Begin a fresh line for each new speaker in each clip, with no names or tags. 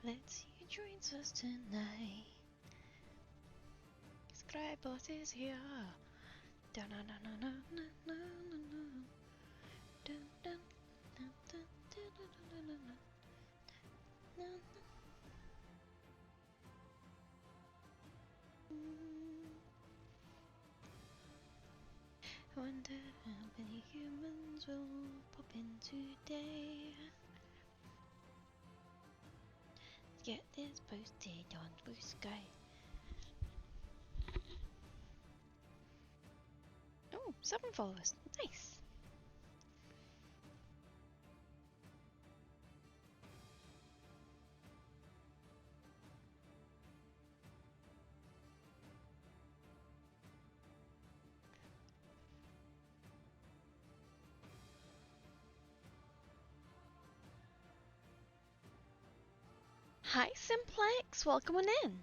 Let's see who joins us tonight. Scribot is here. I wonder how many humans will pop in today. Let's get this posted on Blue Sky. Oh, 7 followers. Nice. Hi Simplex, welcome on in.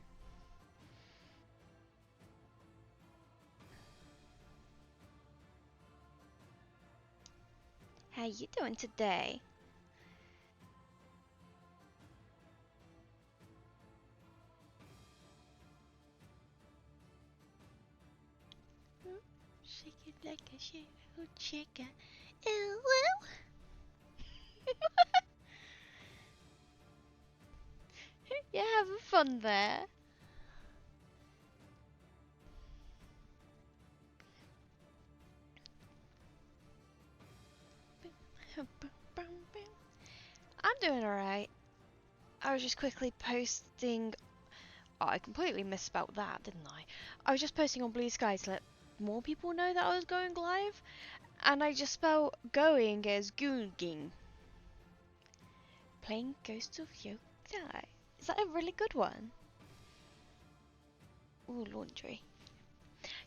How you doing today? Shake it like a shaker. Ooh, woo. You're having fun there. I'm doing alright. I was just quickly posting. Oh, I completely misspelled that, didn't I? I was just posting on Blue Sky to let more people know that I was going live, and I just spelled going as googing. Playing Ghost of Yokai. Is that a really good one? Ooh, laundry.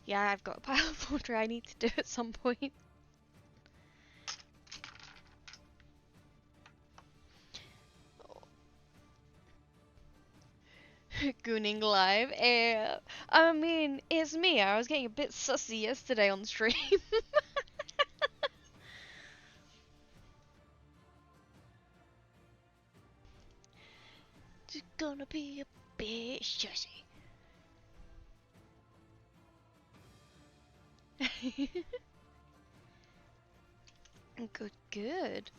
Yeah, I've got a pile of laundry I need to do at some point. Gooning live. I mean, it's me. I was getting a bit sussy yesterday on stream. Just gonna be a bit sussy. Good, good.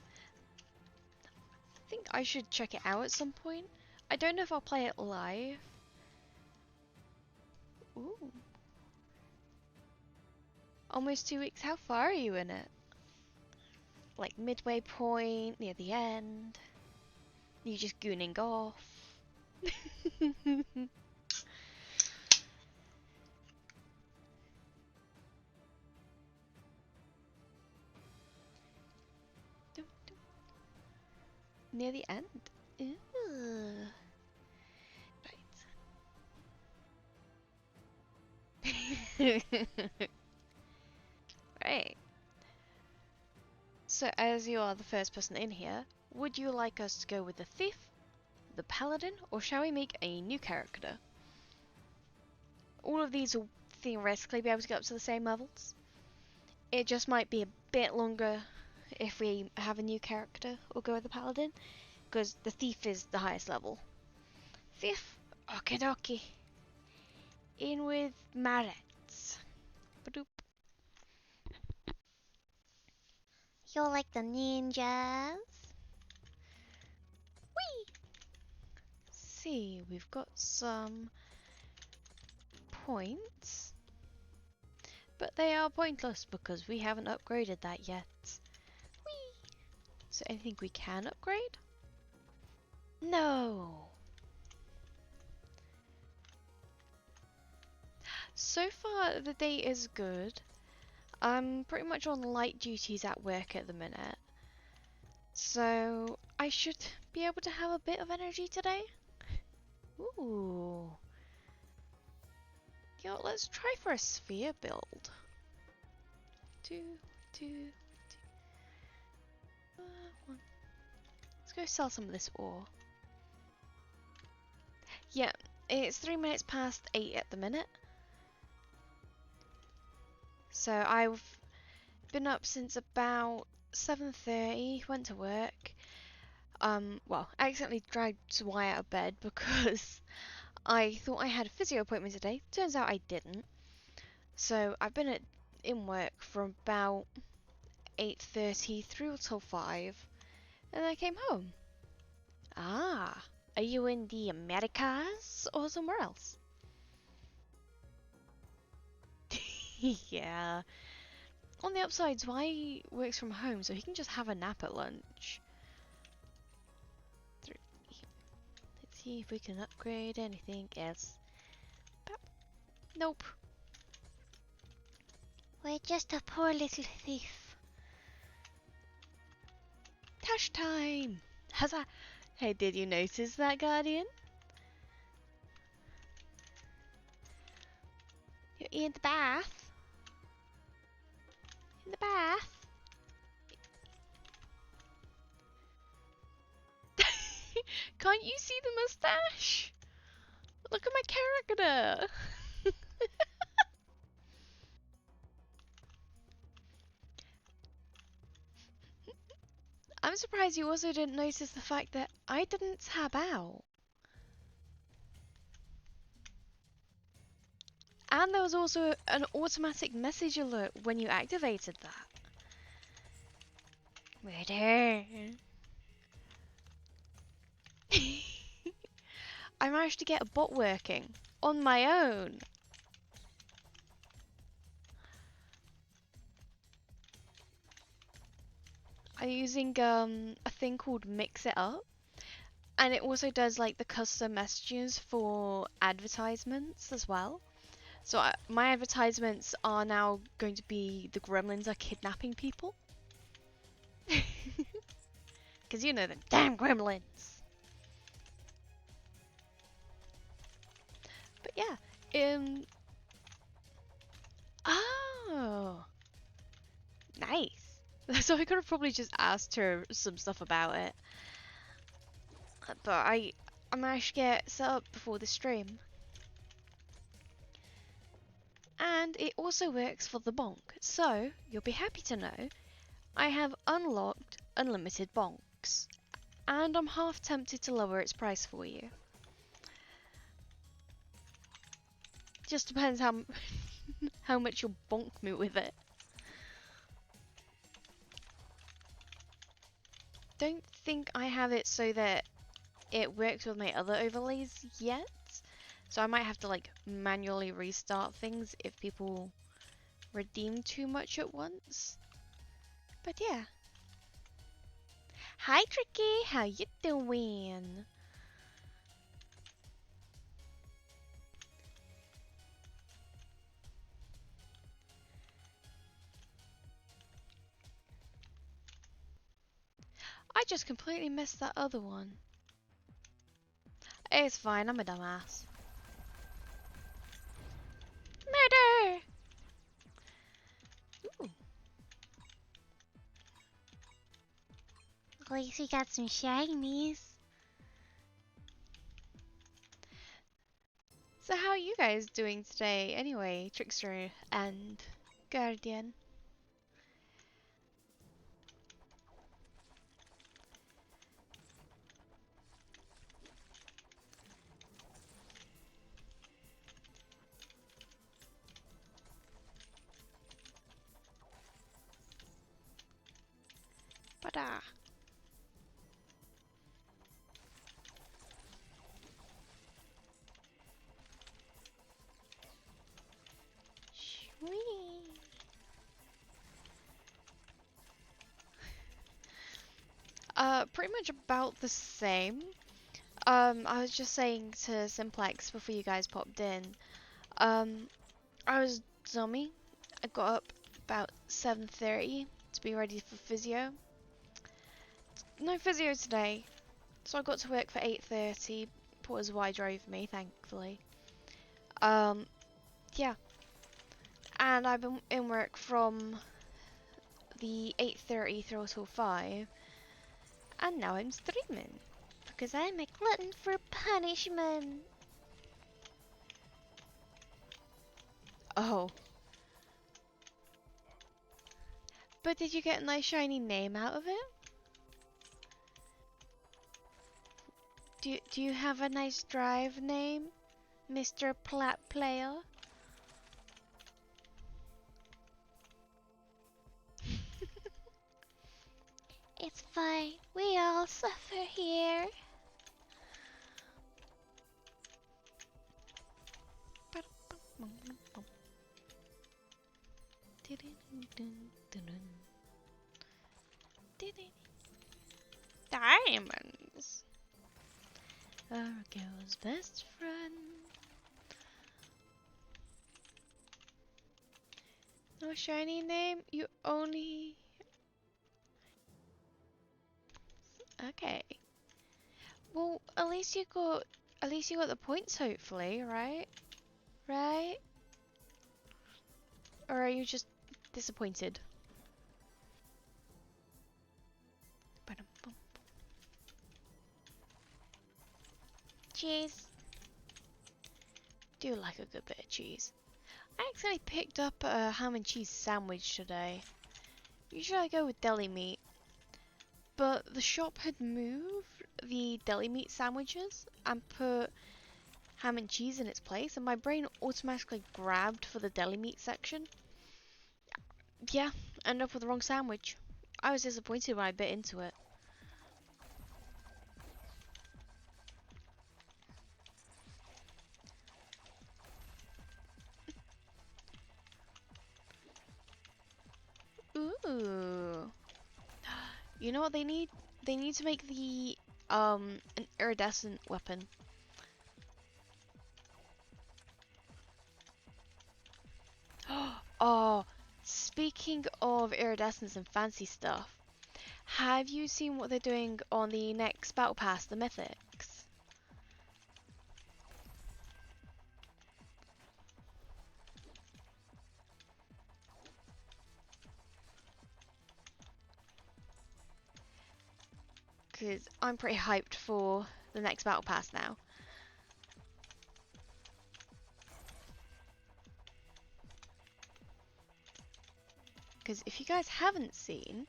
I think I should check it out at some point. I don't know if I'll play it live. Ooh. Almost 2 weeks. How far are you in it? Like midway point, near the end? You just gooning off? Near the end? Ooh. Right. Right. So, as you are the first person in here, would you like us to go with the thief, the paladin, or shall we make a new character? All of these will theoretically be able to get up to the same levels. It just might be a bit longer if we have a new character or go with the paladin, because the thief is the highest level. Thief, okie dokie. In with Marets. Badoop. You're like the ninjas. Whee! See, we've got some points, but they are pointless because we haven't upgraded that yet. Whee! So anything we can upgrade? No! So far the day is good. I'm pretty much on light duties at work at the minute, so I should be able to have a bit of energy today. Ooh. Yo, let's try for a sphere build. One. Let's go sell some of this ore. Yeah, it's 3 minutes past 8 at the minute. So I've been up since about 7:30, went to work. Well, I accidentally dragged Wyatt out of bed because I thought I had a physio appointment today. Turns out I didn't. So I've been in work from about 8:30 through till 5, and then I came home. Ah, are you in the Americas or somewhere else? Yeah. On the upside, Zwei works from home, so he can just have a nap at lunch. Let's see if we can upgrade anything else. Nope. We're just a poor little thief. Tash time! Huzzah! Hey, did you notice that, Guardian? You're in the bath. In the bath. Can't you see the mustache? Look at my character. I'm surprised you also didn't notice the fact that I didn't tab out. And there was also an automatic message alert when you activated that. Murder. I managed to get a bot working on my own. I'm using a thing called Mix It Up, and it also does like the custom messages for advertisements as well. So my advertisements are now going to be the gremlins are kidnapping people. Because you know the damn gremlins. But yeah, oh, nice. So I could have probably just asked her some stuff about it. But I managed to get set up before the stream. And it also works for the bonk. So, you'll be happy to know, I have unlocked unlimited bonks. And I'm half tempted to lower its price for you. Just depends how how much you'll bonk me with it. Don't think I have it so that it works with my other overlays yet. So I might have to like manually restart things if people redeem too much at once. But yeah. Hi Tricky, how you doing? I just completely missed that other one. It's fine, I'm a dumbass. Murder! Ooh. At least we got some shinies. So how are you guys doing today anyway, Trickster and Guardian? Bada. Sweet. Pretty much about the same. I was just saying to Simplex before you guys popped in. I was dummy. I got up about 7:30 to be ready for physio. No physio today, so I got to work for 8:30. Poor as Y drove me, thankfully. Yeah. And I've been in work from the 8:30 through till 5. And now I'm streaming. Because I'm a glutton for punishment. Oh. But did you get a nice shiny name out of it? Do you have a nice drive name, Mr. Plat Player? It's fine. We all suffer here. Diamonds. Our girl's best friend. No shiny name. You only. Okay. Well, at least you got. At least you got the points, hopefully, right? Right? Or are you just disappointed? Cheese. Do like a good bit of cheese. I actually picked up a ham and cheese sandwich today. Usually I go with deli meat, but the shop had moved the deli meat sandwiches and put ham and cheese in its place, and my brain automatically grabbed for the deli meat section. Yeah, ended up with the wrong sandwich. I was disappointed when I bit into it. Ooh. You know what they need? They need to make the an iridescent weapon. Oh, speaking of iridescence and fancy stuff, have you seen what they're doing on the next battle pass, the mythics? Because I'm pretty hyped for the next battle pass now. Because if you guys haven't seen,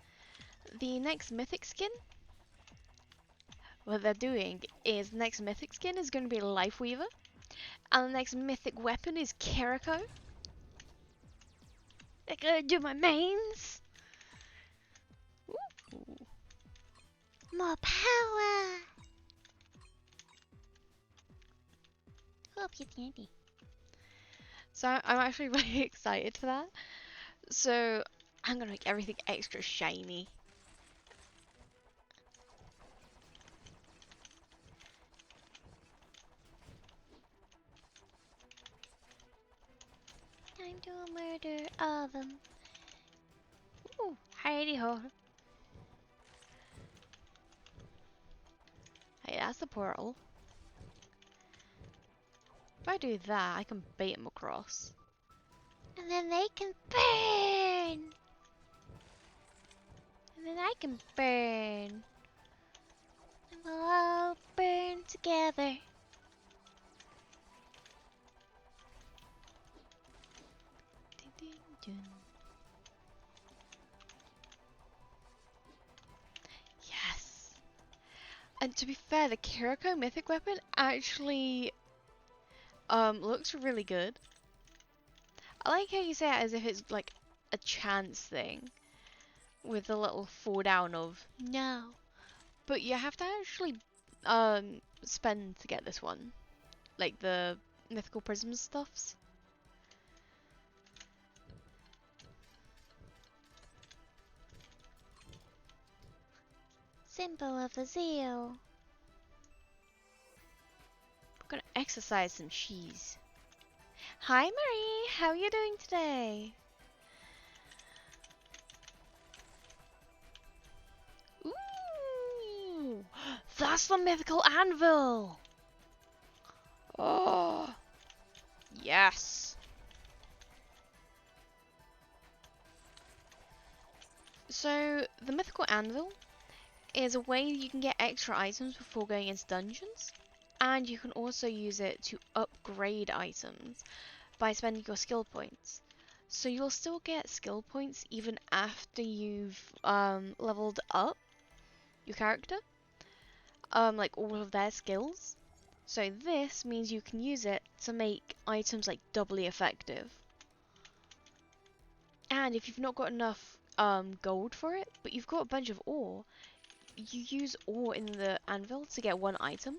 the next mythic skin, what they're doing is the next mythic skin is going to be Lifeweaver, and the next mythic weapon is Kiriko. They're going to do my mains. Ooh. More power. Hope you candy. So I'm actually really excited for that. So I'm gonna make everything extra shiny. Time to murder all of them. Ooh, hidey ho. Hey, that's the portal. If I do that, I can bait them across. And then they can burn! And then I can burn. And we'll all burn together. Yes! And to be fair, the Kiriko mythic weapon actually looks really good. I like how you say it as if it's like a chance thing with the little fall down of no. But you have to actually spend to get this one. Like the mythical prism stuffs. Symbol of the zeal. We're gonna exercise some cheese. Hi Marie, how are you doing today? Ooh, that's the mythical anvil! Oh, yes! So, the mythical anvil is a way you can get extra items before going into dungeons, and you can also use it to upgrade items. by spending your skill points. So you'll still get skill points even after you've leveled up your character, like all of their skills. So this means you can use it to make items like doubly effective. And if you've not got enough gold for it, but you've got a bunch of ore, you use ore in the anvil to get one item.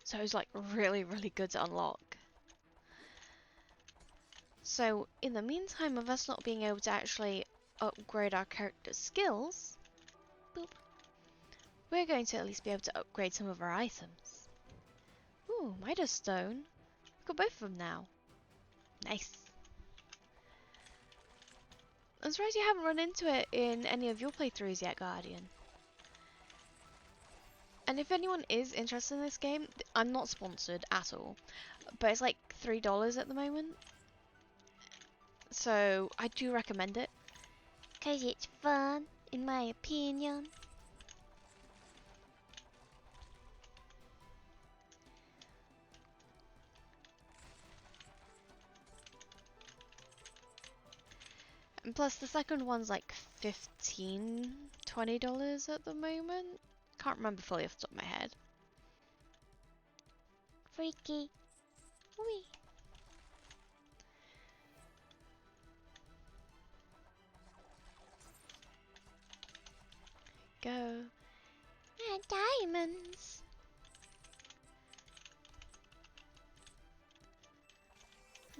So it's like really, really good to unlock. So in the meantime of us not being able to actually upgrade our character's skills, boop, we're going to at least be able to upgrade some of our items. Ooh, Midas Stone. We've got both of them now. Nice. I'm surprised you haven't run into it in any of your playthroughs yet, Guardian. And if anyone is interested in this game, I'm not sponsored at all, but it's like $3 at the moment. So I do recommend it. 'Cause it's fun, in my opinion. And plus the second one's like $15, $20 at the moment. Can't remember fully off the top of my head. Freaky. Wee. Go. Ah, diamonds.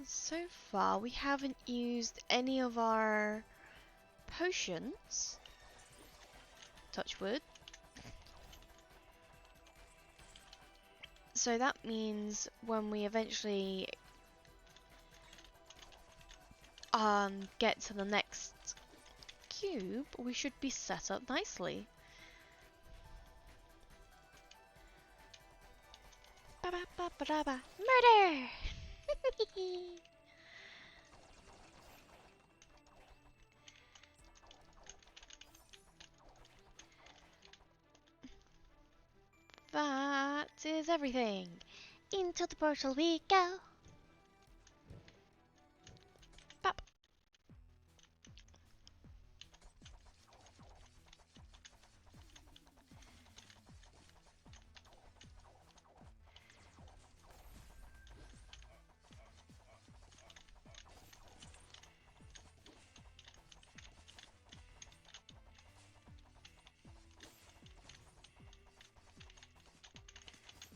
So far we haven't used any of our potions. Touch wood. So that means when we eventually get to the next cube, we should be set up nicely. Ba-ba-ba-ba-ba. Murder! That is everything. Into the portal we go. Pop.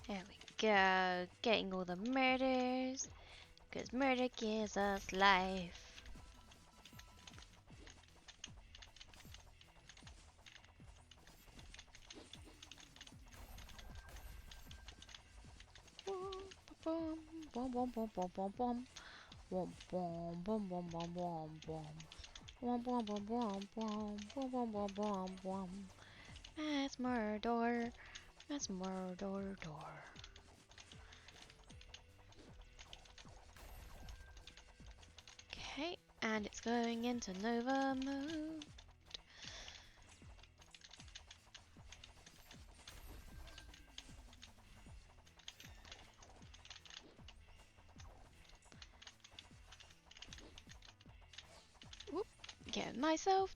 There we go. Getting all the murders. Because murder gives us life. Boom, boom, boom, boom, boom, boom, boom. Boom, boom, boom, boom, boom, boom, boom. Boom, boom, boom, boom, boom, boom, boom, boom, boom, boom. That's murder. That's murder. Okay, and it's going into Nova mode. Whoop, getting myself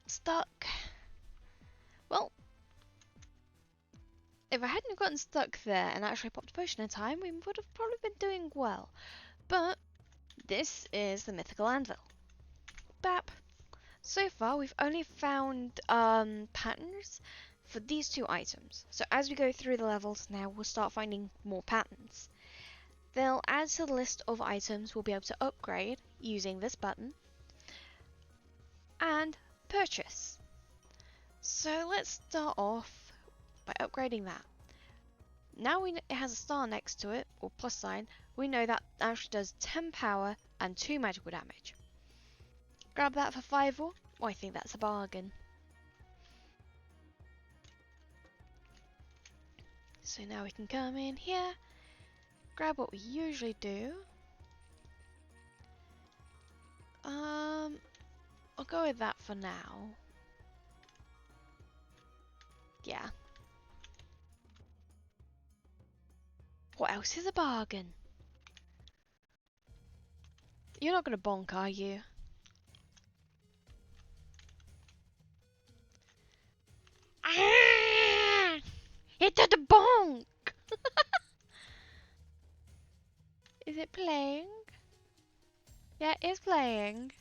stuck. Well, if I hadn't gotten stuck there and actually popped a potion in time, we would have probably been doing well. But this is the mythical anvil. Bap. So far, we've only found patterns for these two items. So as we go through the levels now, we'll start finding more patterns. They'll add to the list of items we'll be able to upgrade using this button and purchase. So let's start off by upgrading that. Now it has a star next to it, or plus sign, we know that actually does 10 power and 2 magical damage. Grab that for 5 ore. Oh, I think that's a bargain. So now we can come in here, grab what we usually do. I'll go with that for now. Yeah. What else is a bargain? You're not gonna bonk, are you? Ah! It did the bonk! Is it playing? Yeah, it is playing.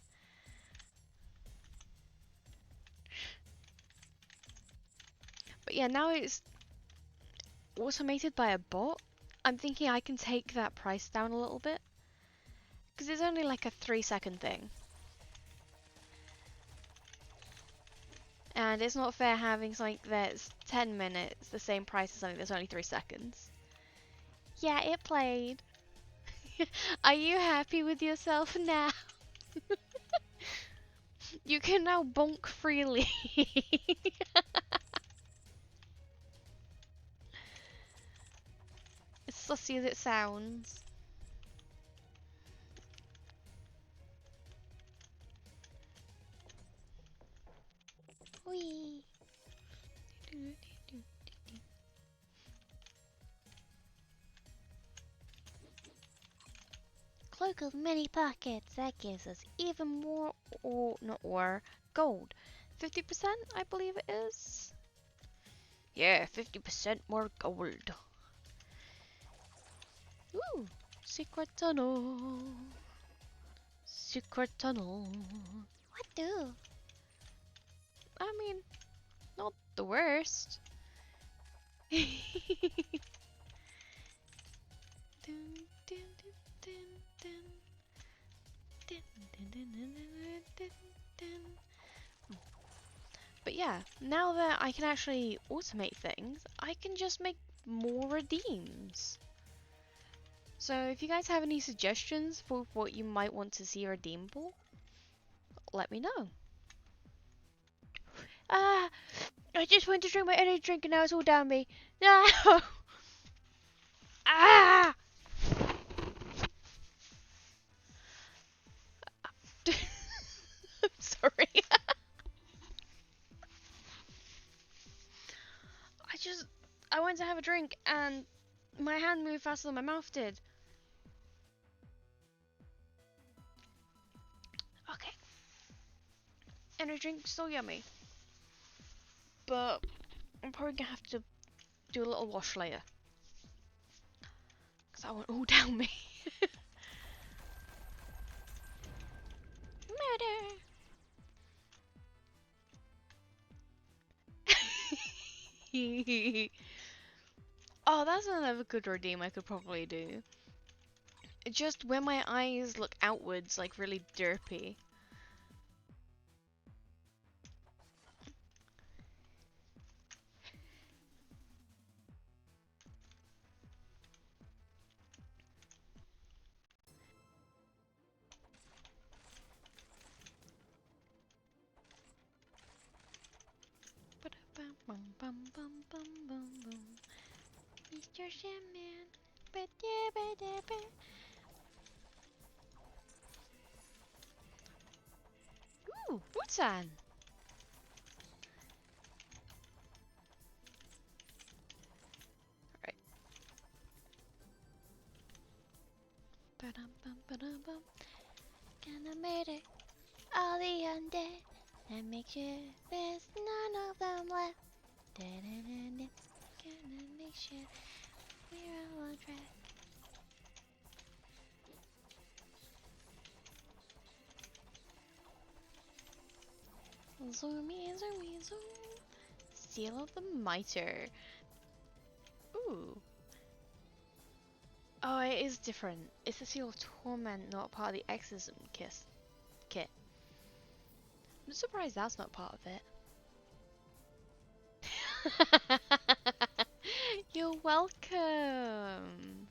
But yeah, now it's automated by a bot. I'm thinking I can take that price down a little bit. Because it's only like a 3-second thing. And it's not fair having something that's 10 minutes, the same price as something that's only 3 seconds. Yeah, it played. Are you happy with yourself now? You can now bonk freely. As sussy as it sounds. Whee! Cloak of many pockets. That gives us even more, or not ore, gold. 50%, I believe it is. Yeah, 50% more gold. Ooh, secret tunnel. Secret tunnel. What do? I mean, not the worst. Dun, dun, dun, dun, dun, dun, dun, dun, dun, dun. But yeah, now that I can actually automate things, I can just make more redeems. So if you guys have any suggestions for what you might want to see redeemable, let me know. Ah, I just went to drink my energy drink and now it's all down me. No! Ah! I'm sorry. I went to have a drink and my hand moved faster than my mouth did. Okay. Energy drink, still yummy. But I'm probably gonna have to do a little wash later. Because I went all down me. Murder! Oh, that's another good redeem I could probably do. Just when my eyes look outwards, like really derpy. Mr. Sandman. Ooh, Woodsan. Alright. Gonna murder all the undead and make sure there's none of them left. Gonna make sure we're all on track. Zoomy, zoomy, zoom. Seal of the Mitre. Ooh. Oh, it is different. It's the Seal of Torment, not part of the Exorcism kit. I'm surprised that's not part of it. You're welcome.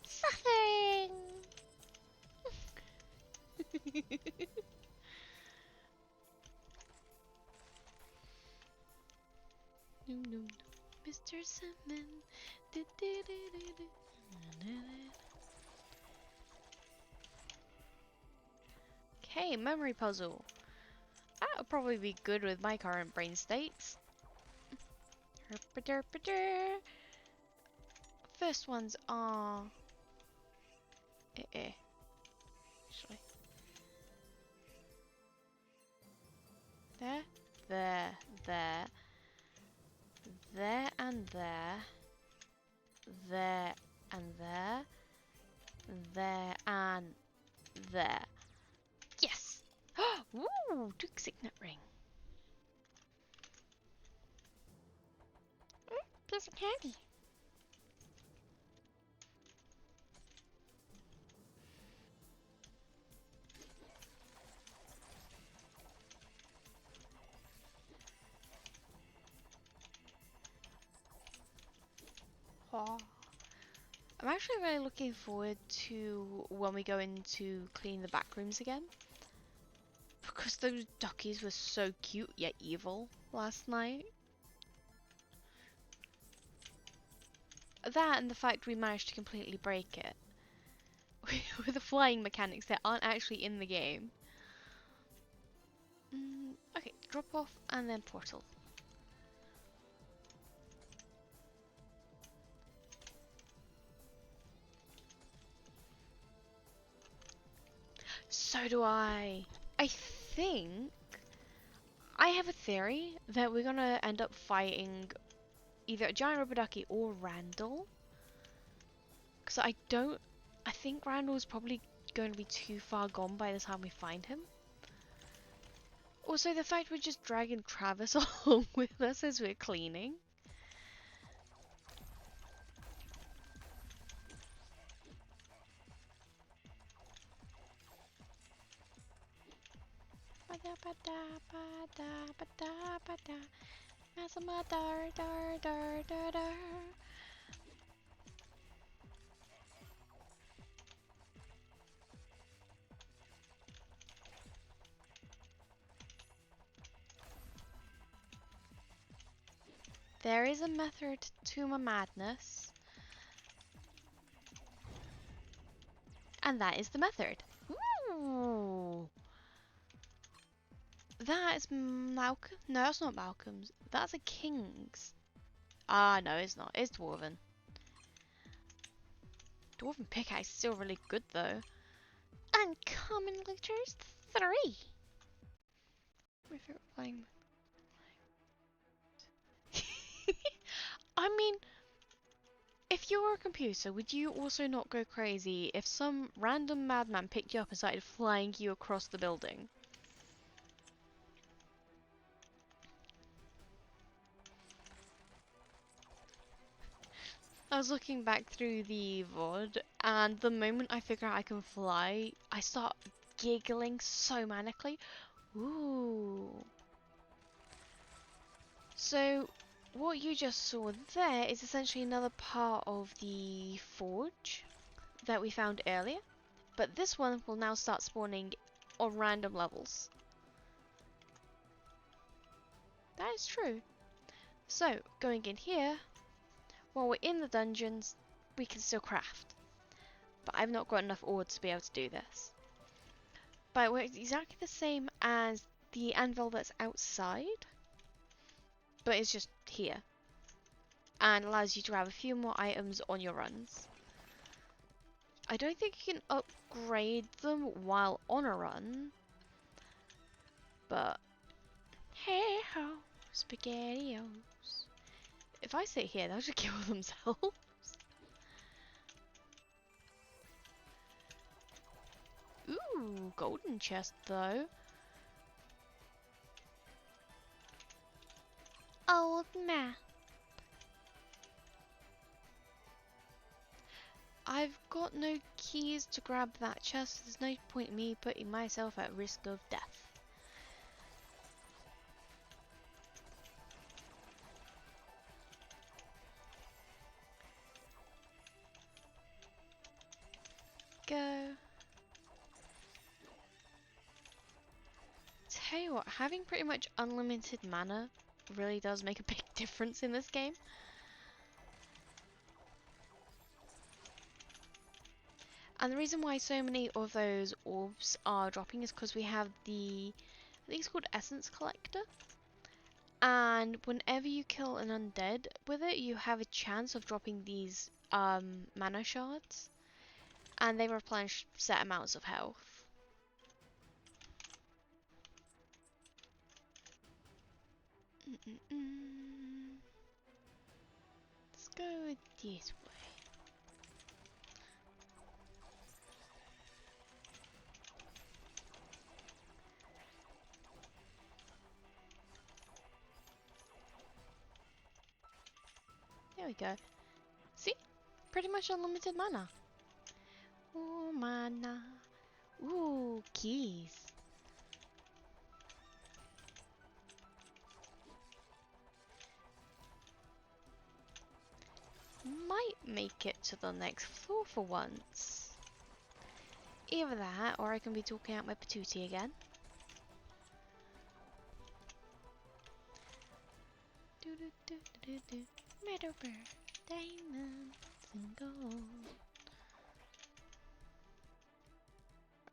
Suffering. Mr. Sandman. Okay, memory puzzle. That would probably be good with my current brain states. First ones are... actually. there, there, there, there and there, there and there, there and there. Yes! Woo! Duke Signet Ring. Piece of candy. Oh. I'm actually really looking forward to when we go in to clean the back rooms again. Because those duckies were so cute yet evil last night. That and the fact we managed to completely break it. With the flying mechanics that aren't actually in the game. Okay, drop off and then portal. So do I. I think I have a theory that we're gonna end up fighting either a giant rubber ducky or Randall. Because I think Randall's probably going to be too far gone by the time we find him. Also, the fact we're just dragging Travis along with us as we're cleaning. There is a method to my madness. And that is the method. Ooh. That is Malcolm. No, that's not Malcolm's. That's a King's. Ah, no, it's not. It's Dwarven. Dwarven pickaxe is still really good, though. Uncommon looters 3. My favorite playing. I mean, if you were a computer, would you also not go crazy if some random madman picked you up and started flying you across the building? I was looking back through the VOD, and the moment I figure out I can fly, I start giggling so manically. Ooh. So, what you just saw there is essentially another part of the forge that we found earlier, but this one will now start spawning on random levels. That is true. So, going in here, while we're in the dungeons, we can still craft. But I've not got enough ore to be able to do this. But it works exactly the same as the anvil that's outside, but it's just here. And allows you to have a few more items on your runs. I don't think you can upgrade them while on a run, but hey ho, spaghettios. If I sit here, they'll just kill themselves. Ooh, golden chest though. Old map. I've got no keys to grab that chest. There's no point in me putting myself at risk of death. Go. Tell you what, having pretty much unlimited mana really does make a big difference in this game. And the reason why so many of those orbs are dropping is because we have the, I think it's called Essence Collector. And whenever you kill an undead with it, you have a chance of dropping these mana shards. And they replenish set amounts of health. Let's go this way. There we go. See? Pretty much unlimited mana. Ooh, mana. Ooh, keys. Might make it to the next floor for once. Either that, or I can be talking out my patootie again. Meadowbird, diamonds and gold.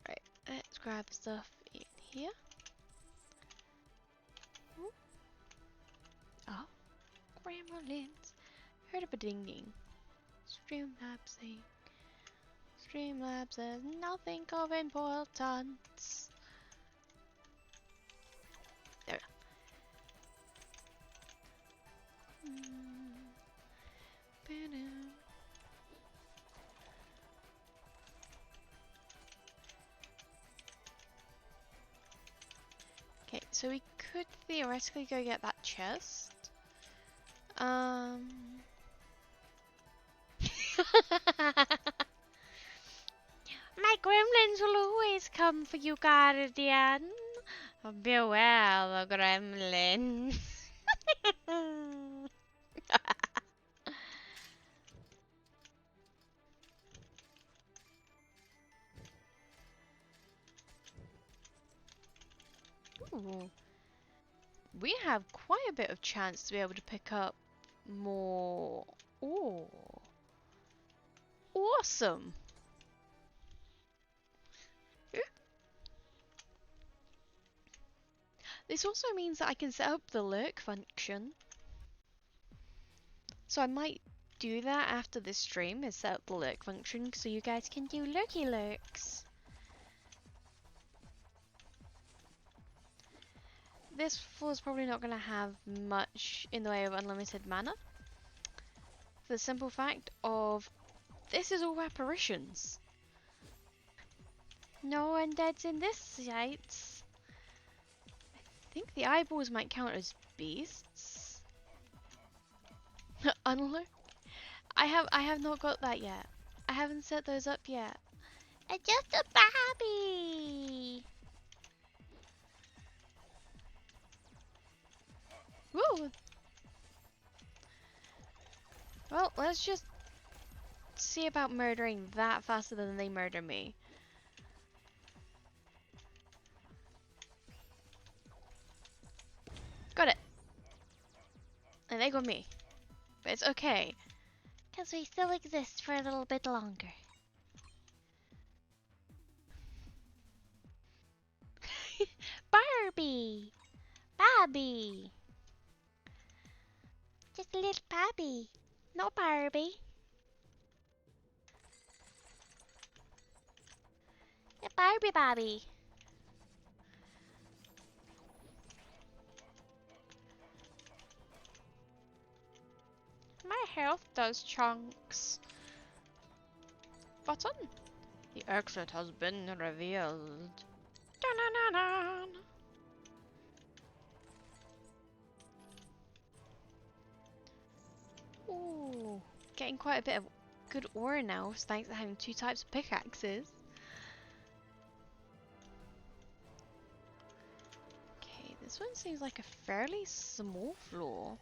Right, let's grab stuff in here. Ooh. Oh, gremlins. Heard of a ding ding. Streamlabs saying. Streamlabs says nothing of importance. There we go. Okay, so we could theoretically go get that chest. My gremlins will always come for you, Guardian. Beware the gremlin. Ooh. We have quite a bit of chance to be able to pick up more. Ooh. Awesome. This also means that I can set up the lurk function. So I might do that after this stream, is set up the lurk function so you guys can do lurky lurks. This floor is probably not going to have much in the way of unlimited mana. For the simple fact of this is all apparitions. No undeads in this sites. I think the eyeballs might count as beasts. Unlock? I have not got that yet. I haven't set those up yet. I'm just a baby. Woo! Well, let's just see about murdering that faster than they murder me. Got it. And they got me. But it's okay. Because we still exist for a little bit longer. Barbie! Barbie! Just a little Barbie. No Barbie. A Barbie. My health does chunks. Button. The exit has been revealed. Dun-dun-dun-dun. Ooh, getting quite a bit of good aura now, thanks to having 2 types of pickaxes. Okay, this one seems like a fairly small floor.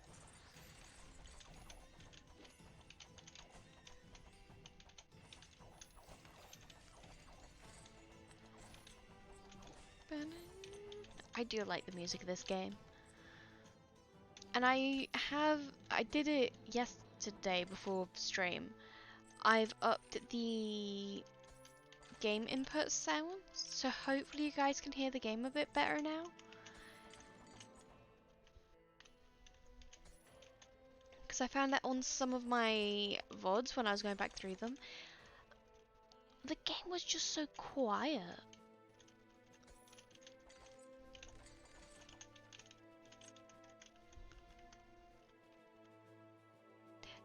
I do like the music of this game. And I did it yesterday before stream. I've upped the game input sound, so hopefully you guys can hear the game a bit better now. Because I found that on some of my VODs when I was going back through them, the game was just so quiet.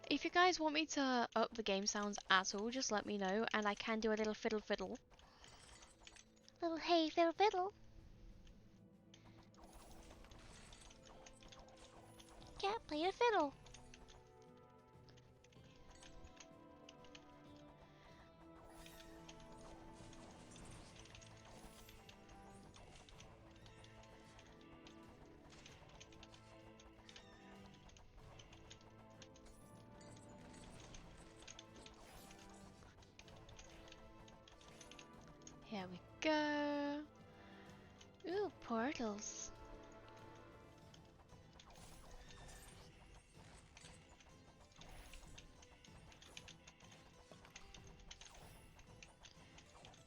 If you guys want me to up the game sounds at all, just let me know, and I can do a little fiddle fiddle. Little hey fiddle fiddle. Cat play a fiddle. Here we go. Ooh, portals.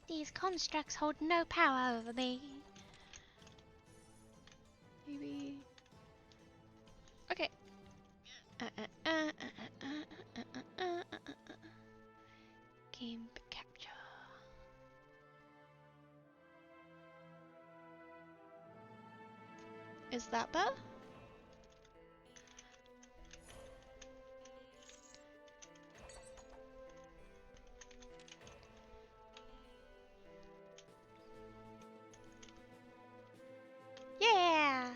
These constructs hold no power over me. Maybe. Okay. Game capture. Is that better? Yeah!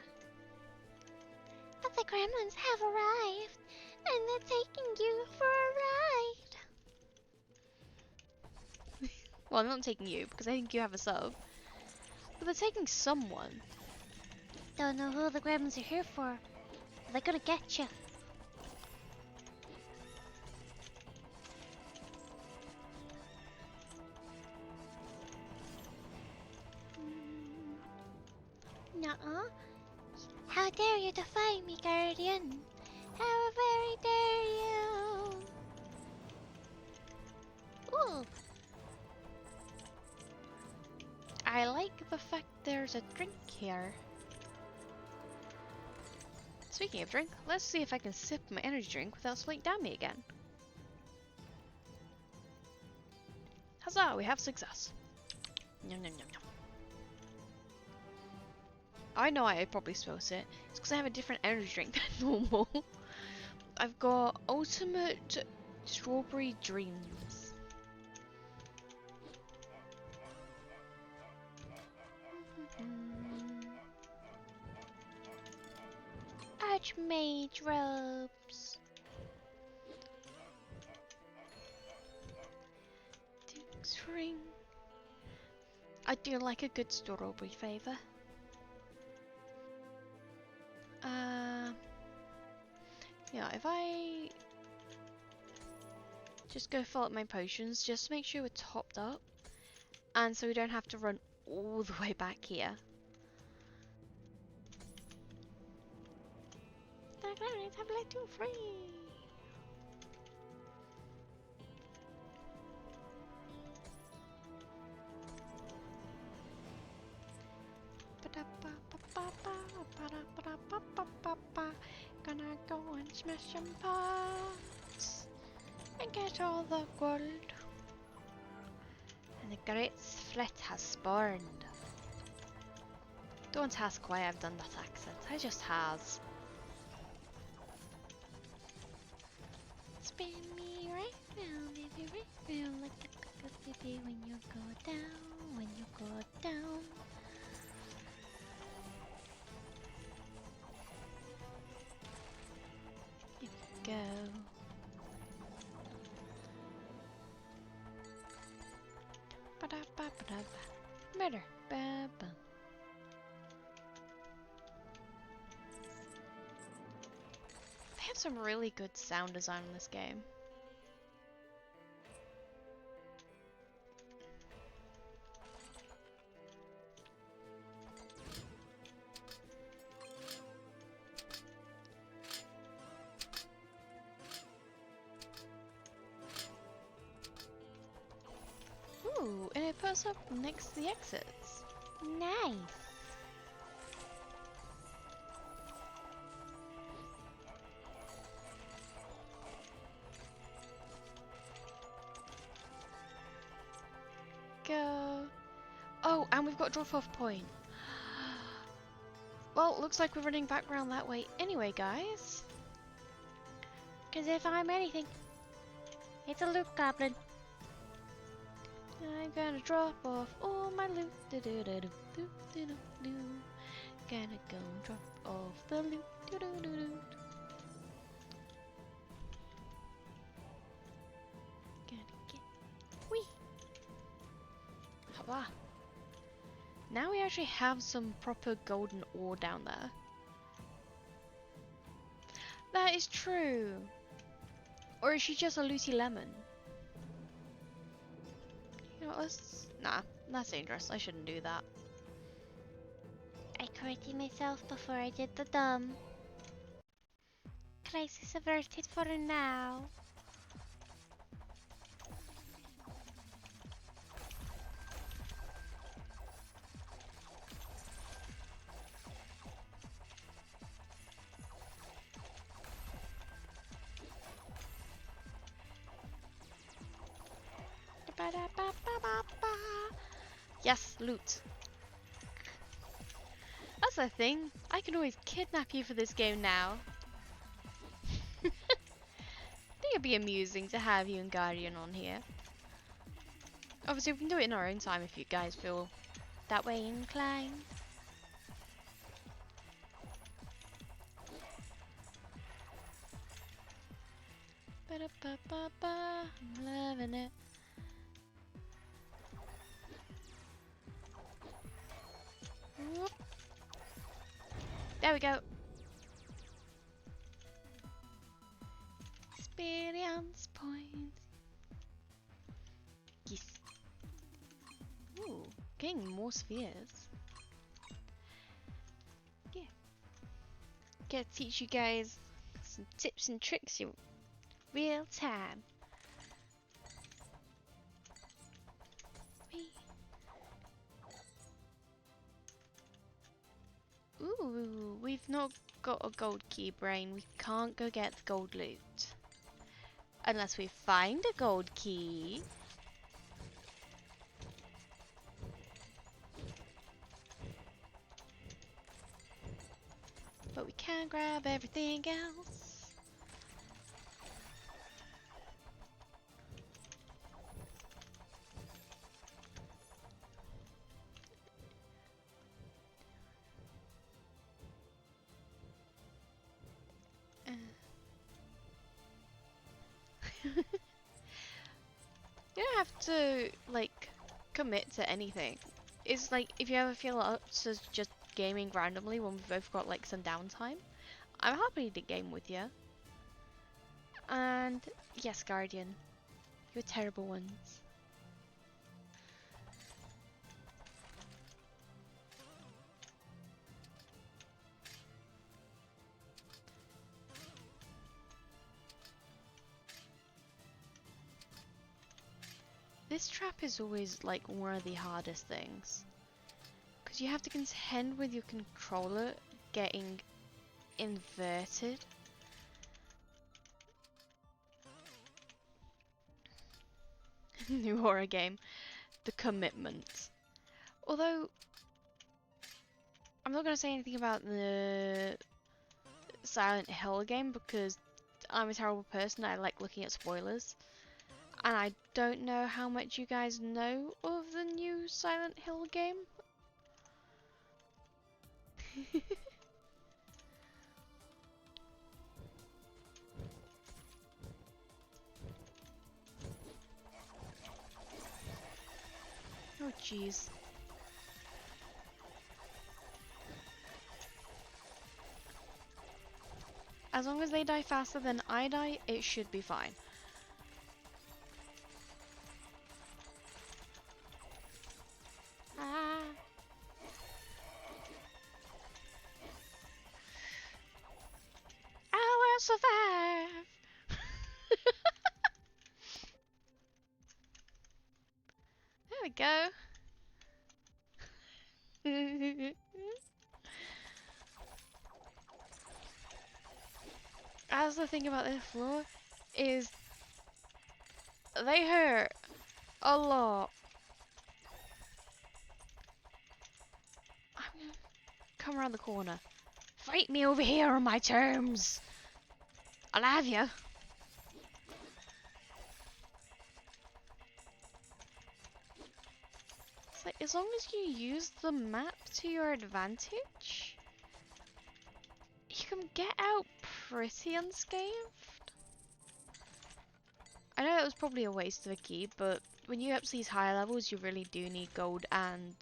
But the gremlins have arrived, and they're taking you for a ride. Well, I'm not taking you, because I think you have a sub. But they're taking someone. Don't know who the gremlins are here for. They're gonna get you. Nuh-uh. How dare you defy me, Guardian? How very dare you? Ooh. I like the fact there's a drink here. Speaking of drink, let's see if I can sip my energy drink without slowing down me again. Huzzah, we have success. Nom nom nom nom. I know I probably spilled it. It's because I have a different energy drink than normal. I've got Ultimate Strawberry Dreams. Archmage robes. Duke's ring. I do like a good strawberry flavour. Yeah, if I just go fill up my potions, just to make sure we're topped up, and so we don't have to run all the way back here. The gremlins have let you free. Gonna go and smash some pots and get all the gold. And the great fleet has spawned. Don't ask why I've done that accent, I just has. Spin me right round, baby, right round like a baby when you go down, when you go down. Go. Murder. Ba-ba. They have some really good sound design in this game. Ooh, and it puts up next to the exits. Nice. Go. Oh, and we've got drop-off point. Well, looks like we're running back around that way anyway, guys. Because if I'm anything, it's a loot goblin. I'm gonna drop off all my loot. Gonna go and drop off the loot. Gonna get. Whee! Hopla. Now we actually have some proper golden ore down there. That is true. Or is she just a Lucy Lemon? You know what, let's... Nah, that's dangerous. I shouldn't do that. I corrected myself before I did the dumb. Crisis averted for now. Yes, loot. That's the thing. I can always kidnap you for this game now. I think it'd be amusing to have you and Guardian on here. Obviously, we can do it in our own time if you guys feel that way inclined. Ba-da-ba-ba-ba, I'm loving it. Whoop. There we go. Experience points. Yes. Ooh, getting more spheres. Yeah. Get to teach you guys some tips and tricks in real time. Ooh, we've not got a gold key, Brain. We can't go get the gold loot. Unless we find a gold key. But we can grab everything else. You don't have to, like, commit to anything. It's like, if you ever feel up to just gaming randomly when we've both got, like, some downtime, I'm happy to game with you. And, yes, Guardian, you're terrible ones. This trap is always like one of the hardest things, because you have to contend with your controller getting inverted. New horror game, The Commitment. Although, I'm not going to say anything about the Silent Hill game because I'm a terrible person. I like looking at spoilers. And I don't know how much you guys know of the new Silent Hill game. Oh jeez. As long as they die faster than I die, it should be fine. I will survive. There we go. As the thing about this floor is they hurt a lot. I'm gonna come around the corner. Fight me over here on my terms. I'll have you. like, as long as you use the map to your advantage, you can get out pretty unscathed. I know that was probably a waste of a key, but when you get up to these higher levels, you really do need gold and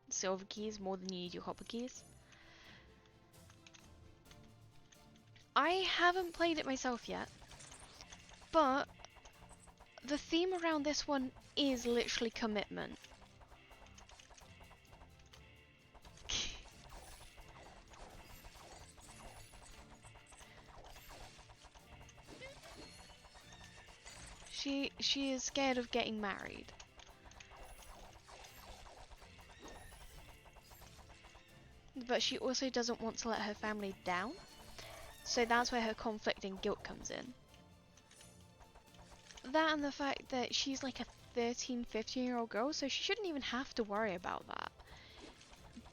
silver keys more than you need your copper keys. I haven't played it myself yet, but the theme around this one is literally commitment. She is scared of getting married. But she also doesn't want to let her family down. So that's where her conflict and guilt comes in. That and the fact that she's like a 13, 15-year-old girl, so she shouldn't even have to worry about that.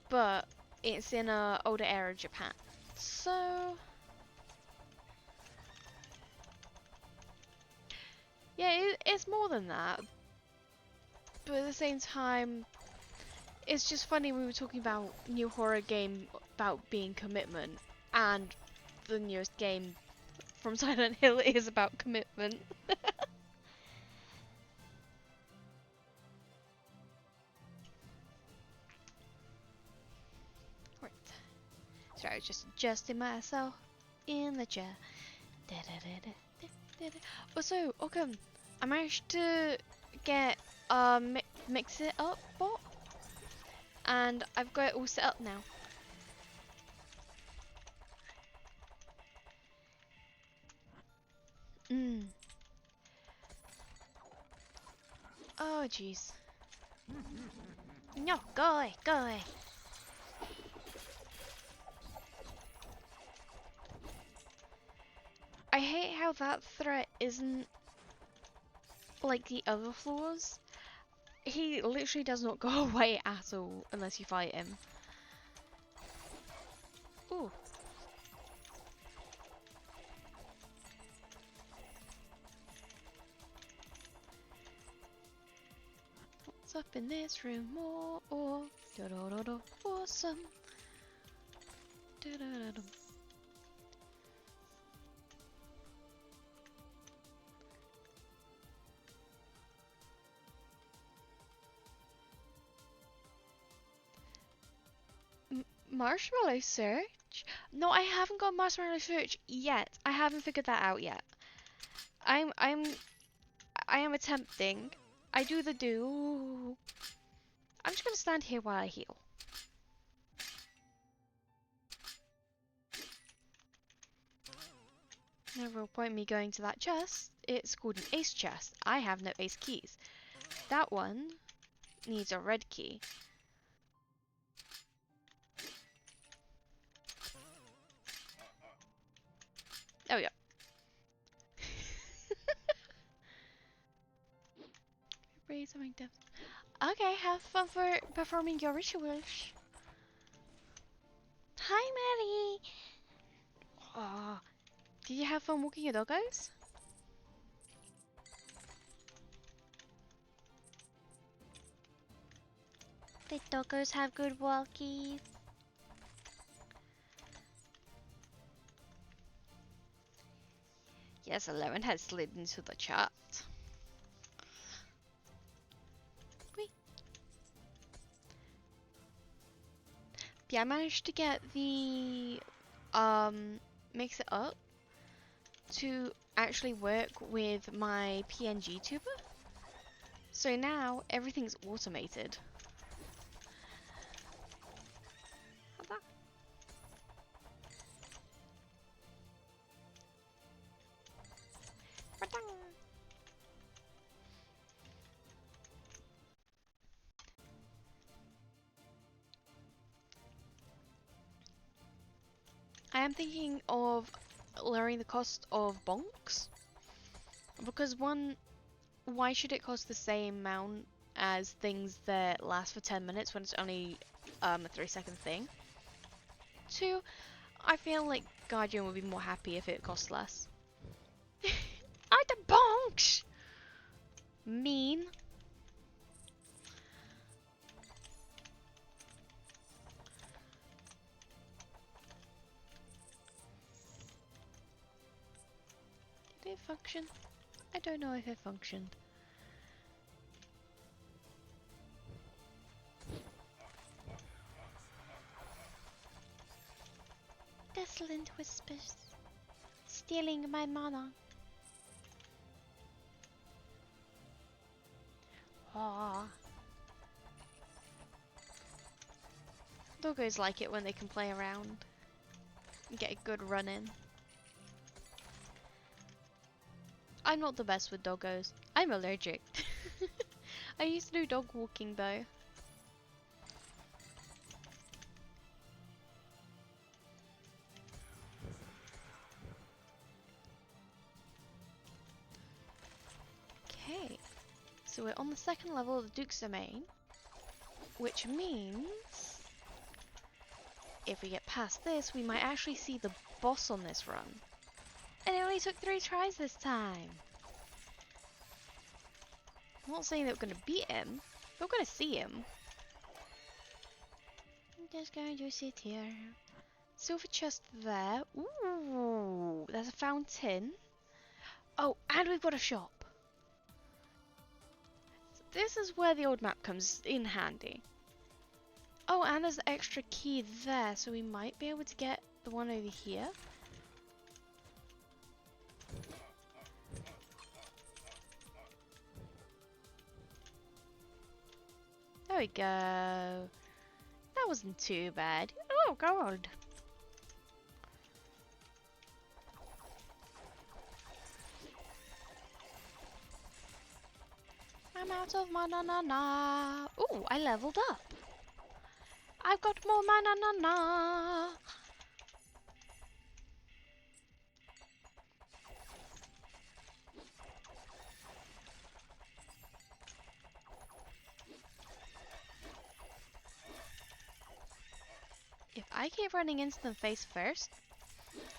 But it's in a older era of Japan. So yeah, it's more than that. But at the same time, it's just funny we were talking about new horror game about being commitment, and the newest game from Silent Hill is about commitment. Right. Sorry, I was just adjusting myself in the chair. Also, Occam, I managed to get mix it up bot, and I've got it all set up now. Oh jeez. No, go away, go away. I hate how that threat isn't like the other floors. He literally does not go away at all unless you fight him. Ooh. What's up in this room? More awesome. Marshmallow search? No, I haven't got marshmallow search yet. I haven't figured that out yet. I am attempting. I do the do. I'm just gonna stand here while I heal. No real point me going to that chest. It's called an ace chest. I have no ace keys. That one needs a red key. There we go. Okay, have fun for performing your rituals. Hi, Maddie. Oh, did you have fun walking your doggos? The doggos have good walkies. Yes, 11 has slid into the chat. Whee. Yeah, I managed to get the mix it up to actually work with my PNG tuber. So now everything's automated. I am thinking of lowering the cost of bonks, because one, why should it cost the same amount as things that last for 10 minutes when it's only a 3-second thing? Two, I feel like Guardian would be more happy if it cost less. I the bonks! Mean. it function? I don't know if it functioned. Desolate whispers, stealing my mana. Aww. Doggos like it when they can play around and get a good run in. I'm not the best with doggos. I'm allergic. I used to do dog walking though. Okay, so we're on the second level of the Duke's Domain, which means if we get past this, we might actually see the boss on this run. And it only took 3 tries this time. I'm not saying that we're going to beat him, but we're going to see him. I'm just going to sit here. Silver chest there. Ooh, there's a fountain. Oh, and we've got a shop. So this is where the old map comes in handy. Oh, and there's an extra key there, so we might be able to get the one over here. There we go. That wasn't too bad. Oh, God. I'm out of mana. Ooh, I leveled up. I've got more mana. If I keep running into them face first,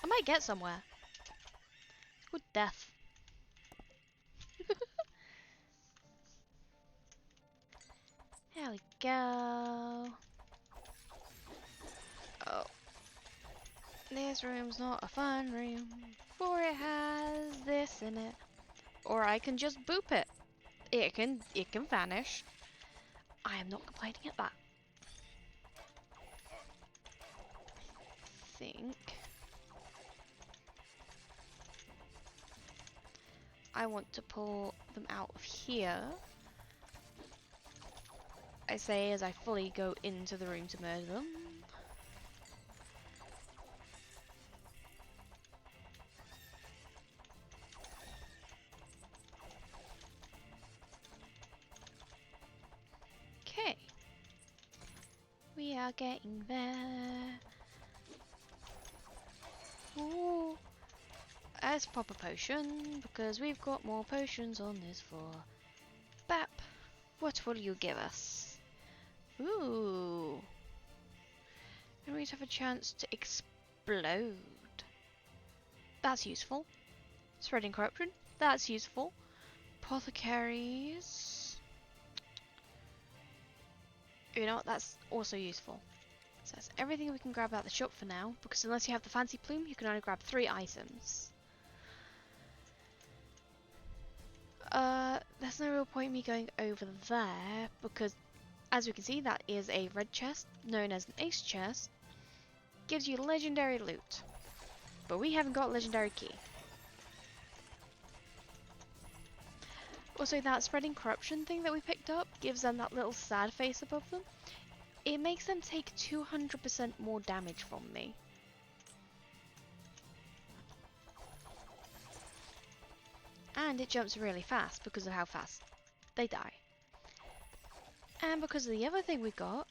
I might get somewhere. Good death. There we go. Oh. This room's not a fun room, for it has this in it. Or I can just boop it. It can vanish. I am not complaining at that. Think I want to pull them out of here. I say as I fully go into the room to murder them. Okay. We are getting there. Ooh. Let's pop a potion, because we've got more potions on this floor. Bap! What will you give us? Ooh. And we have a chance to explode. That's useful. Spreading corruption. That's useful. Apothecaries. You know what? That's also useful. So that's everything we can grab out the shop for now, because unless you have the fancy plume, you can only grab 3 items. There's no real point in me going over there, because as we can see, that is a red chest, known as an ace chest. Gives you legendary loot. But we haven't got legendary key. Also, that spreading corruption thing that we picked up gives them that little sad face above them. It makes them take 200% more damage from me. And it jumps really fast because of how fast they die. And because of the other thing we got,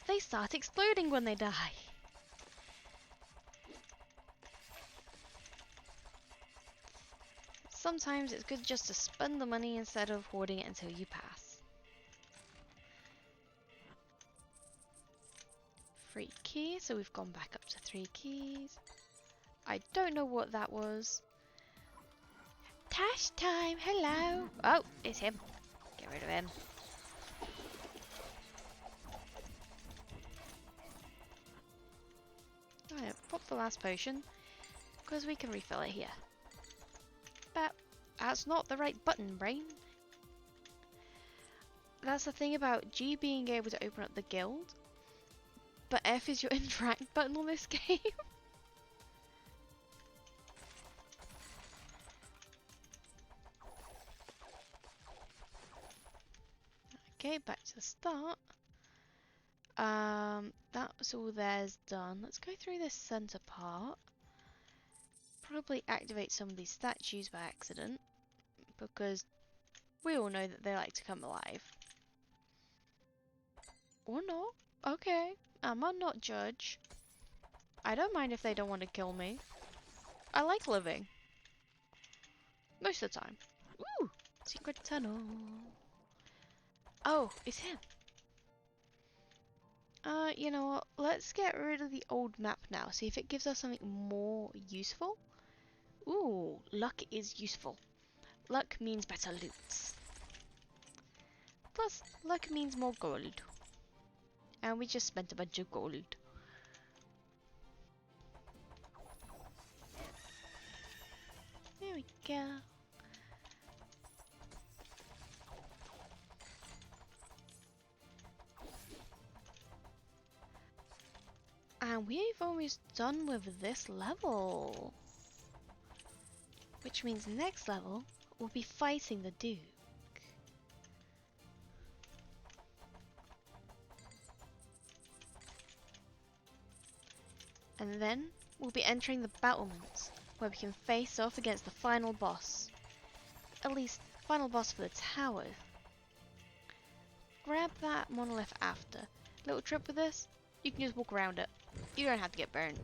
they start exploding when they die. Sometimes it's good just to spend the money instead of hoarding it until you pass. Free key, so we've gone back up to 3 keys. I don't know what that was. Tash time, hello! Oh, it's him. Get rid of him. Alright, pop the last potion, because we can refill it here. Bap. That's not the right button, brain. That's the thing about G being able to open up the guild, but F is your interact button on this game. Okay, back to the start. That's all there's done. Let's go through this center part. Probably activate some of these statues by accident, because we all know that they like to come alive. Or not. Okay, I'ma not judge. I don't mind if they don't want to kill me. I like living. Most of the time. Ooh! Secret tunnel. Oh, it's him. You know what? Let's get rid of the old map now. See if it gives us something more useful. Ooh, luck is useful. Luck means better loots. Plus, luck means more gold. And we just spent a bunch of gold. There we go. And we've almost done with this level. Which means next level, we'll be fighting the Duke. And then, we'll be entering the battlements, where we can face off against the final boss. At least, final boss for the tower. Grab that monolith after. Little trip with this, you can just walk around it. You don't have to get burned.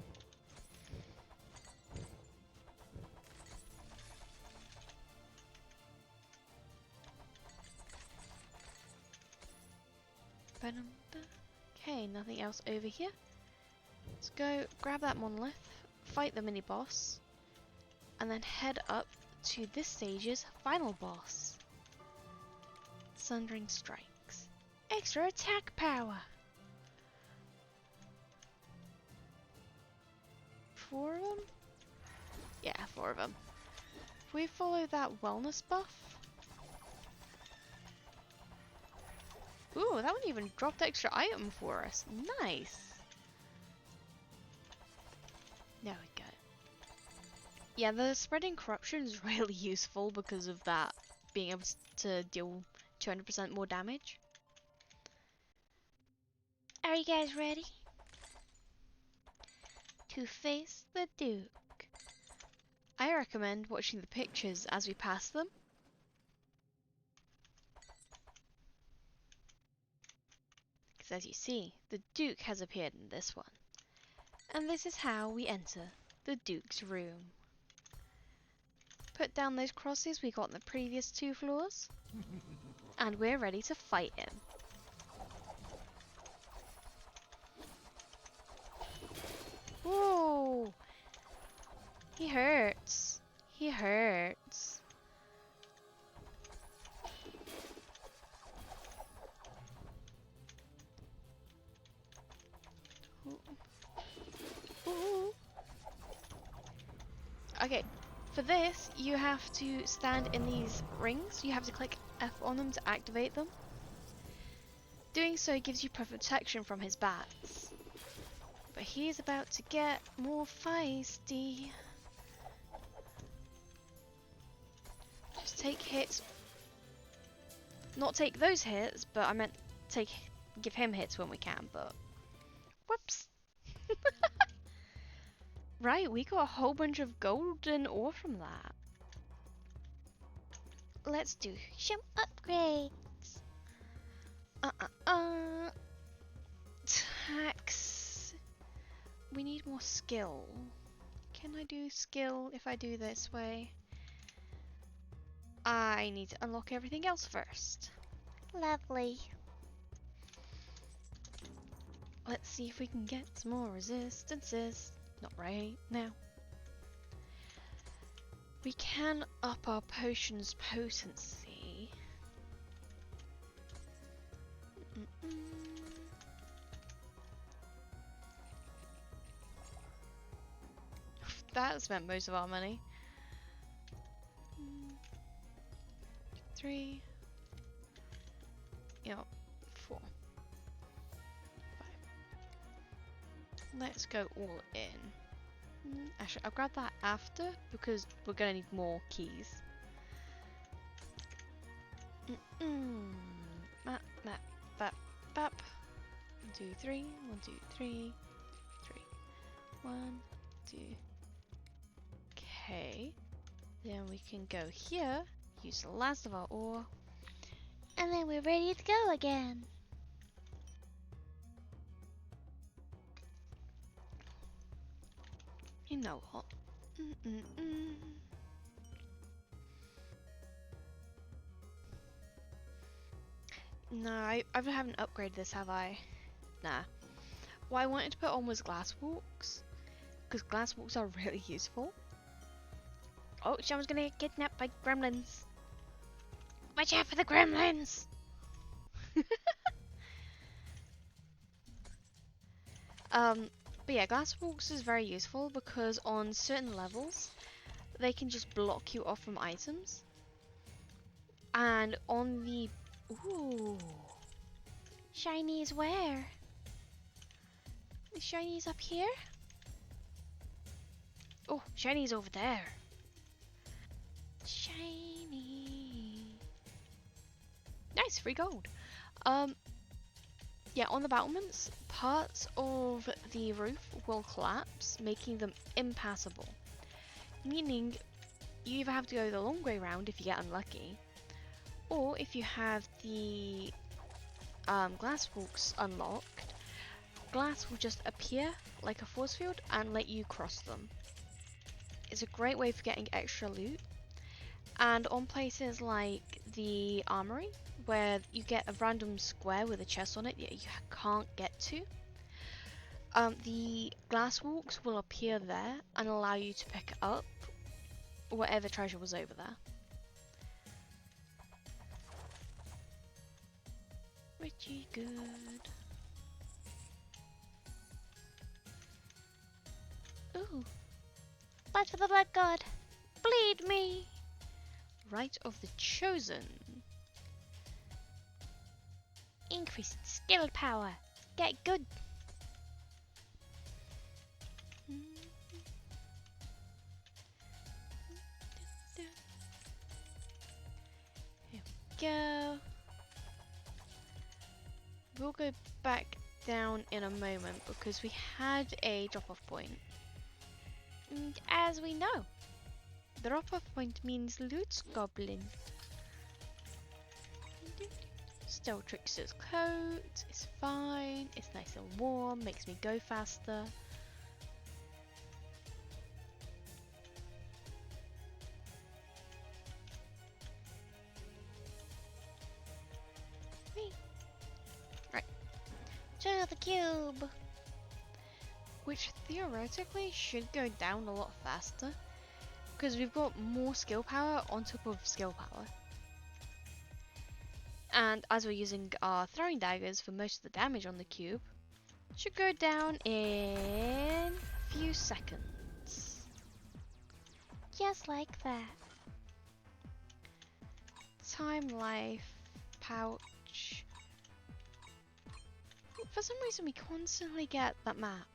Okay, nothing else over here. Let's go grab that monolith, fight the mini boss, and then head up to this stage's final boss. Sundering Strikes. Extra attack power! 4 of them? Yeah, 4 of them. If we follow that wellness buff. Ooh, that one even dropped extra item for us. Nice! There we go. Yeah, the spreading corruption is really useful because of that, being able to deal 200% more damage. Are you guys ready to face the Duke? I recommend watching the pictures as we pass them. Because as you see, the Duke has appeared in this one. And this is how we enter the Duke's room. Put down those crosses we got in the previous 2 floors. And we're ready to fight him. Whoa! He hurts. He hurts. Ooh. Okay, for this, you have to stand in these rings. You have to click F on them to activate them. Doing so gives you protection from his bats. But he's about to get more feisty. Just take hits. Not take those hits, but I meant give him hits when we can, but whoops. Right, we got a whole bunch of golden ore from that. Let's do some upgrades. Tax. We need more skill. Can I do skill if I do this way? I need to unlock everything else first. Lovely. Let's see if we can get some more resistances. Not right now. We can up our potion's potency. That spent most of our money. 3. Yep, 4. 5. Let's go all in. Actually, I'll grab that after because we're gonna need more keys. Map, map, bap, bap. 1, 2, 3. 1, 2, 3. 3. 1, 2. Okay. Then we can go here, use the last of our ore, and then we're ready to go again. You know what? No, I haven't upgraded this, have I? Nah. What I wanted to put on was glass walks, because glass walks are really useful. Oh, someone's gonna get kidnapped by gremlins. Watch out for the gremlins! But yeah, glass walks is very useful because on certain levels, they can just block you off from items. And on the... Ooh. Shinies where? The shinies up here? Oh, shinies over there. Shiny. Nice, free gold. Yeah, on the battlements, parts of the roof will collapse, making them impassable. Meaning, you either have to go the long way round if you get unlucky, or if you have the glass walks unlocked, glass will just appear like a force field and let you cross them. It's a great way for getting extra loot. And on places like the armory, where you get a random square with a chest on it that you can't get to, the glass walks will appear there and allow you to pick up whatever treasure was over there. Pretty good. Ooh. Blood for the blood god! Bleed me! Rite of the Chosen. Increased skill power. Get good. Here we go. We'll go back down in a moment because we had a drop-off point. And as we know, the drop-off point means loot goblin. Still Trickster's coat, it's fine, it's nice and warm, makes me go faster. Right, to the cube! Which theoretically should go down a lot faster, because we've got more skill power on top of skill power. And as we're using our throwing daggers for most of the damage on the cube, should go down in a few seconds. Just like that. Time, life, pouch. For some reason we constantly get that map.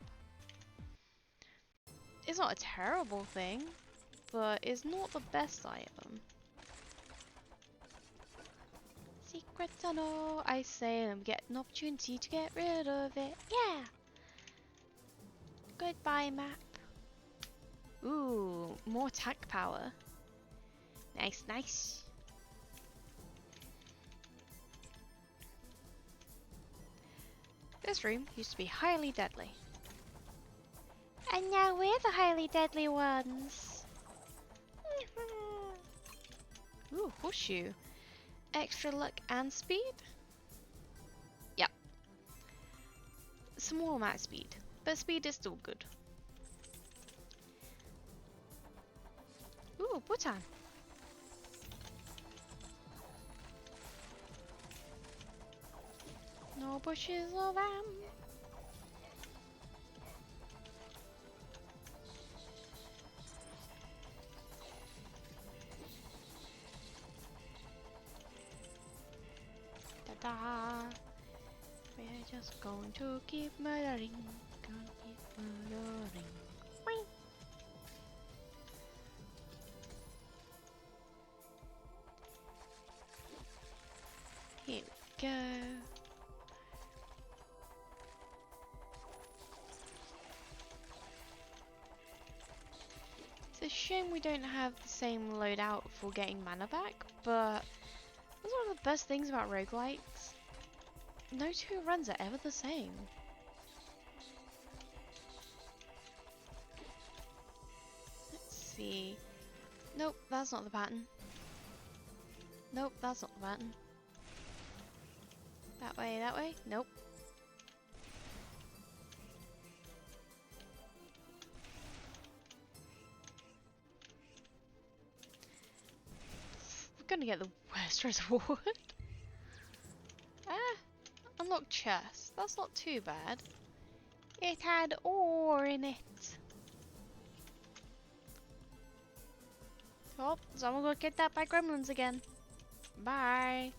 It's not a terrible thing, but it's not the best item. Secret tunnel, I say, and we get an opportunity to get rid of it. Yeah! Goodbye, map. Ooh, more attack power. Nice, nice. This room used to be highly deadly. And now we're the highly deadly ones. Ooh, horseshoe. Extra luck and speed? Yep. Small amount of speed, but speed is still good. Ooh, Bhutan. No bushes of them. da. We're just going to keep murdering. Gonna keep murdering. Whee! Here we go. It's a shame we don't have the same loadout for getting mana back, but that's one of the best things about roguelikes. No two runs are ever the same. Let's see. Nope, that's not the pattern. Nope, that's not the pattern. That way, that way? Nope. We're gonna get the worst reward. Ah, unlock chest. That's not too bad. It had ore in it. Oh, someone got kidnapped by gremlins again. Bye.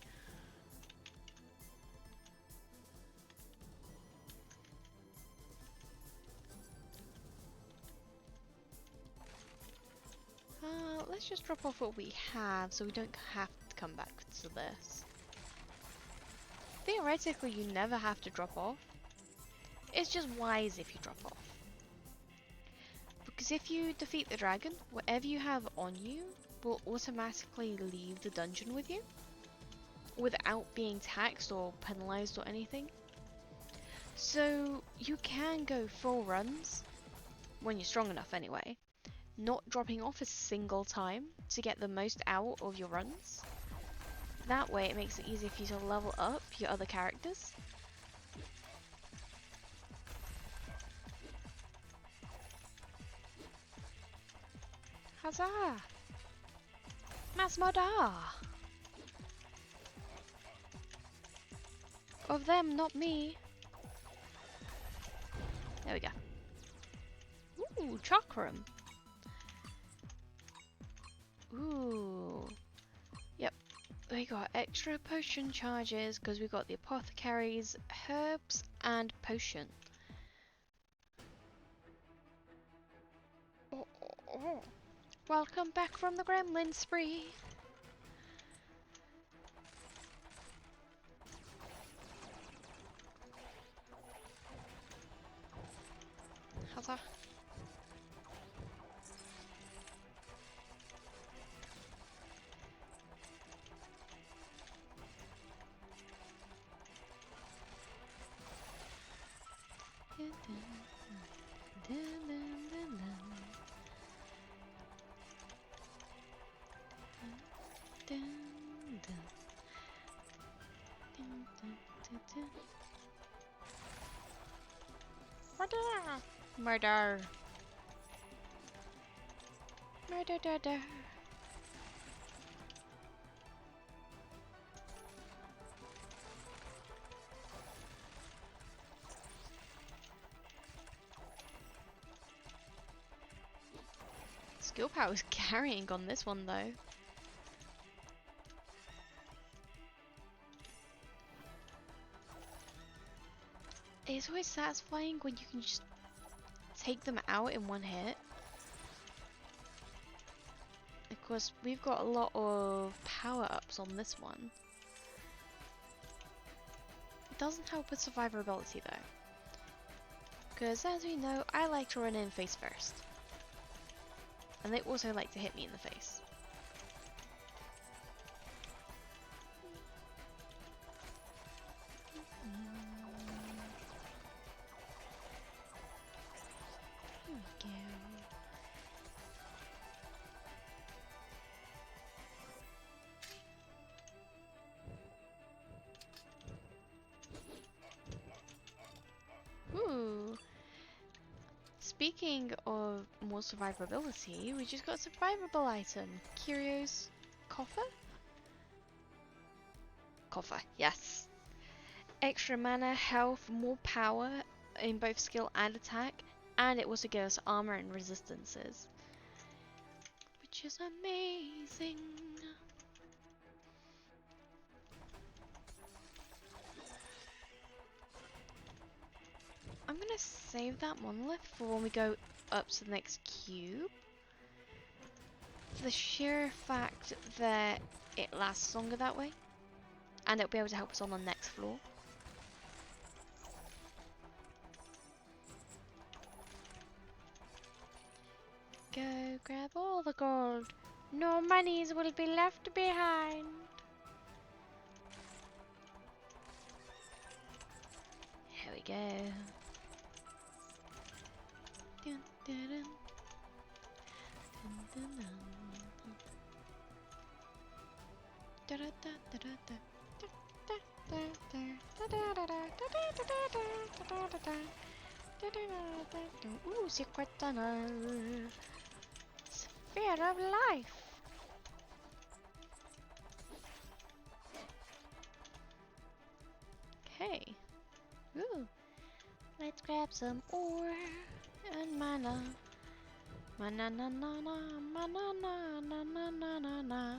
Let's just drop off what we have so we don't have to come back to this. Theoretically, you never have to drop off. It's just wise if you drop off. Because if you defeat the dragon, whatever you have on you will automatically leave the dungeon with you without being taxed or penalized or anything. So you can go full runs, when you're strong enough anyway, not dropping off a single time to get the most out of your runs. That way it makes it easier for you to level up your other characters. Huzzah! Masmada! Of them, not me. There we go. Ooh, chakram. Ooh. Yep. We got extra potion charges because we got the apothecaries, herbs, and potion. Oh. Welcome back from the gremlin spree. Huzzah. Murder! Murder, murder. Skill power is carrying on this one though. It's always satisfying when you can just take them out in one hit. Of course, we've got a lot of power-ups on this one. It doesn't help with survivability though. Because as we know, I like to run in face first. And they also like to hit me in the face. Here we go. Ooh. Speaking of more survivability, we just got a survivable item. Curio's coffer? Coffer, yes. Extra mana, health, more power in both skill and attack, and it also gives us armor and resistances. Which is amazing. gonna save that monolith for when we go up to the next cube. For the sheer fact that it lasts longer that way. And it'll be able to help us on the next floor. Go grab all the gold. No monies will be left behind. Here we go. Dun, dun, dun. Dun, dun, dun. Da, da, da, da, da, da. Ooh, secret tunnel. Sphere of life. Okay. Ooh. Let's grab some ore and mana. Mana na na na, mana na na na na na na.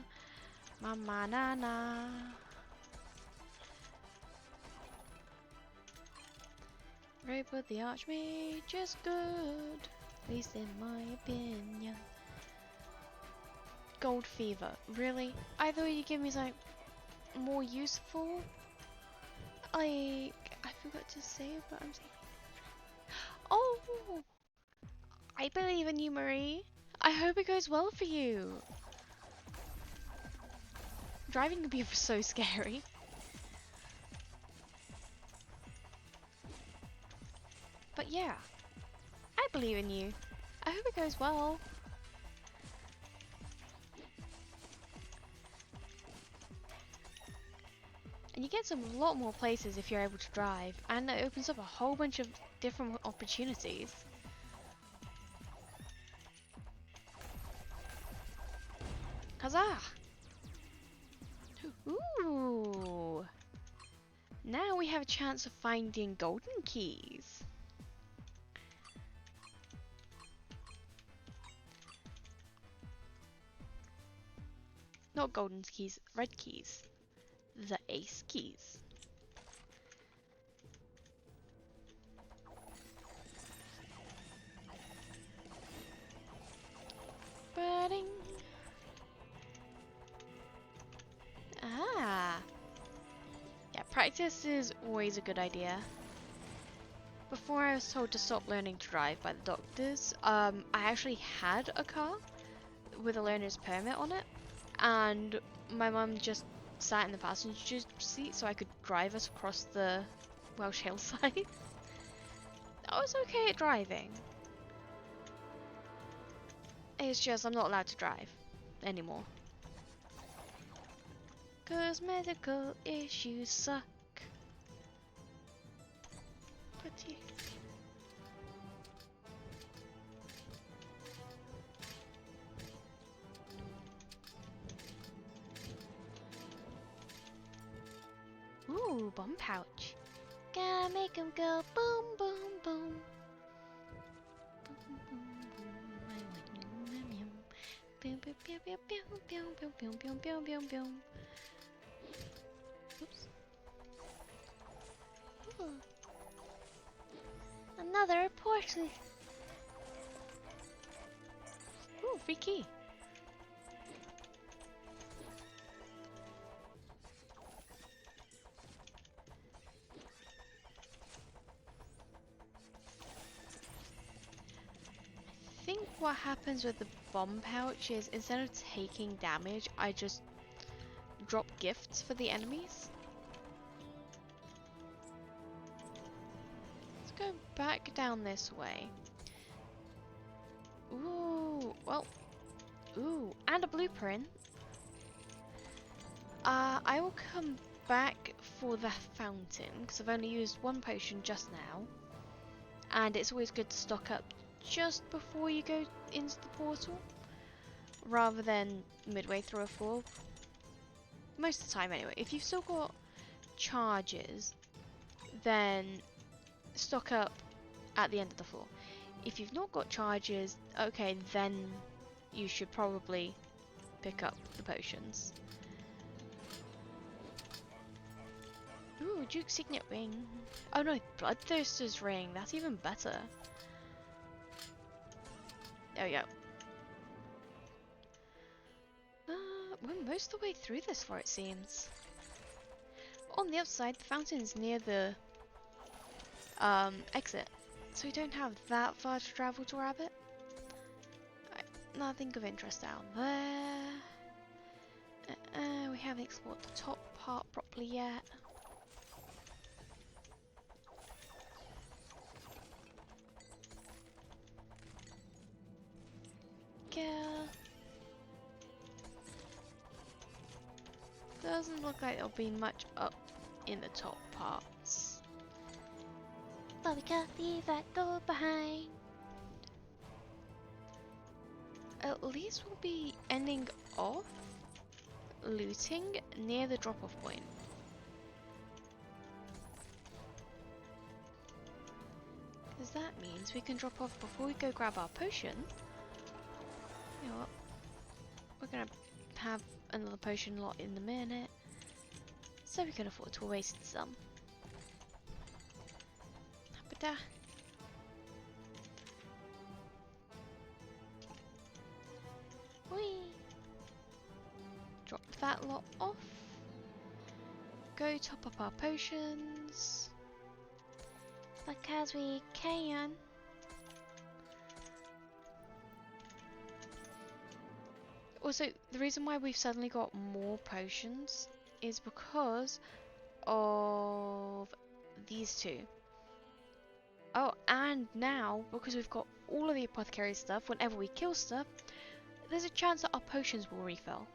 Mama na na. Rape with the Archmage is good, at least in my opinion. Gold Fever, really? I thought you'd give me something more useful. I forgot to save, but I'm saving. Oh! I believe in you, Marie. I hope it goes well for you. Driving can be so scary. But yeah, I believe in you. I hope it goes well. And you get to a lot more places if you're able to drive, and it opens up a whole bunch of different opportunities. Huzzah! Ooh! Now we have a chance of finding golden keys. Not golden keys, red keys. The ace keys. Birding. Ah. Yeah, practice is always a good idea. Before I was told to stop learning to drive by the doctors, I actually had a car with a learner's permit on it, and my mum just sat in the passenger seat so I could drive us across the Welsh hillside. I was okay at driving. It's just I'm not allowed to drive anymore. 'Cause medical issues suck. But yeah. Ooh, bomb pouch. Gotta make 'em go boom, boom, boom. Boom, boom, boom. Boom, boom, boom, boom, boom, boom, boom, boom, boom, boom, boom. Oops. Ooh. Another portal. Ooh, free key. I think what happens with the bomb pouch is instead of taking damage, I just drop gifts for the enemies. Let's go back down this way. Ooh, well, ooh, and a blueprint. I will come back for the fountain because I've only used one potion just now, and it's always good to stock up just before you go into the portal rather than midway through a floor. Most of the time anyway. If you've still got charges, then stock up at the end of the floor. If you've not got charges, okay, then you should probably pick up the potions. Ooh, Duke's Signet Ring. Oh no, Bloodthirster's Ring. That's even better. There we go. We're most of the way through this floor, it seems. On the outside, the fountain's near the exit, so we don't have that far to travel to grab it. Right, nothing of interest down there. We haven't explored the top part properly yet. Yeah. Doesn't look like there'll be much up in the top parts. But we can't leave that door behind. At least we'll be ending off looting near the drop-off point. Because that means we can drop off before we go grab our potion. You know what? We're gonna have another potion lot in a minute, so we can afford to waste some. But whee! Drop that lot off. Go top up our potions. Because we can. Also, the reason why we've suddenly got more potions is because of these two. Oh, and now, because we've got all of the apothecary stuff, whenever we kill stuff, there's a chance that our potions will refill.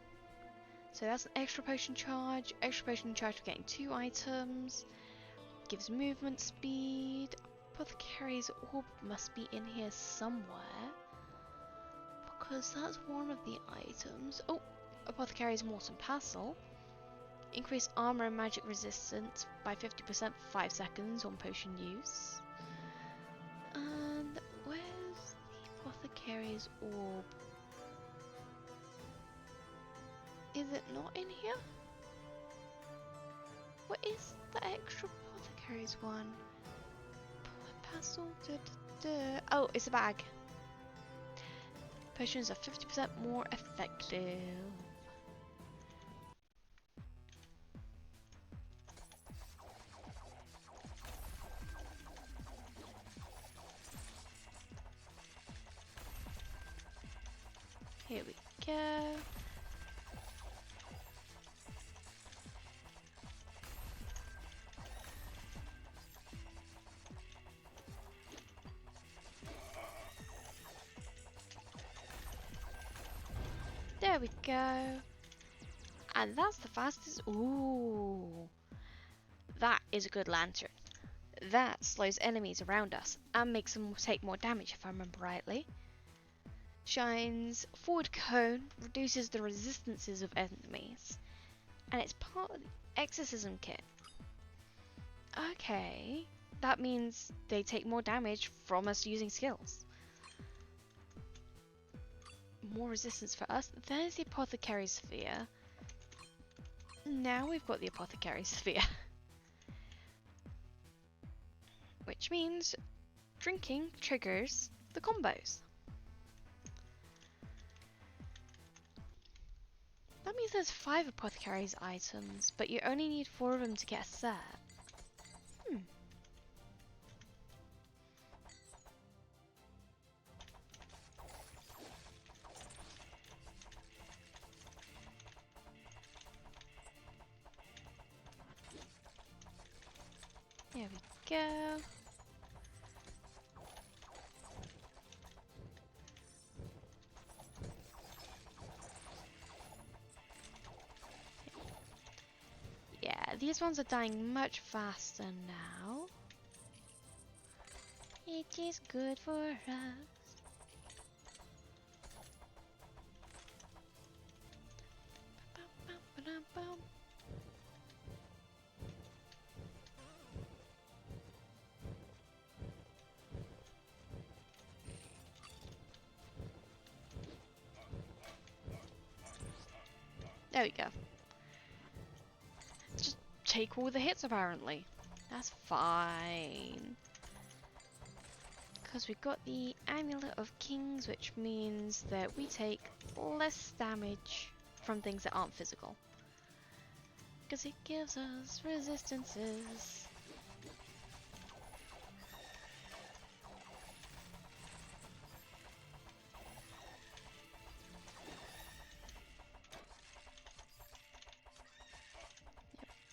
So that's an extra potion charge for getting 2 items, gives movement speed. Apothecary's orb must be in here somewhere, because that's one of the items. Oh, Apothecary's Morton Passel. Increase armor and magic resistance by 50% for 5 seconds on potion use. And where's the Apothecary's orb? Is it not in here? What is the extra Apothecary's one? Passel, oh, it's a bag. Potions are 50% more effective. Here we go. There we go. And that's the fastest. Ooh. That is a good lantern. That slows enemies around us and makes them take more damage, if I remember rightly. Shines forward cone, reduces the resistances of enemies, and it's part of the exorcism kit. Okay, that means they take more damage from us using skills. More resistance for us. There's the Apothecary Sphere. Now we've got the Apothecary Sphere. Which means drinking triggers the combos. That means there's 5 Apothecary's items, but you only need 4 of them to get a set. There we go. Yeah, these ones are dying much faster now. It is good for us. There we go. Just take all the hits apparently. That's fine. Because we've got the Amulet of Kings, which means that we take less damage from things that aren't physical. Because it gives us resistances.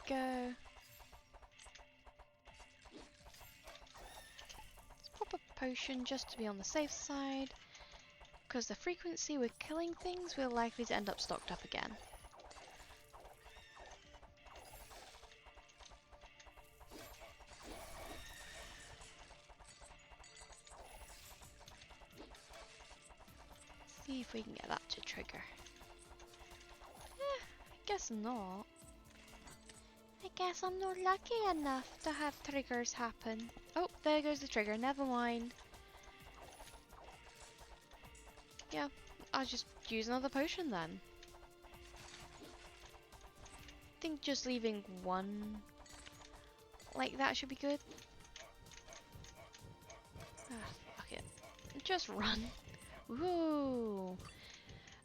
Go. Let's pop a potion just to be on the safe side, because the frequency we're killing things, we're likely to end up stocked up again. See if we can get that to trigger. I guess not. I guess I'm not lucky enough to have triggers happen. Oh, there goes the trigger, never mind. Yeah, I'll just use another potion then. I think just leaving one like that should be good. Fuck it. Just run. Woo!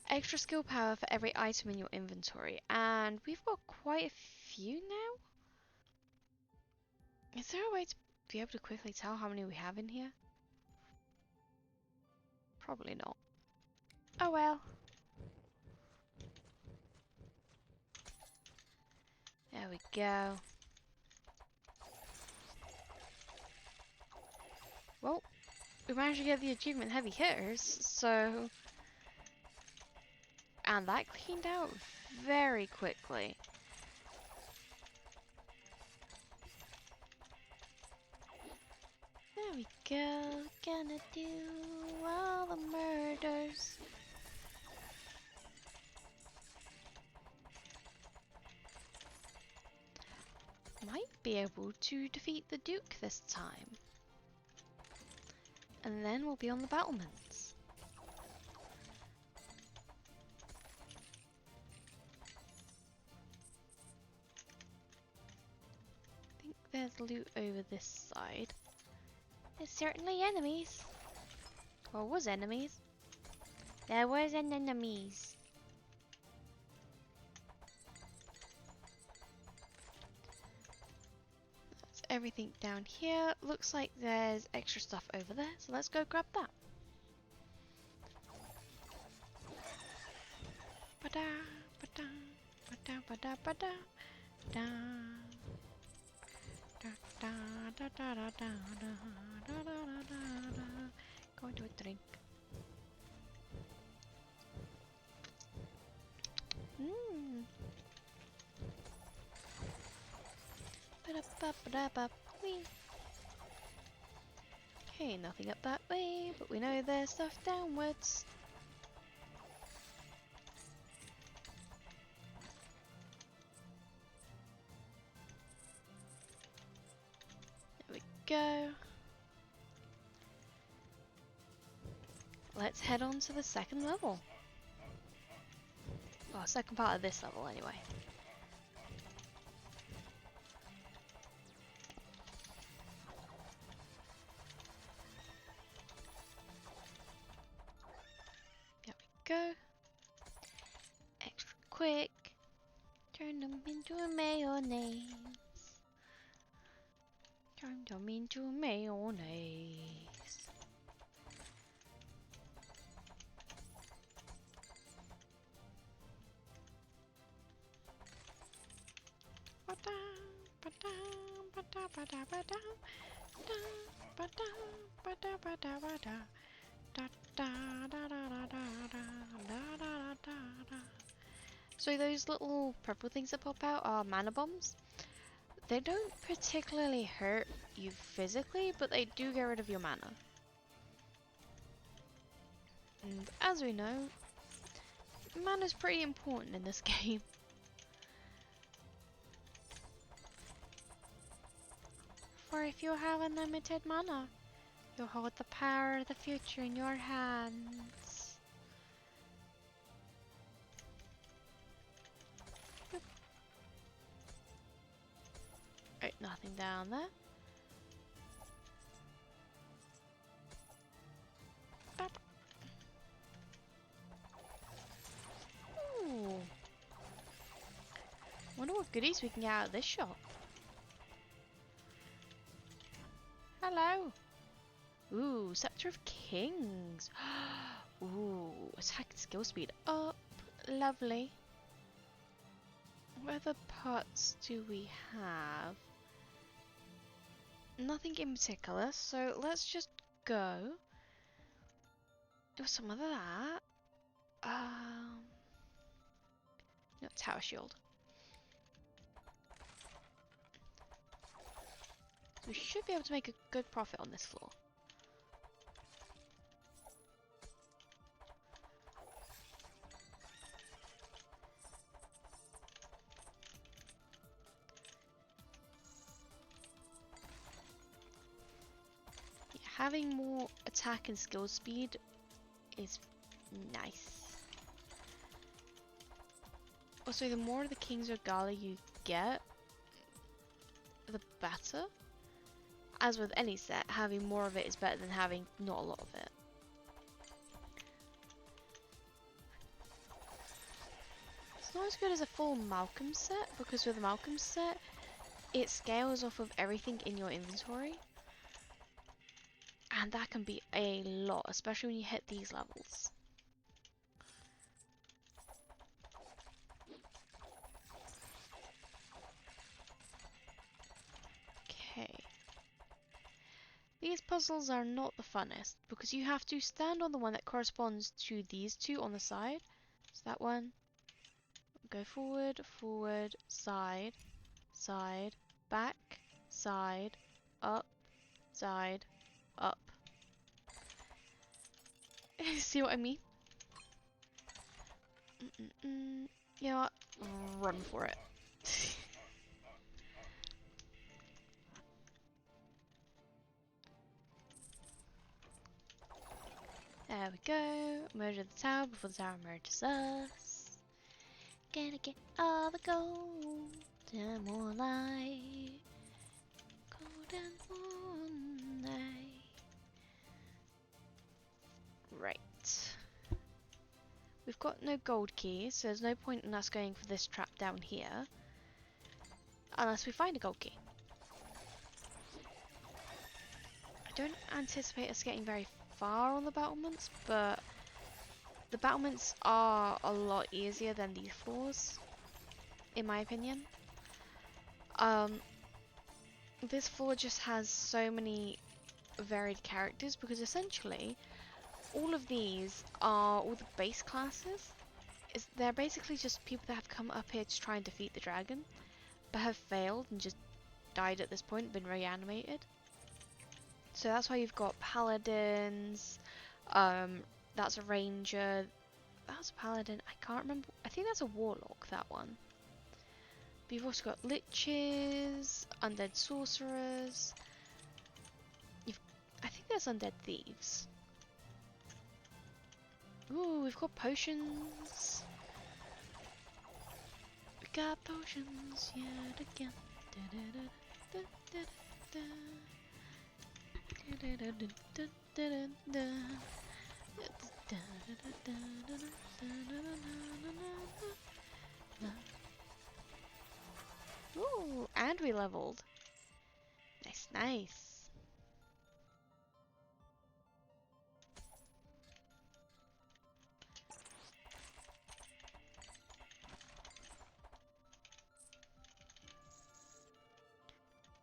Extra skill power for every item in your inventory, and we've got quite a few now? Is there a way to be able to quickly tell how many we have in here? Probably not. Oh well. There we go. Well, we managed to get the achievement Heavy Hitters, so... And that cleaned out very quickly. There we go, gonna do all the murders. Might be able to defeat the Duke this time. And then we'll be on the battlements. I think there's loot over this side. There's certainly enemies. Or was enemies. There was an enemies. That's everything down here. Looks like there's extra stuff over there, so let's go grab that. Ba-da, ba-da, ba-da, ba-da, ba-da, da. Da, da, da, da, da, da, da, da, da, da, da. Going to a drink. Mmm. Okay, nothing up that way, but we know there's stuff downwards. There we go. Let's head on to the second level. Well, second part of this level anyway. There we go. Extra quick. Turn them into mayonnaise. Turn them into mayonnaise. So those little purple things that pop out are mana bombs. They don't particularly hurt you physically, but they do get rid of your mana. And as we know, mana's pretty important in this game. For if you have unlimited mana, you hold the power of the future in your hands. nothing down there. Ooh. Wonder what goodies we can get out of this shop. Hello. Ooh, Scepter of Kings. Ooh, attack and skill speed up. Lovely. What other parts do we have? Nothing in particular, so let's just go. Do some of that. No, tower shield. So we should be able to make a good profit on this floor. Yeah, having more attack and skill speed is nice. Also, the more of the King's Regala you get, the better. As with any set, having more of it is better than having not a lot of it. It's not as good as a full Malcolm set, because with a Malcolm set, it scales off of everything in your inventory. And that can be a lot, especially when you hit these levels. Okay. These puzzles are not the funnest, because you have to stand on the one that corresponds to these two on the side. So that one. Go forward, forward, side, side, back, side, up, side, up. See what I mean? You know what? Run for it. There we go. Merge the tower before the tower merges us. Gonna get all the gold and more light. Gold and more light. Right. We've got no gold keys, so there's no point in us going for this trap down here. Unless we find a gold key. I don't anticipate us getting very far on the battlements, but the battlements are a lot easier than these floors, in my opinion. This floor just has so many varied characters, because essentially all of these are all the base classes. They're basically just people that have come up here to try and defeat the dragon, but have failed and just died at this point, been reanimated. So that's why you've got paladins, that's a ranger, that's a paladin, I can't remember, I think that's a warlock, that one. But you've also got liches, undead sorcerers, I think there's undead thieves. Ooh, we've got potions. We got potions yet again. Ooh, and we leveled. Nice, nice.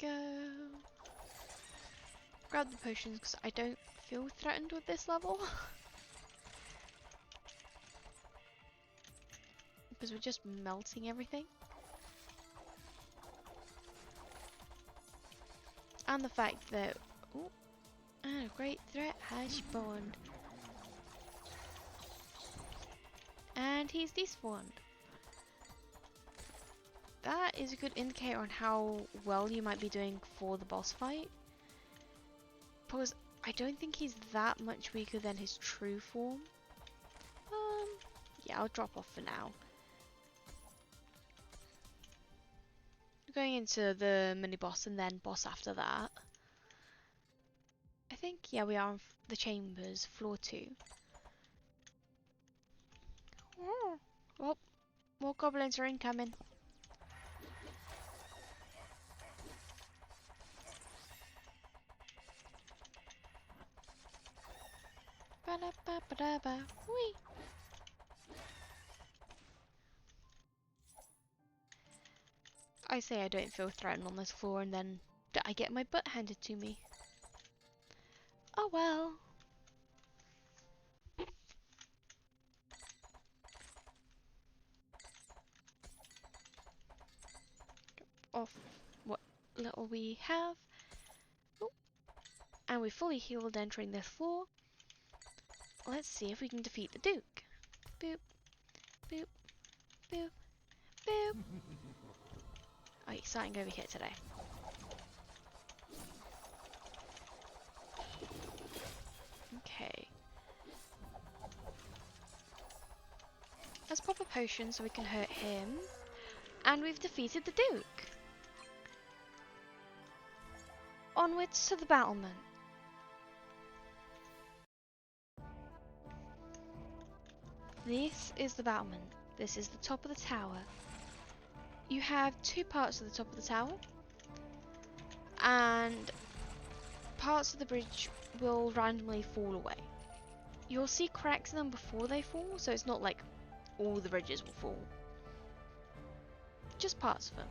Go. Grab the potions because I don't feel threatened with this level. Because we're just melting everything. And the fact that a great threat has spawned. And he's despawned. That is a good indicator on how well you might be doing for the boss fight. Because I don't think he's that much weaker than his true form. Yeah, I'll drop off for now. going into the mini boss and then boss after that. I think, yeah, we are on the chambers, floor 2. Oh, more goblins are incoming. Ba-da-ba-ba-da-ba. Whee! I say I don't feel threatened on this floor and then I get my butt handed to me. Oh well. Off what little we have. Oh. And we're fully healed entering this floor. Let's see if we can defeat the Duke. Boop, boop, boop, boop. Oh, he's starting over here today. Okay. Let's pop a potion so we can hurt him. And we've defeated the Duke. Onwards to the battlement. This is the battlement. This is the top of the tower. You have 2 parts of the top of the tower. And parts of the bridge will randomly fall away. You'll see cracks in them before they fall, so it's not like all the bridges will fall. Just parts of them.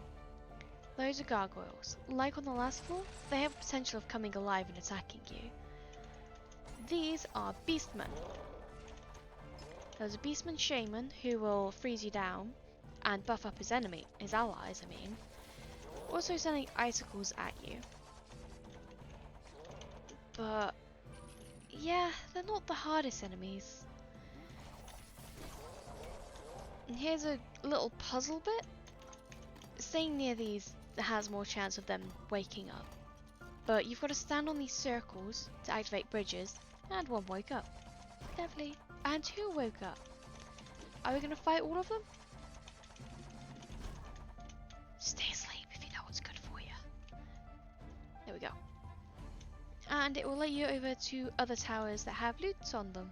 Those are gargoyles. Like on the last floor, they have potential of coming alive and attacking you. These are beastmen. There's a beastman shaman who will freeze you down and buff up his allies, also sending icicles at you. But yeah, they're not the hardest enemies. And here's a little puzzle bit. Staying near these has more chance of them waking up. But you've got to stand on these circles to activate bridges, and 1 woke up. Lovely. And 2 woke up. Are we going to fight all of them? Stay asleep if you know what's good for you. There we go. And it will let you over to other towers that have loots on them.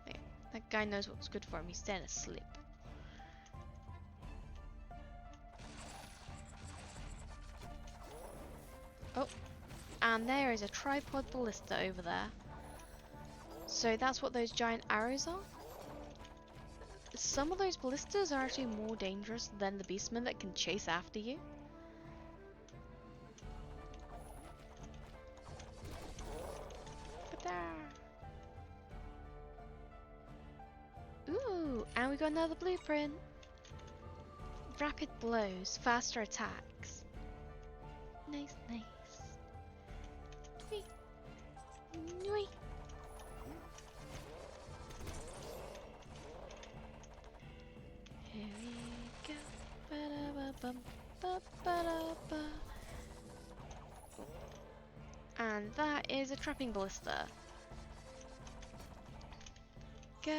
Okay, that guy knows what's good for him. He's staying asleep. Oh, and there is a tripod ballista over there. So that's what those giant arrows are. Some of those ballistas are actually more dangerous than the beastmen that can chase after you. Ooh, and we got another blueprint. Rapid blows, faster attacks. Nice, nice. Whee. Whee. Here we go. Ba-da-ba-bum, ba-ba-da-ba. And that is a trapping ballista. Go.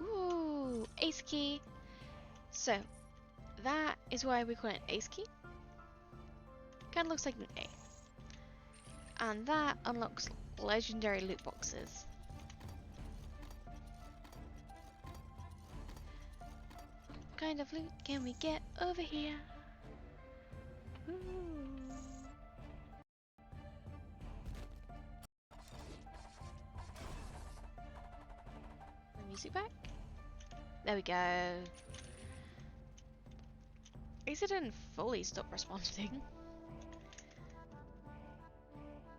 Ooh, ace key. So, that is why we call it an ace key. Kind of looks like an A. And that unlocks legendary loot boxes. What kind of loot can we get over here? Ooh. The music back? There we go. At least it didn't fully stop responding.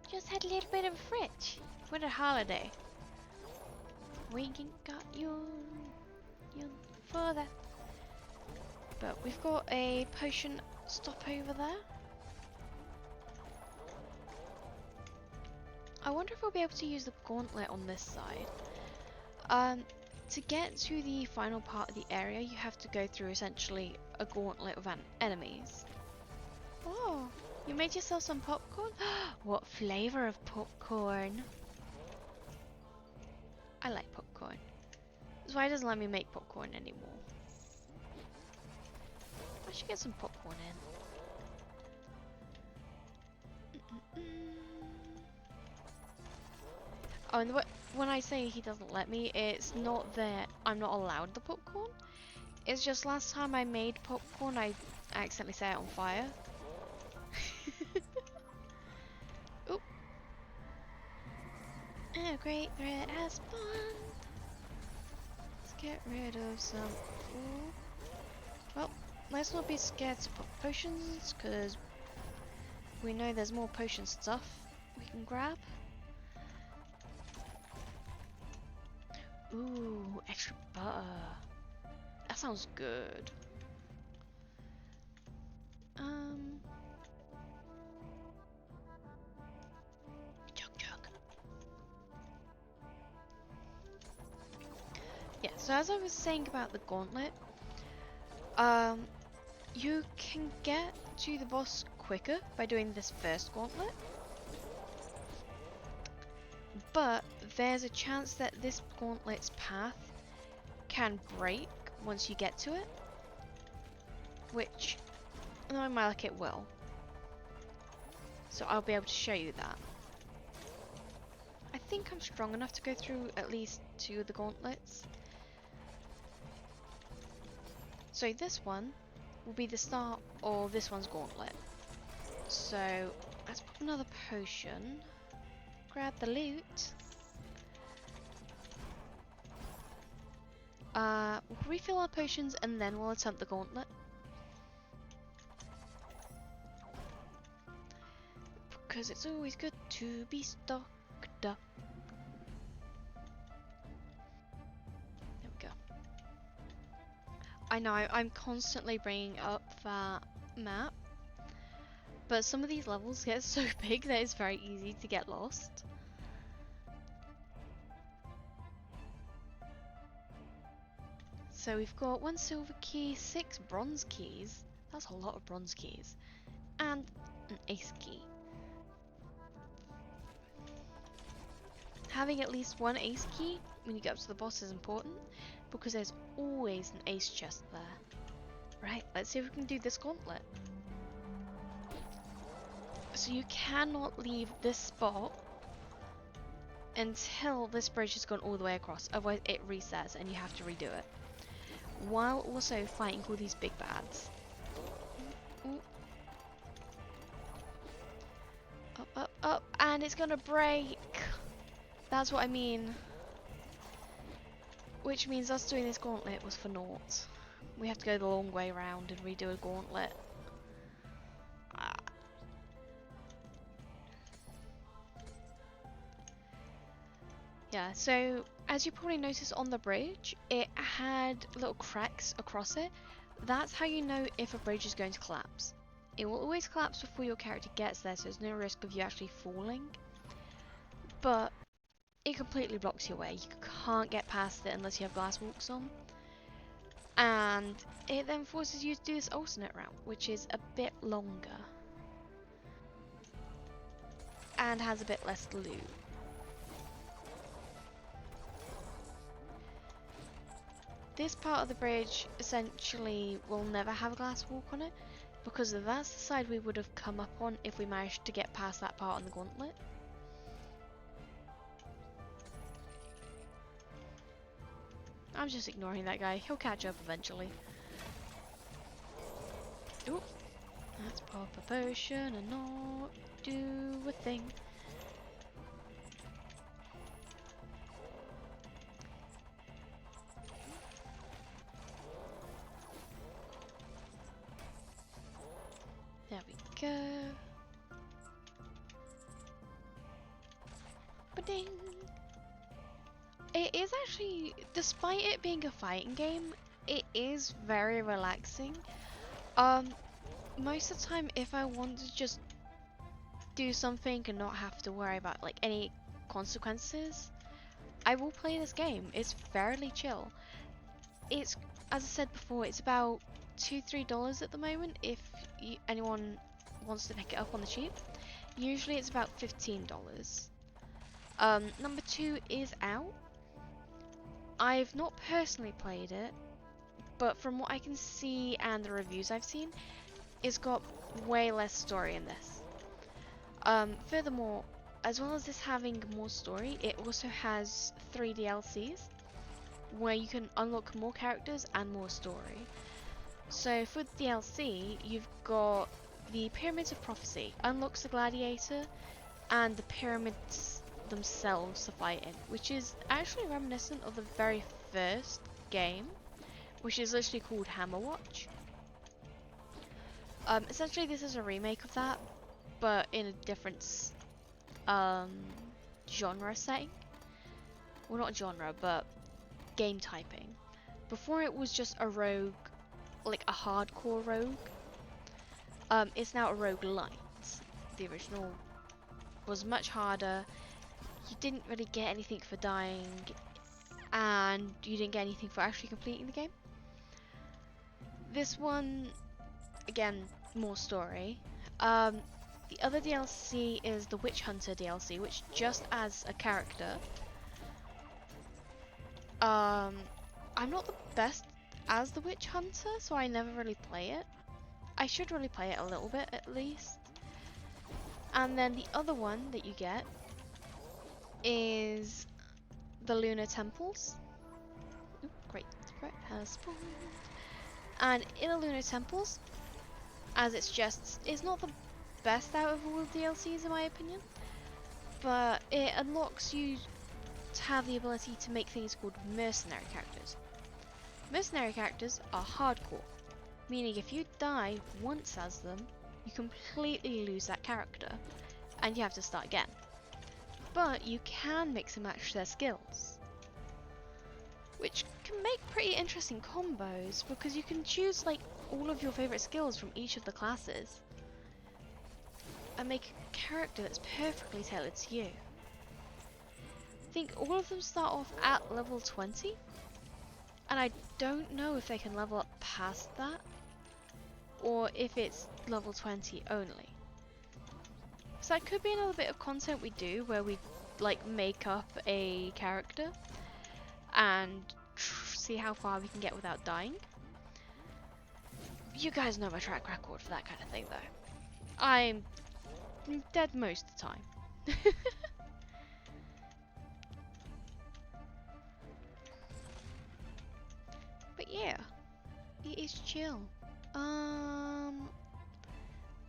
Just had a little bit of a fridge. What a holiday. We ain't got you for that. But we've got a potion stop over there. I wonder if we'll be able to use the gauntlet on this side. To get to the final part of the area, you have to go through essentially a gauntlet of enemies. Oh, you made yourself some popcorn? What flavor of popcorn? I like popcorn. That's why it doesn't let me make popcorn anymore. I should get some popcorn in. Oh, and when I say he doesn't let me, it's not that I'm not allowed the popcorn. It's just last time I made popcorn, I accidentally set it on fire. Oop. Oh, great threat has spawned. Let's get rid of some. Ooh. Well, let's not be scared to pop potions, because we know there's more potion stuff we can grab. Ooh, extra butter. That sounds good. Chug. Yeah, so as I was saying about the gauntlet, you can get to the boss quicker by doing this first gauntlet. But there's a chance that this gauntlet's path can break once you get to it. Which, knowing my luck, it will. So I'll be able to show you that. I think I'm strong enough to go through at least 2 of the gauntlets. So this one will be the start of this one's gauntlet. So let's put another potion. Grab the loot. We'll refill our potions and then we'll attempt the gauntlet. Because it's always good to be stocked up. There we go. I know, I'm constantly bringing up that map. But some of these levels get so big that it's very easy to get lost. So we've got 1 silver key, 6 bronze keys. That's a lot of bronze keys. And an ace key. Having at least 1 ace key when you get up to the boss is important, because there's always an ace chest there. Right, let's see if we can do this gauntlet. So you cannot leave this spot until this bridge has gone all the way across, otherwise it resets and you have to redo it. While also fighting all these big bads. Ooh. Up, and it's gonna break! That's what I mean. Which means us doing this gauntlet was for naught. We have to go the long way around and redo a gauntlet. Yeah, so as you probably noticed on the bridge, it had little cracks across it. That's how you know if a bridge is going to collapse. It will always collapse before your character gets there, so there's no risk of you actually falling. But it completely blocks your way. You can't get past it unless you have glass walks on. And it then forces you to do this alternate route, which is a bit longer. And has a bit less loot. This part of the bridge essentially will never have a glass walk on it, because that's the side we would have come up on if we managed to get past that part on the gauntlet. I'm just ignoring that guy, he'll catch up eventually. Ooh, let's pop a potion and not do a thing. There we go. Ba-ding! It is actually, despite it being a fighting game, it is very relaxing. Most of the time, if I want to just do something and not have to worry about like any consequences, I will play this game. It's fairly chill. It's, as I said before, it's about $2-3 at the moment if anyone wants to pick it up on the cheap. Usually it's about $15. Number 2 is out. I've not personally played it, but from what I can see and the reviews I've seen, it's got way less story in this. Furthermore, as well as this having more story, it also has 3 DLCs where you can unlock more characters and more story. So for the DLC, you've got the Pyramids of Prophecy, unlocks the Gladiator, and the pyramids themselves to fight in, which is actually reminiscent of the very first game, which is literally called Hammerwatch. Essentially this is a remake of that, but in a different genre setting. Well, not genre, but game typing. Before it was just a rogue, like a hardcore rogue. It's now a roguelite. The original was much harder. You didn't really get anything for dying, and you didn't get anything for actually completing the game. This one, again, more story. The other DLC is the Witch Hunter DLC, which just adds a character. I'm not the best as the Witch Hunter, so I never really play it. I should really play it a little bit at least. And then the other one that you get is the Lunar Temples. Ooh, great has spawned. And in the Lunar Temples, as it's not the best out of all the DLCs in my opinion, but it unlocks you to have the ability to make things called mercenary characters. Mercenary characters are hardcore, meaning if you die once as them, you completely lose that character, and you have to start again. But you can mix and match their skills, which can make pretty interesting combos, because you can choose like all of your favorite skills from each of the classes, and make a character that's perfectly tailored to you. I think all of them start off at level 20, and I don't know if they can level up past that, or if it's level 20 only. So that could be another bit of content we do, where we like make up a character and see how far we can get without dying. You guys know my track record for that kind of thing though. I'm dead most of the time. But yeah, it is chill.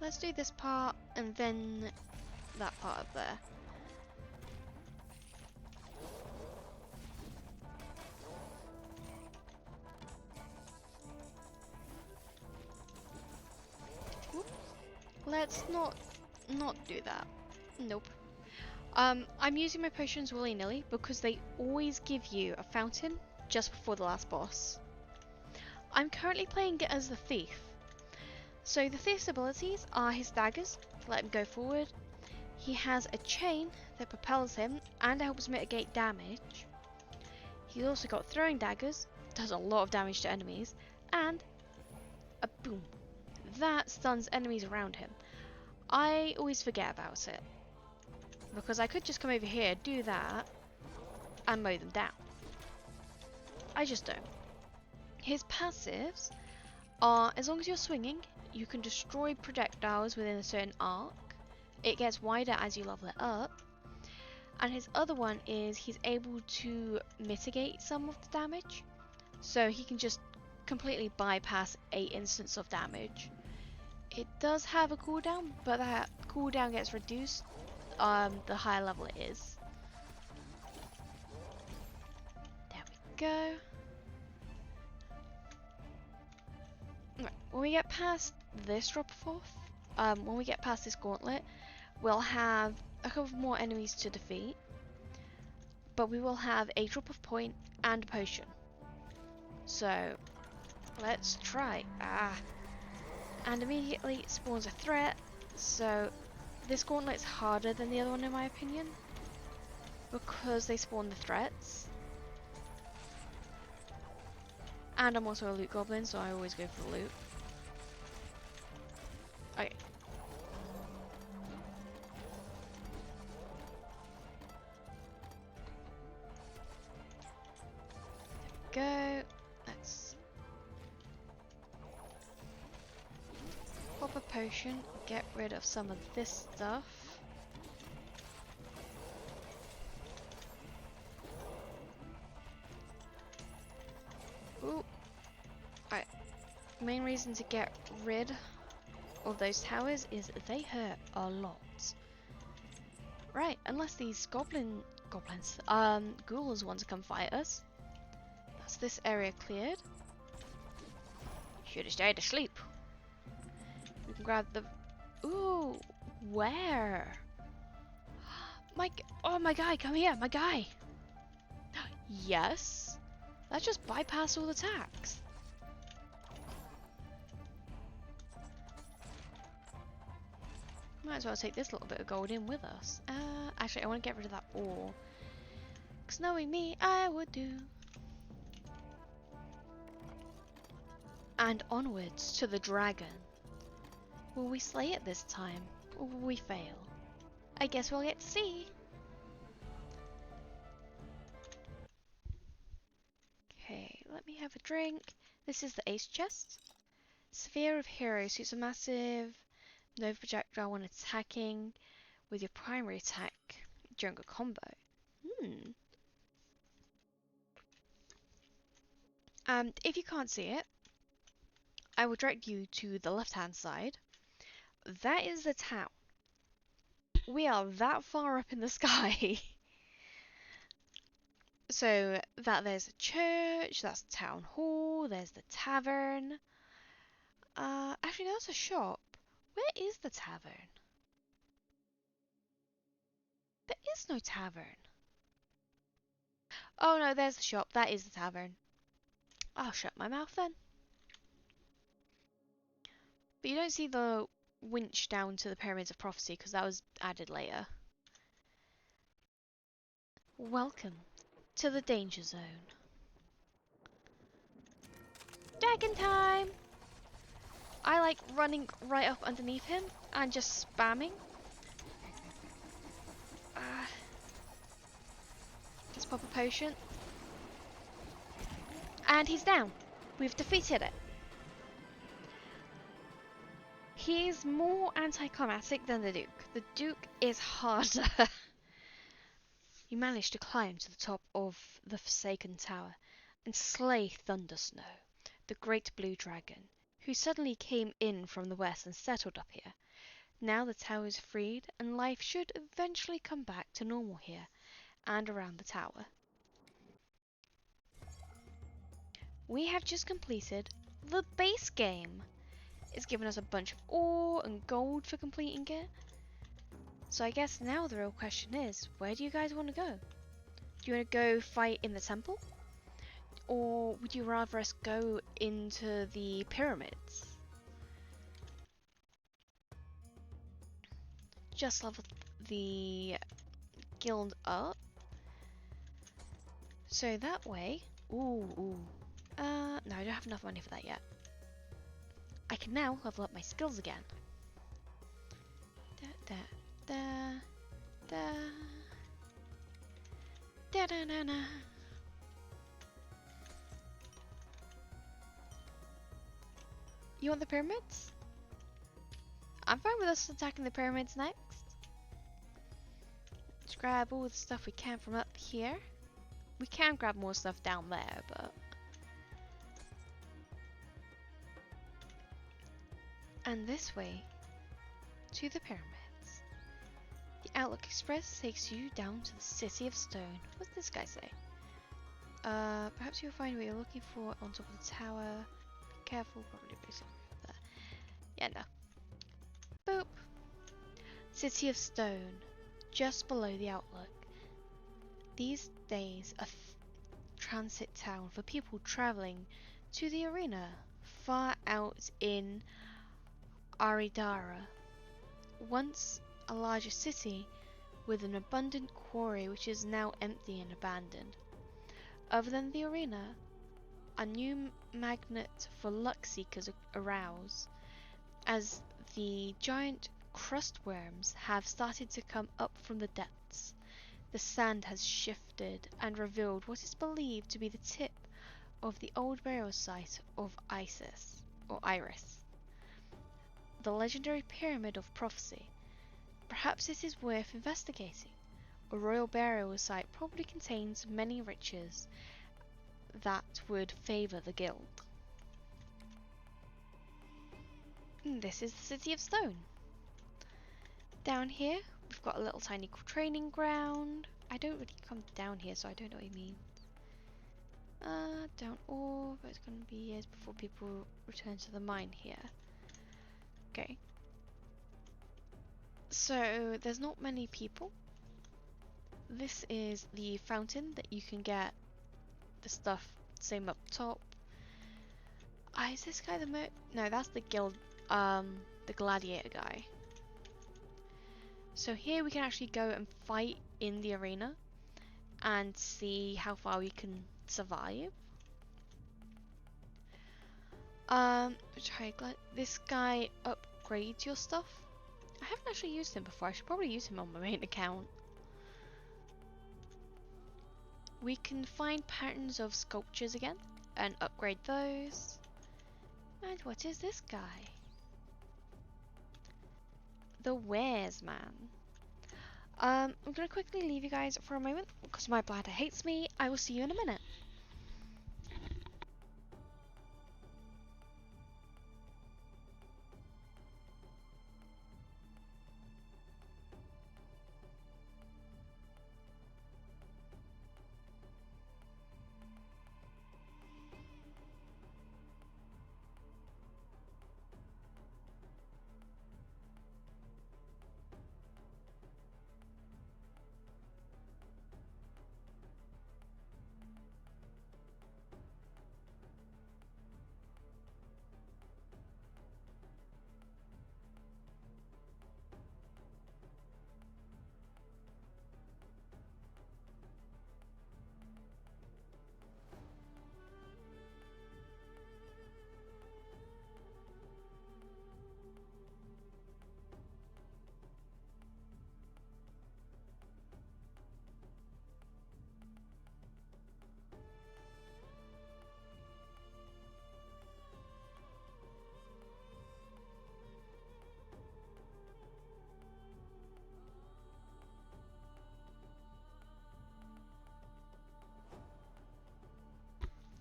Let's do this part and then that part up there. Whoop. Let's not do that. Nope. I'm using my potions willy-nilly because they always give you a fountain just before the last boss. I'm currently playing it as the thief. So the thief's abilities are his daggers, let him go forward. He has a chain that propels him and helps mitigate damage. He's also got throwing daggers, does a lot of damage to enemies, and a boom. That stuns enemies around him. I always forget about it, because I could just come over here, do that, and mow them down. I just don't. His passives are, as long as you're swinging, you can destroy projectiles within a certain arc. It gets wider as you level it up. And his other one is he's able to mitigate some of the damage. So he can just completely bypass a instance of damage. It does have a cooldown, but that cooldown gets reduced the higher level it is. There we go. Right, when we get past this drop-off, when we get past this gauntlet, we'll have a couple more enemies to defeat, but we will have a drop-off point and a potion. So, let's try. And immediately spawns a threat, so this gauntlet's harder than the other one in my opinion, because they spawn the threats. And I'm also a loot goblin, so I always go for the loot. Okay. go. Let's pop a potion, get rid of some of this stuff. Ooh. Alright. Main reason to get rid of those towers is they hurt a lot. Right, unless these ghouls want to come fight us. That's this area cleared. Should have stayed asleep. We can grab the... Ooh, where? Oh, my guy, come here, my guy. Yes. Let's just bypass all the attacks. Might as well take this little bit of gold in with us. Actually, I want to get rid of that ore. Because knowing me, I would do. And onwards to the dragon. Will we slay it this time? Or will we fail? I guess we'll get to see. Okay, let me have a drink. This is the ace chest. Sphere of Heroes shoots a massive Nova projectile when attacking with your primary attack during a combo. If you can't see it, I will direct you to the left-hand side. That is the town. We are that far up in the sky. So there's a church, that's the town hall, there's the tavern. Actually, that's a shop. Where is the tavern? There is no tavern. Oh no, there's the shop. That is the tavern. I'll shut my mouth then. But you don't see the winch down to the Pyramids of Prophecy because that was added later. Welcome to the danger zone. Dragon time! I like running right up underneath him and just spamming. Let's pop a potion. And he's down. We've defeated it. He's more anticlimactic than the Duke. The Duke is harder. You managed to climb to the top of the Forsaken Tower and slay Thundersnow, the great blue dragon, who suddenly came in from the west and settled up here. Now the tower is freed and life should eventually come back to normal here and around the tower. We have just completed the base game. It's given us a bunch of ore and gold for completing it. So I guess now the real question is, where do you guys want to go? Do you want to go fight in the temple? Or would you rather us go into the pyramids? Just level the guild up. So that way... no, I don't have enough money for that yet. I can now level up my skills again. You want the pyramids? I'm fine with us attacking the pyramids next. Let's grab all the stuff we can from up here. We can grab more stuff down there, but... And this way to the pyramids. The Outlook Express takes you down to the City of Stone. What's this guy say? Perhaps you'll find what you're looking for on top of the tower. Be careful, probably basically there. Yeah, no. Boop. City of Stone, just below the Outlook. These days, a transit town for people traveling to the arena, far out in Aridara. Once a larger city with an abundant quarry which is now empty and abandoned. Other than the arena, a new magnet for luck seekers arouse, as the giant crust worms have started to come up from the depths. The sand has shifted and revealed what is believed to be the tip of the old burial site of Isis, or Iris, the legendary pyramid of prophecy. Perhaps this is worth investigating. A royal burial site probably contains many riches that would favour the guild. This is the City of Stone. Down here, we've got a little tiny training ground. I don't really come down here, so I don't know what you mean. Down all, but it's going to be years before people return to the mine here. Okay. So, there's not many people. This is the fountain that you can get the stuff, same up top. Is this guy the no, that's the guild, the gladiator guy. So here we can actually go and fight in the arena and see how far we can survive. This guy upgrades your stuff. I haven't actually used him before. I should probably use him on my main account. We can find patterns of sculptures again and upgrade those. And what is this guy? The Wares Man. I'm gonna quickly leave you guys for a moment because my bladder hates me. I will see you in a minute.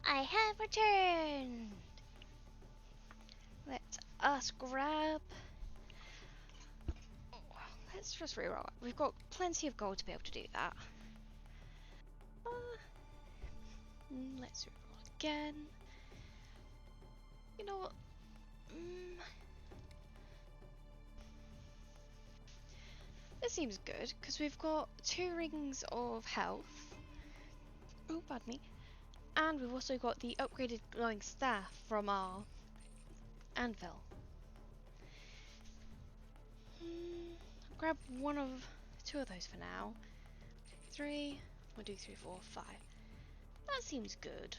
I have returned! Let us grab... let's just reroll it. We've got plenty of gold to be able to do that. Let's reroll again. You know what? This seems good, because we've got 2 rings of health. Oh, pardon me. And we've also got the upgraded glowing staff from our anvil. Grab 2 of those for now. 3, 1, 2, 3, 4, 5. That seems good.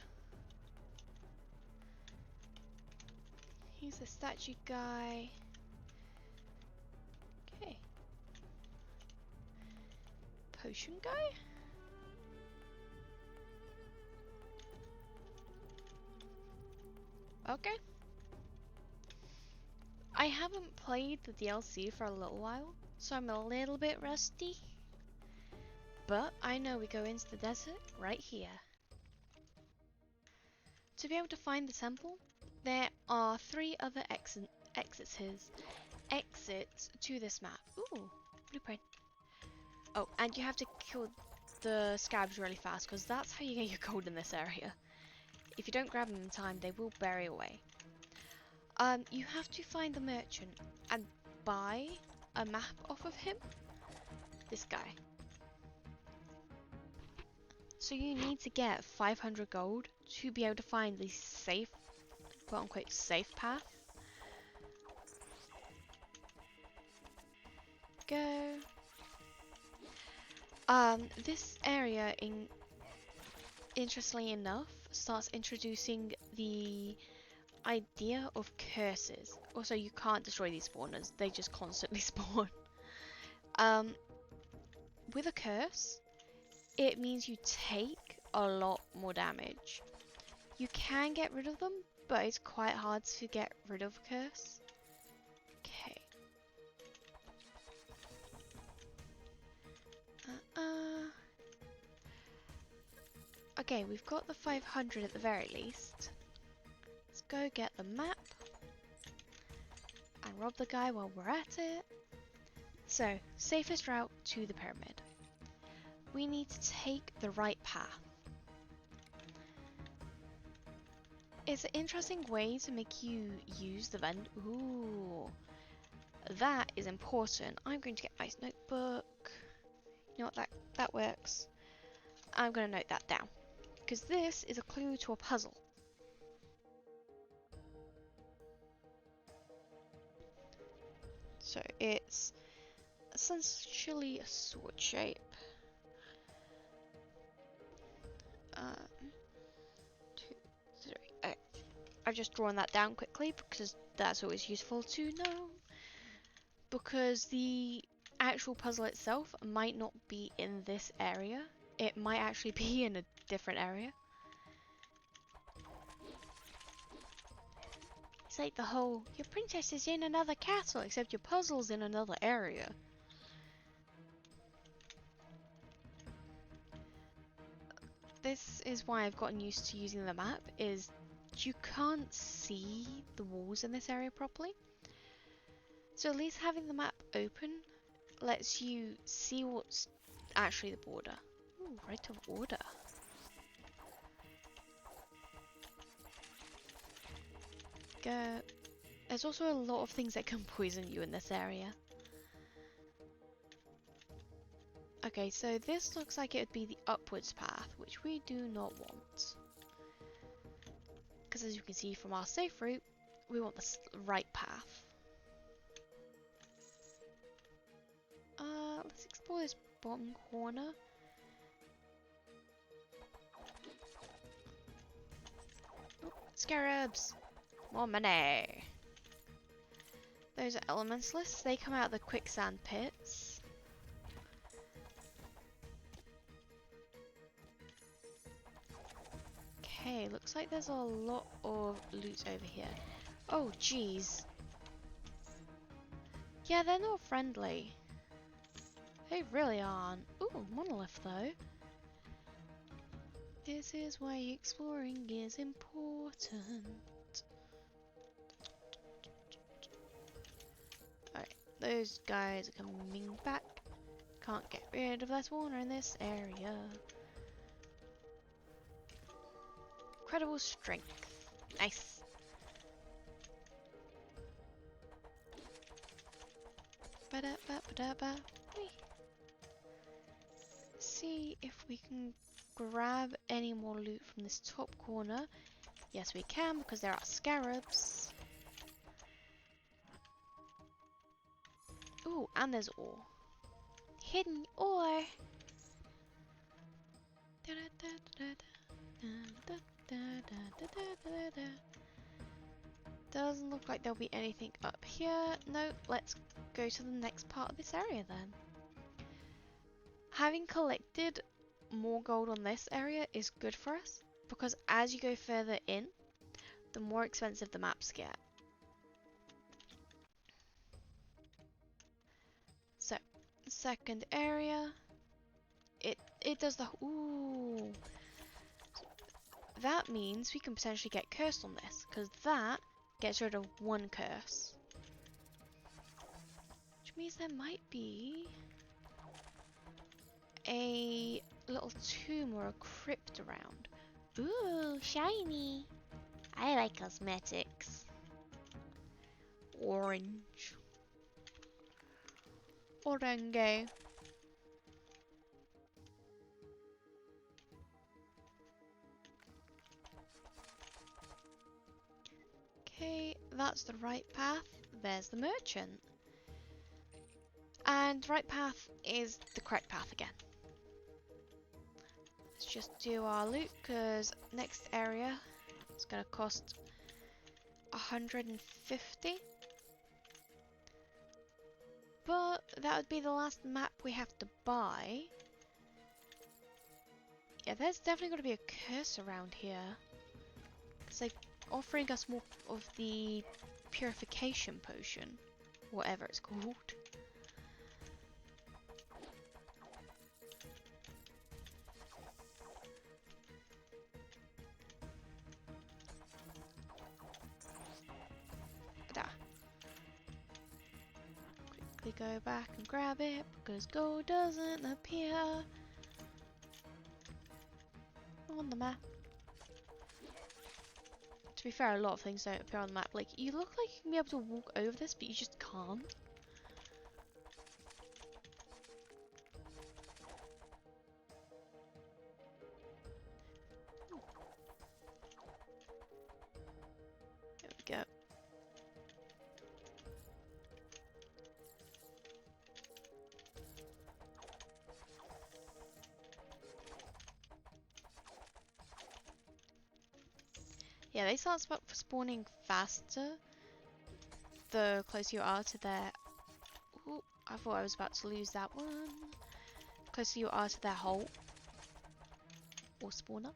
He's the statue guy. Okay. Potion guy? Okay. I haven't played the DLC for a little while, so I'm a little bit rusty. But I know we go into the desert right here. To be able to find the temple, there are 3 other exits to this map. Ooh, blueprint. Oh, and you have to kill the scabs really fast, because that's how you get your gold in this area. If you don't grab them in time, they will bury away. You have to find the merchant and buy a map off of him. This guy. So you need to get 500 gold to be able to find the safe, quote unquote, safe path. Go. This area, interestingly enough, starts introducing the idea of curses. Also, you can't destroy these spawners, they just constantly spawn. With a curse, it means you take a lot more damage. You can get rid of them, but it's quite hard to get rid of a curse. Okay. Okay, we've got the 500 at the very least. Let's go get the map and rob the guy while we're at it. So, safest route to the pyramid. We need to take the right path. It's an interesting way to make you use the vent. Ooh, that is important. I'm going to get my notebook. You know what, that works. I'm going to note that down, because this is a clue to a puzzle. So it's essentially a sword shape. 2, 3. Okay. I've just drawn that down quickly because that's always useful to know. Because the actual puzzle itself might not be in this area. It might actually be in a different area. It's like the whole, your princess is in another castle, except your puzzle's in another area. This is why I've gotten used to using the map, is you can't see the walls in this area properly. So at least having the map open lets you see what's actually the border. Ooh, right of order. There's also a lot of things that can poison you in this area. Okay, so this looks like it would be the upwards path, which we do not want. Because as you can see from our safe route, we want the right path. Let's explore this bottom corner. Oh, scarabs! More money! Those are elementalists. They come out of the quicksand pits. Okay, looks like there's a lot of loot over here. Oh, jeez. Yeah, they're not friendly. They really aren't. Ooh, monolith though. This is why exploring is important. Alright, those guys are coming back. Can't get rid of that water in this area. Incredible strength. Nice. Ba-da-ba-ba-da-ba. See if we can grab any more loot from this top corner. Yes, we can, because there are scarabs. Ooh, and there's ore. Hidden ore. Doesn't look like there'll be anything up here. No, let's go to the next part of this area then. Having collected more gold on this area is good for us, because as you go further in, the more expensive the maps get. So, second area, it does the, ooh. That means we can potentially get cursed on this, because that gets rid of one curse. Which means there might be a little tomb or a crypt around. Ooh, shiny! I like cosmetics. Orange. Orange. Okay, that's the right path. There's the merchant. And right path is the correct path again. Let's just do our loot, because next area is going to cost 150. But that would be the last map we have to buy. Yeah, there's definitely going to be a curse around here. It's like offering us more of the purification potion, whatever it's called. Quickly go back and grab it because gold doesn't appear on the map. To be fair, a lot of things don't appear on the map. Like, you look like you can be able to walk over this, but you just can't. There we go. Yeah, they start spawning faster the closer you are to their... Ooh, I thought I was about to lose that one. The closer you are to their hole. Or spawner.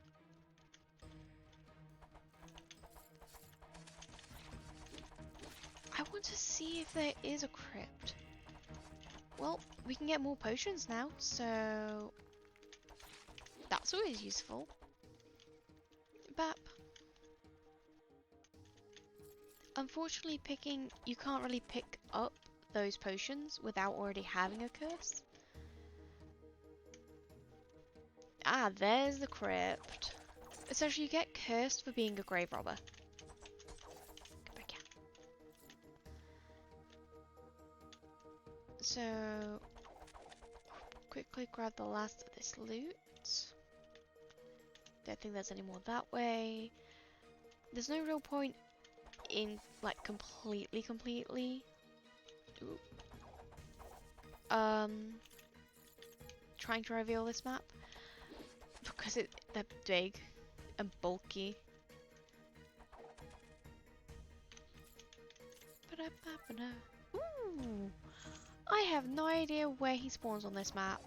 I want to see if there is a crypt. Well, we can get more potions now, so... That's always useful. Bap. Unfortunately, you can't really pick up those potions without already having a curse. Ah, there's the crypt. Essentially, you get cursed for being a grave robber. Go back here. So, quickly grab the last of this loot. Don't think there's any more that way. There's no real point in, like, completely ooh, trying to reveal this map because they're big and bulky. Ooh, I have no idea where he spawns on this map.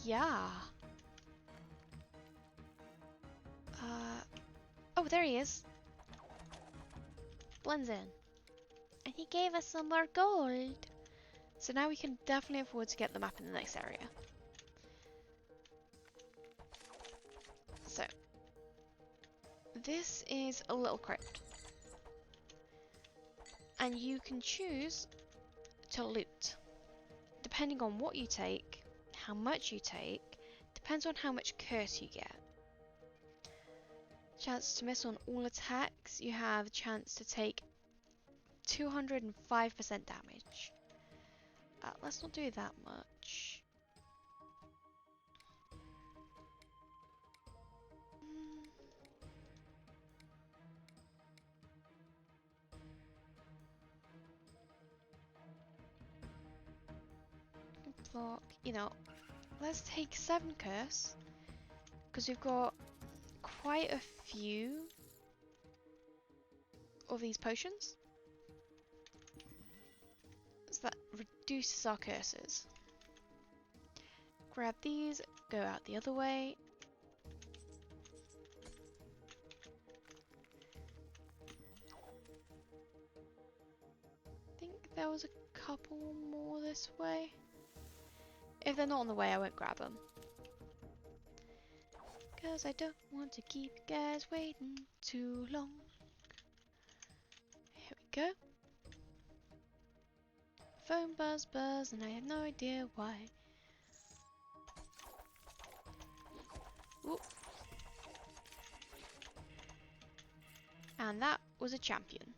Yeah. Oh, there he is. Blends in. And he gave us some more gold. So now we can definitely afford to get the map in the next area. So, this is a little crypt. And you can choose to loot. Depending on what you take, how much you take, depends on how much curse you get. Chance to miss on all attacks, you have a chance to take 205% damage. Let's not do that much. Block, you know, let's take 7 curse because we've got quite a few of these potions. So that reduces our curses. Grab these, go out the other way. I think there was a couple more this way. If they're not on the way, I won't grab them. Because I don't want to keep you guys waiting too long. Here we go. Phone buzz buzz and I have no idea why. Ooh. And that was a champion.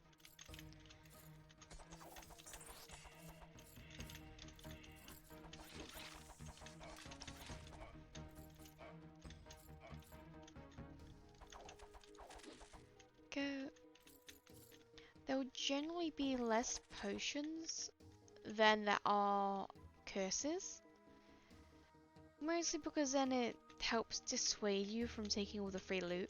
Go. There will generally be less potions than there are curses. Mostly because then it helps dissuade you from taking all the free loot.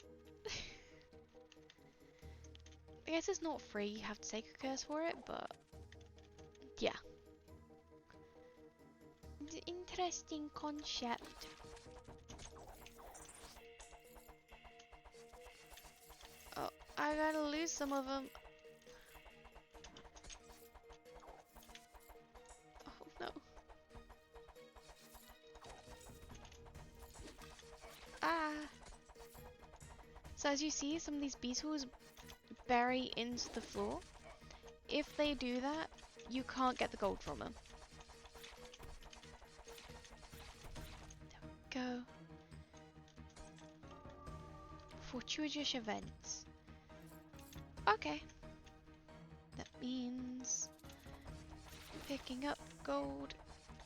I guess it's not free, you have to take a curse for it, but yeah. It's an interesting concept. I gotta lose some of them. Oh no. Ah. So as you see, some of these beetles bury into the floor. If they do that, you can't get the gold from them. There we go. Fortuitous events. Okay. That means picking up gold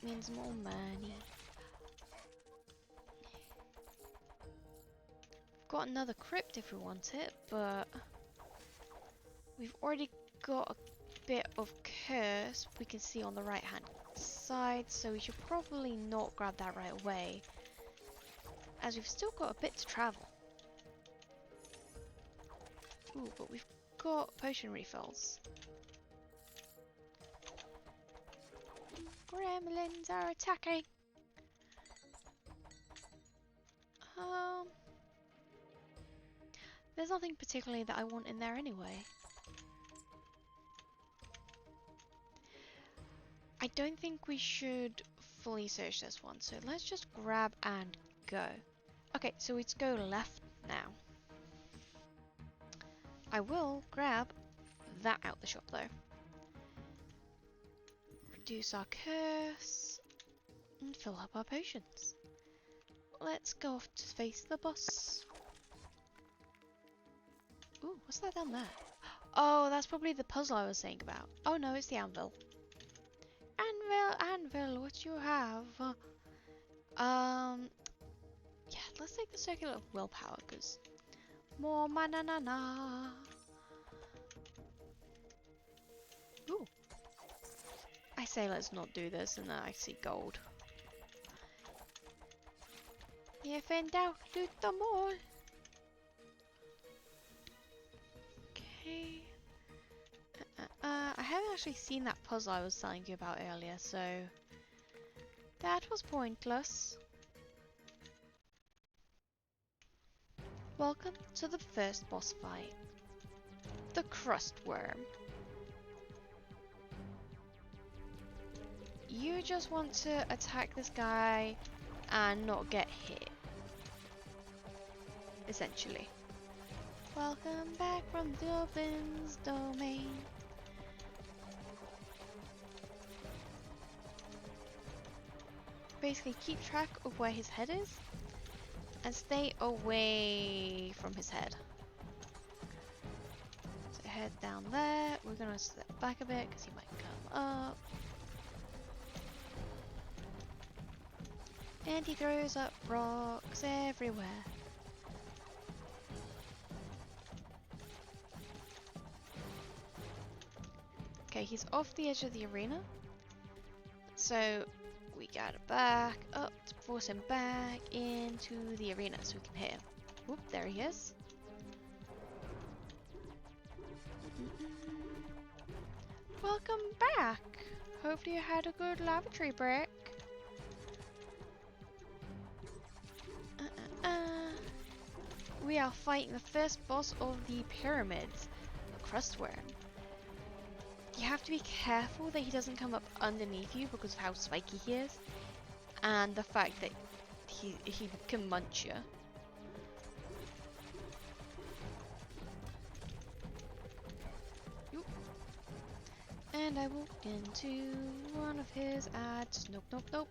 means more money. We've got another crypt if we want it, but we've already got a bit of curse we can see on the right hand side, so we should probably not grab that right away, as we've still got a bit to travel. Ooh, but we've got potion refills. Gremlins are attacking. There's nothing particularly that I want in there anyway. I don't think we should fully search this one, so let's just grab and go. Okay, so let's go left now. I will grab that out the shop though. Reduce our curse and fill up our potions. Let's go off to face the boss. Ooh, what's that down there? Oh, that's probably the puzzle I was saying about. Oh no, it's the anvil. Anvil, what you have? Yeah, let's take the circular of willpower, because more manana. Ooh. I say let's not do this, and then I see gold. If in doubt, do them all. Okay. I haven't actually seen that puzzle I was telling you about earlier, so that was pointless. Welcome to the first boss fight. The crust worm. You just want to attack this guy and not get hit. Essentially. Welcome back from Dublin's domain. Basically keep track of where his head is and stay away from his head. So head down there. We're gonna step back a bit because he might come up. And he throws up rocks everywhere. Okay, he's off the edge of the arena. So we gotta back up to force him back into the arena so we can hit him. Whoop, there he is. Welcome back. Hopefully you had a good lavatory break. We are fighting the first boss of the pyramids, the crust worm. You have to be careful that he doesn't come up underneath you because of how spiky he is, and the fact that he can munch you. And I walked into one of his ads. Nope, nope, nope.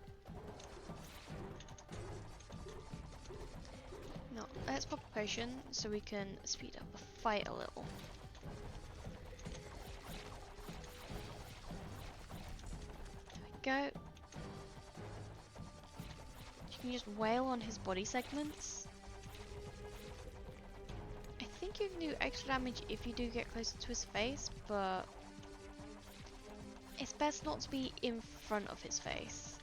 No, let's pop a potion so we can speed up the fight a little. There we go. You can just wail on his body segments. I think you can do extra damage if you do get closer to his face, but it's best not to be in front of his face.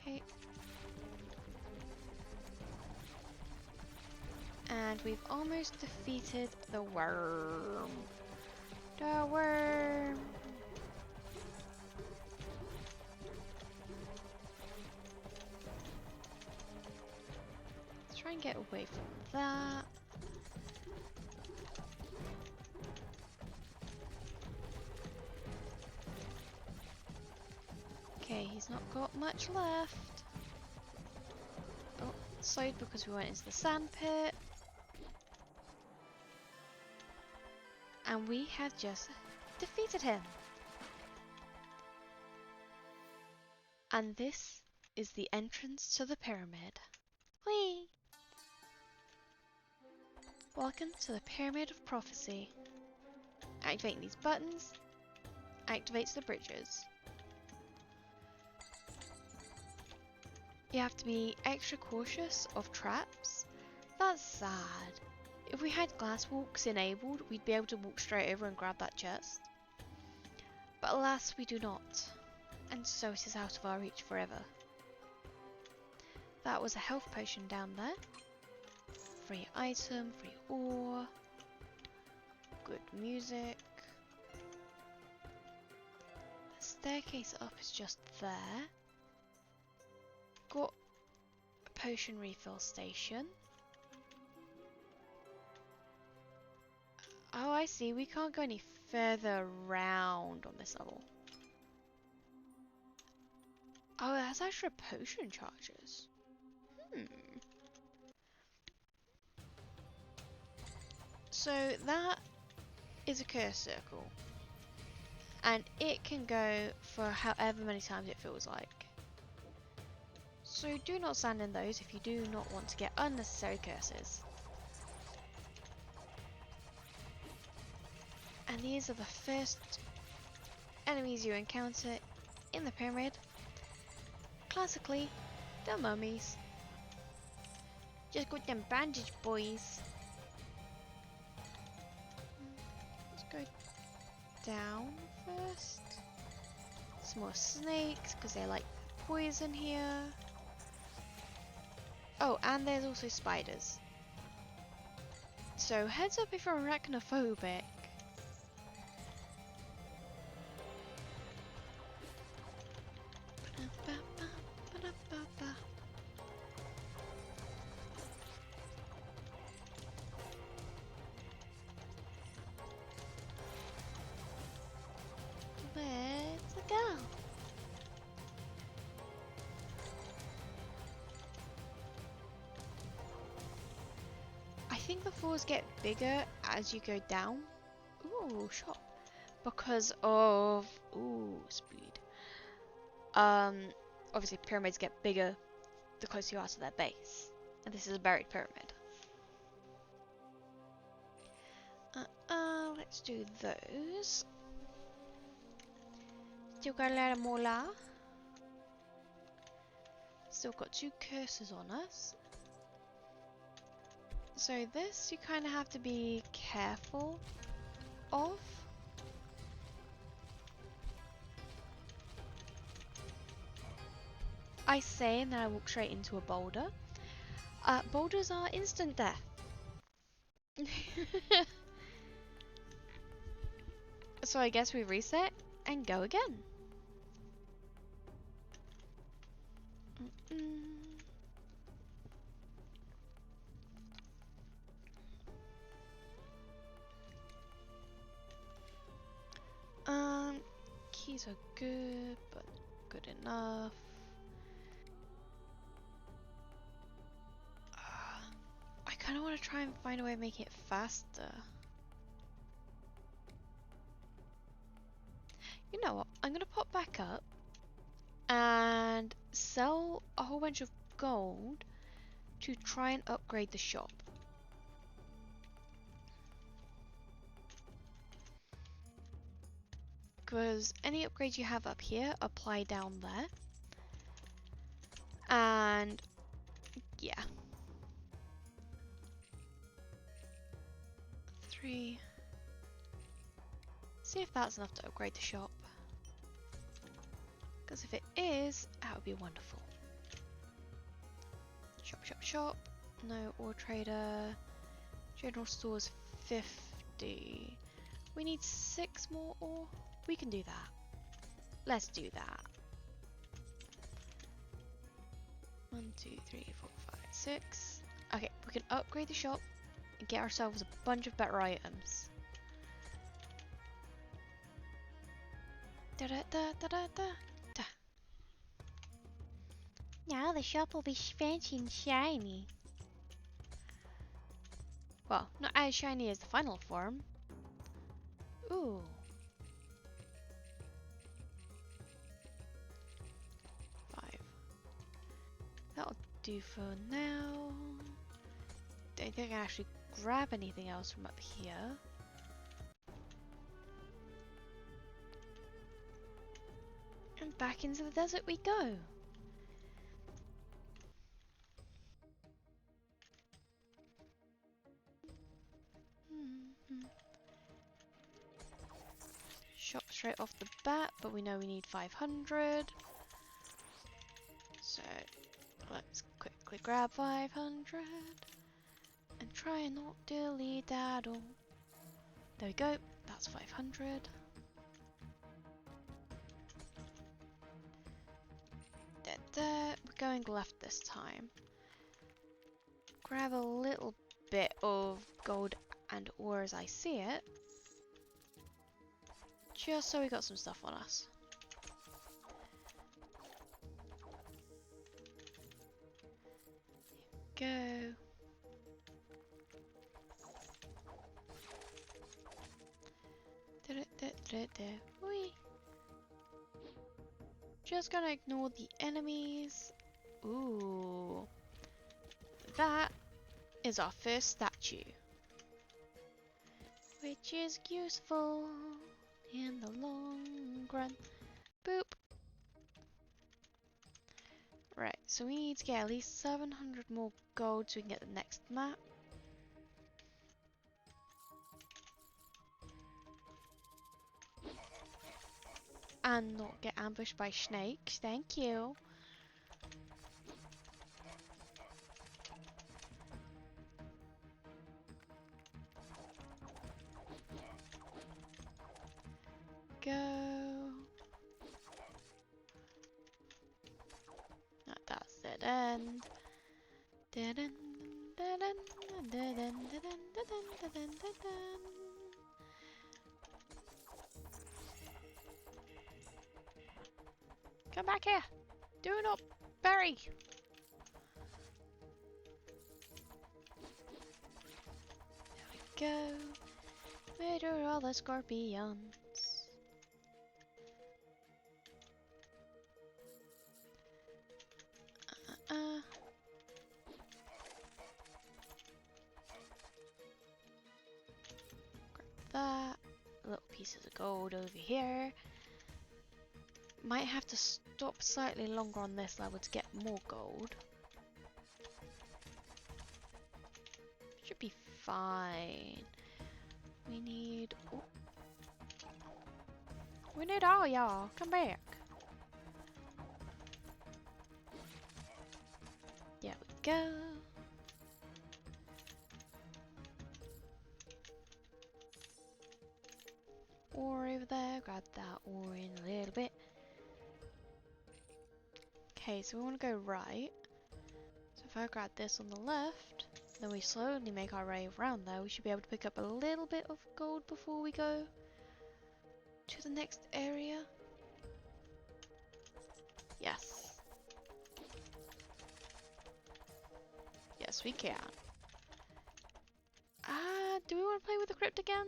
Okay. And we've almost defeated the worm. The worm. try and get away from that. Okay, he's not got much left. Oh, slowed because we went into the sand pit. And we have just defeated him. And this is the entrance to the pyramid. Whee! Welcome to the Pyramid of Prophecy. Activating these buttons activates the bridges. You have to be extra cautious of traps. That's sad. If we had glass walks enabled, we'd be able to walk straight over and grab that chest. But alas, we do not. And so it is out of our reach forever. That was a health potion down there. Free item, free ore. Good music. The staircase up is just there. Got a potion refill station. Oh, I see. We can't go any further around on this level. Oh, that's extra potion charges. So that is a curse circle. And it can go for however many times it feels like. So do not stand in those if you do not want to get unnecessary curses. And these are the first enemies you encounter in the pyramid. Classically, the mummies. Just got them bandage boys. Let's go down first. Some more snakes because they like poison here. Oh, and there's also spiders. So heads up if you're arachnophobic. Let's go. I think the floors get bigger as you go down. Ooh, shop. Because of speed. Obviously pyramids get bigger the closer you are to their base. And this is a buried pyramid. Let's do those. Still got a lot of mola. Still got 2 curses on us. So this you kind of have to be careful of. I say and then I walk straight into a boulder. Boulders are instant death. So I guess we reset and go again. Keys are good, but good enough. I kind of want to try and find a way of making it faster. You know what? I'm going to pop back up and sell a whole bunch of gold to try and upgrade the shop. Because any upgrades you have up here apply down there. And yeah. 3. See if that's enough to upgrade the shop. Because if it is, that would be wonderful. Shop, shop, shop. No, ore trader. General stores 50. We need 6 more ore. We can do that. Let's do that. 1, 2, 3, 4, 5, 6. Okay, we can upgrade the shop and get ourselves a bunch of better items. Da da da da da da. Da. Now the shop will be fancy and shiny. Well, not as shiny as the final form. Ooh. Five. That'll do for now. Don't think I can actually grab anything else from up here. And back into the desert we go. Shop straight off the bat, but we know we need 500. So let's quickly grab 500 and try and not dilly daddle. There we go, that's 500. We're going left this time. Grab a little bit of gold and ore as I see it. Just so we got some stuff on us. Go. Whee. Just gonna ignore the enemies. Ooh. That is our first statue. Which is useful in the long run. Boop. Right, so we need to get at least 700 more gold so we can get the next map. And not get ambushed by snakes, thank you. Go. That's dead end. Dead end. Dead end. Dead end. Dead end. Dead end. Dead end. Dead end. Come back here. Do not bury. There we go. Murder all the scorpions. Grab that. Little pieces of gold over here. Might have to stop slightly longer on this level to get more gold. Should be fine. We need... Oh. We need all y'all. Come back. There we go. Ore over there. Grab that ore in a little bit. Okay, so we want to go right. So if I grab this on the left, then we slowly make our way around there, we should be able to pick up a little bit of gold before we go to the next area. Yes. Yes, we can. Do we want to play with the crypt again?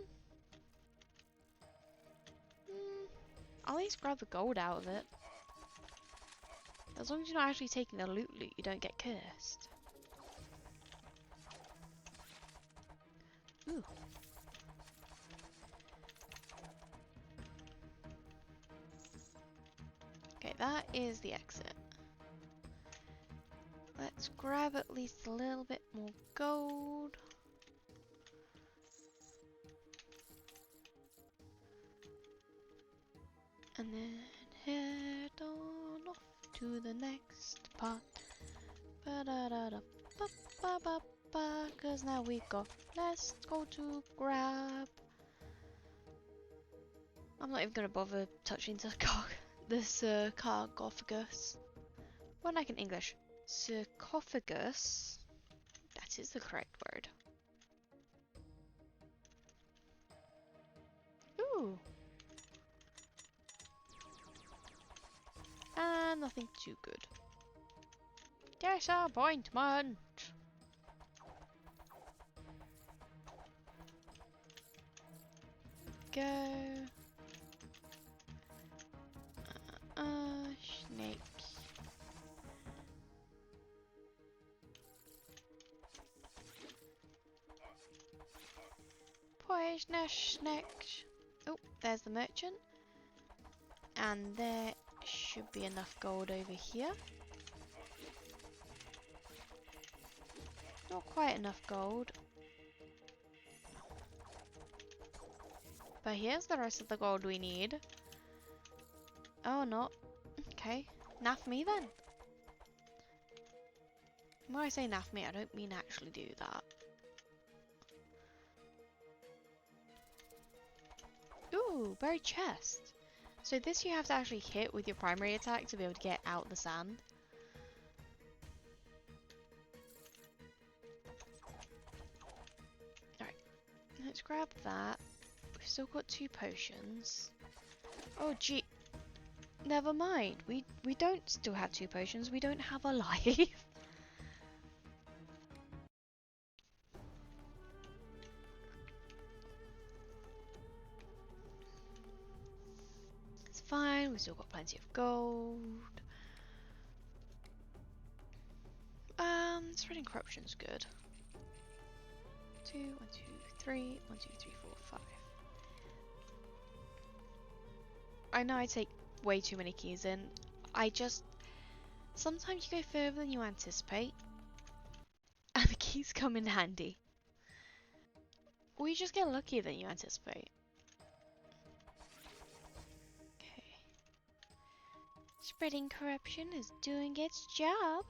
I'll at least grab the gold out of it. As long as you're not actually taking the loot, you don't get cursed. Ooh. Okay, that is the exit. Let's grab at least a little bit more gold. And then head on off to the next part. Cause now we got less gold to grab. I'm not even gonna bother touching the sarcophagus. What like in English? Sarcophagus. that is the correct word. Ooh. And nothing too good. Disappointment. Go. Snake. Poisonous snakes. Oh, there's the merchant. And there should be enough gold over here. Not quite enough gold. But here's the rest of the gold we need. Oh, not. Okay. Naff me then. When I say naff me, I don't mean actually do that. Ooh, buried chest. So this you have to actually hit with your primary attack to be able to get out the sand. Alright, let's grab that. We've still got 2 potions. Oh gee, never mind. We don't still have 2 potions. We don't have a life. It's fine. We've still got plenty of gold. Spreading corruption's good. 2, 1, 2, 3, 1, 2, 3, 4, 5. I know I take way too many keys in. Sometimes you go further than you anticipate, and the keys come in handy. Or you just get luckier than you anticipate. Okay. Spreading corruption is doing its job.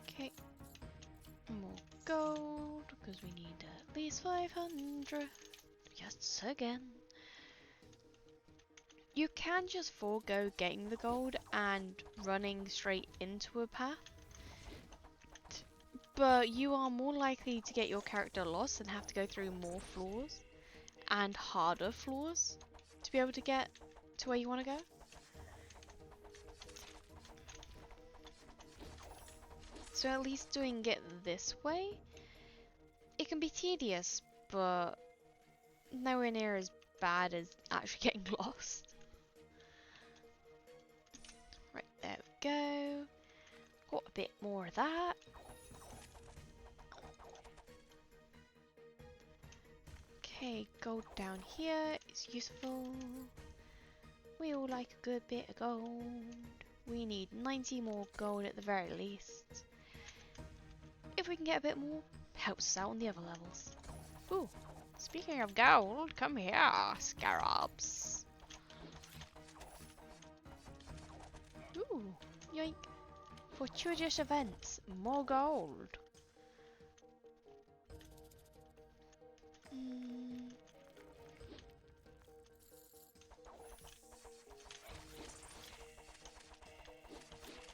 Okay. More gold, because we need at least 500. Yes, again. You can just forego getting the gold and running straight into a path. But you are more likely to get your character lost and have to go through more floors and harder floors to be able to get to where you want to go. So at least doing it this way, it can be tedious, but nowhere near as bad as actually getting lost. Right, there we go. Got a bit more of that. Okay, gold down here is useful. We all like a good bit of gold. We need 90 more gold at the very least. If we can get a bit more, helps us out on the other levels. Ooh, speaking of gold, come here, scarabs. Ooh, yoink. Fortuitous events, more gold.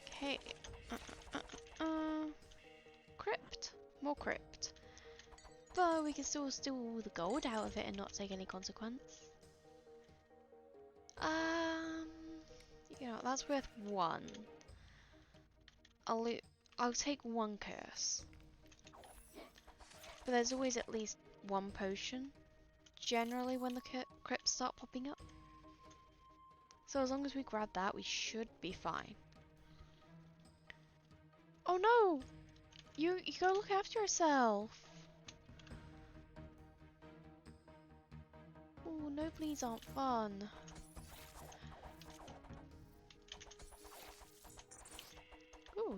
Okay. Crypt. More crypt. But we can still steal all the gold out of it and not take any consequence. You know, that's worth 1. I'll take 1 curse. But there's always at least 1 potion, generally when the crypts start popping up. So as long as we grab that, we should be fine. Oh no! You gotta look after yourself! Ooh, nosebleeds aren't fun. Ooh.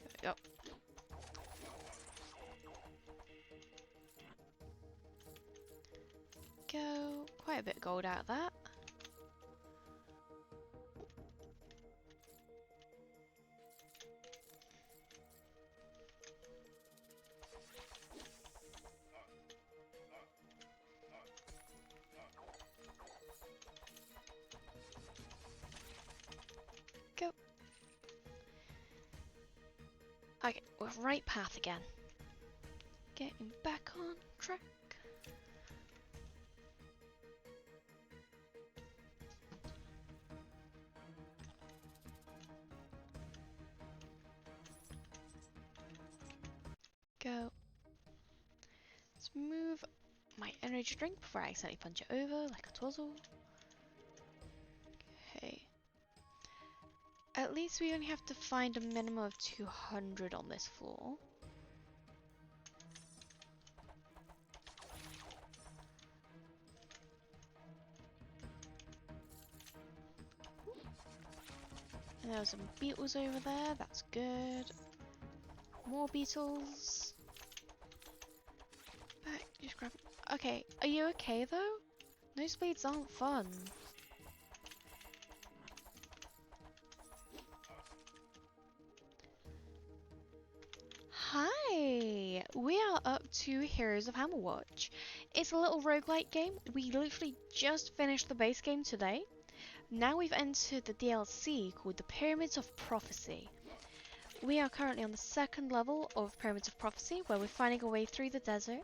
There we go. Go. Quite a bit of gold out of that. Okay, we're right path again. Getting back on track. Go. Let's move my energy drink before I accidentally punch it over like a twizzle. Okay. At least we only have to find a minimum of 200 on this floor. And there were some beetles over there, that's good. More beetles. Back, just grab. Okay, are you okay though? Nosebleeds aren't fun. Hi! We are up to Heroes of Hammerwatch. It's a little roguelike game. We literally just finished the base game today. Now we've entered the DLC called the Pyramids of Prophecy. We are currently on the second level of Pyramids of Prophecy, where we're finding our way through the desert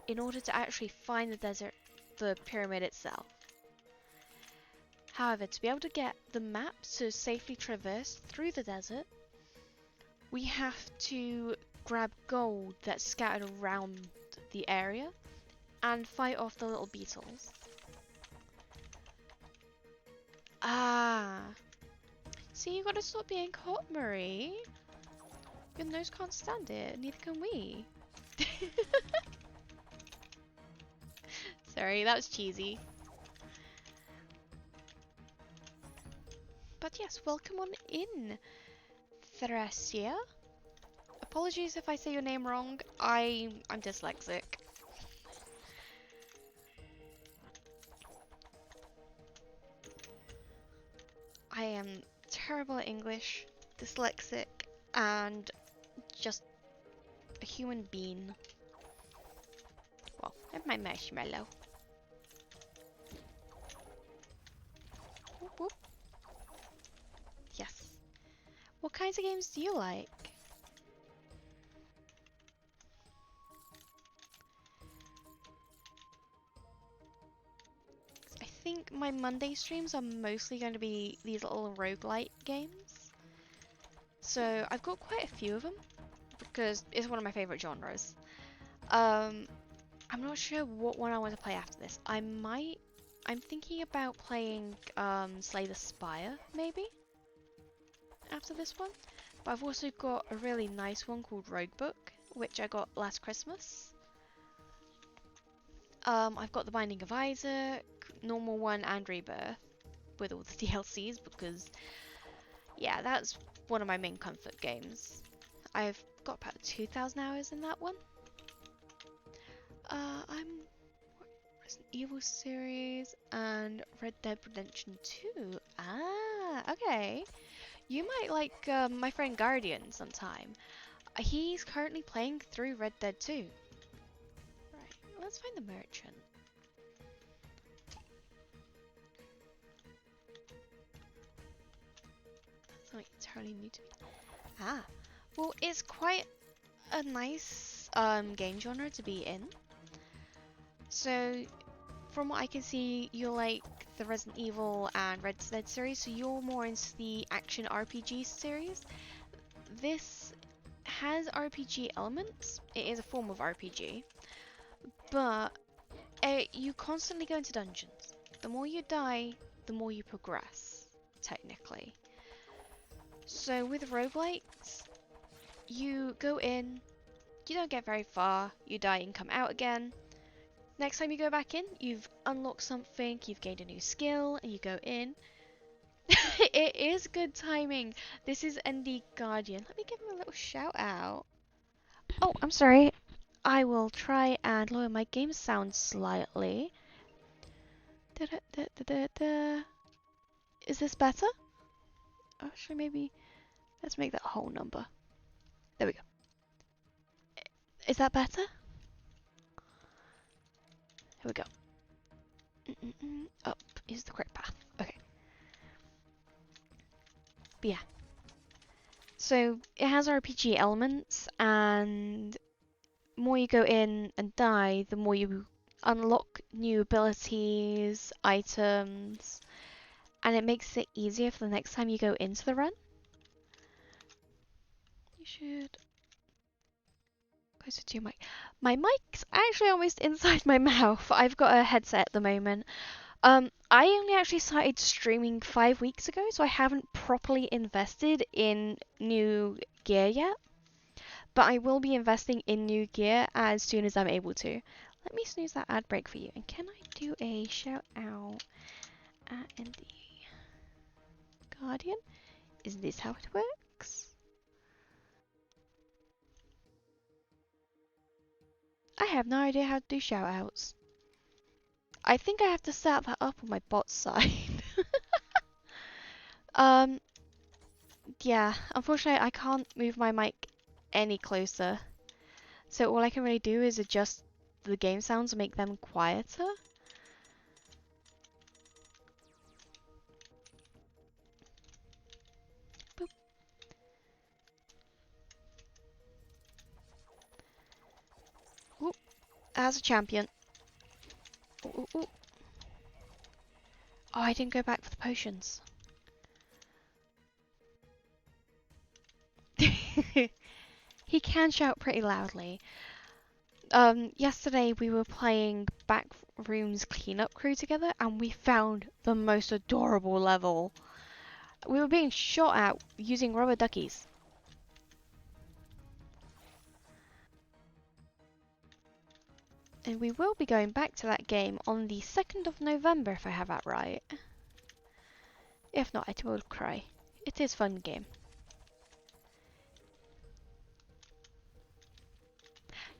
in order to actually find the pyramid itself. However, to be able to get the map to safely traverse through the desert, we have to grab gold that's scattered around the area and fight off the little beetles. Ah. See, you gotta stop being hot, Marie. Your nose can't stand it, neither can we. Sorry, that was cheesy. But yes, welcome on in, Thracia. Apologies if I say your name wrong, I'm dyslexic. I am terrible at English, dyslexic, and just a human being. Well, and my marshmallow. Whoop, whoop. Yes. What kinds of games do you like? I think my Monday streams are mostly going to be these little roguelite games. So I've got quite a few of them because it's one of my favorite genres. I'm not sure what one I want to play after this. I'm thinking about playing Slay the Spire, maybe, after this one. But I've also got a really nice one called Roguebook, which I got last Christmas. I've got The Binding of Isaac, normal one, and Rebirth, with all the DLCs, because, yeah, that's one of my main comfort games. I've got about 2,000 hours in that one. I'm Resident Evil series and Red Dead Redemption 2. Ah, okay. You might like my friend Guardian sometime. He's currently playing through Red Dead 2. Right, let's find the merchant. Something entirely new to me. Ah, well, it's quite a nice game genre to be in. So, from what I can see, you're like the Resident Evil and Red Dead series, so you're more into the action RPG series. This has RPG elements. It is a form of RPG, but you constantly go into dungeons. The more you die, the more you progress, technically. So with roguelikes, you go in, you don't get very far, you die and come out again. Next time you go back in, you've unlocked something, you've gained a new skill, and you go in. It is good timing. This is ND Guardian. Let me give him a little shout out. Oh, I'm sorry. I will try and lower my game sound slightly. Da -da -da -da -da -da. Is this better? Actually, maybe let's make that whole number. There we go. Is that better? Here we go. Up is the correct path. Okay. But yeah. So it has RPG elements, and the more you go in and die, the more you unlock new abilities, items, and it makes it easier for the next time you go into the run. You should closer to your mic. My mic's actually almost inside my mouth. I've got a headset at the moment. I only actually started streaming 5 weeks ago, so I haven't properly invested in new gear yet. But I will be investing in new gear as soon as I'm able to. Let me snooze that ad break for you. And can I do a shout out at ND Guardian? Is this how it works? I have no idea how to do shout outs. I think I have to set that up on my bot side. Yeah, unfortunately I can't move my mic any closer. So all I can really do is adjust the game sounds and make them quieter. Boop. Ooh, as a champion. Ooh, ooh, ooh. Oh, I didn't go back for the potions. He can shout pretty loudly. Yesterday we were playing Backrooms Cleanup Crew together and we found the most adorable level. We were being shot at using rubber duckies. And we will be going back to that game on the 2nd of November if I have that right. If not, I will cry. It is a fun game.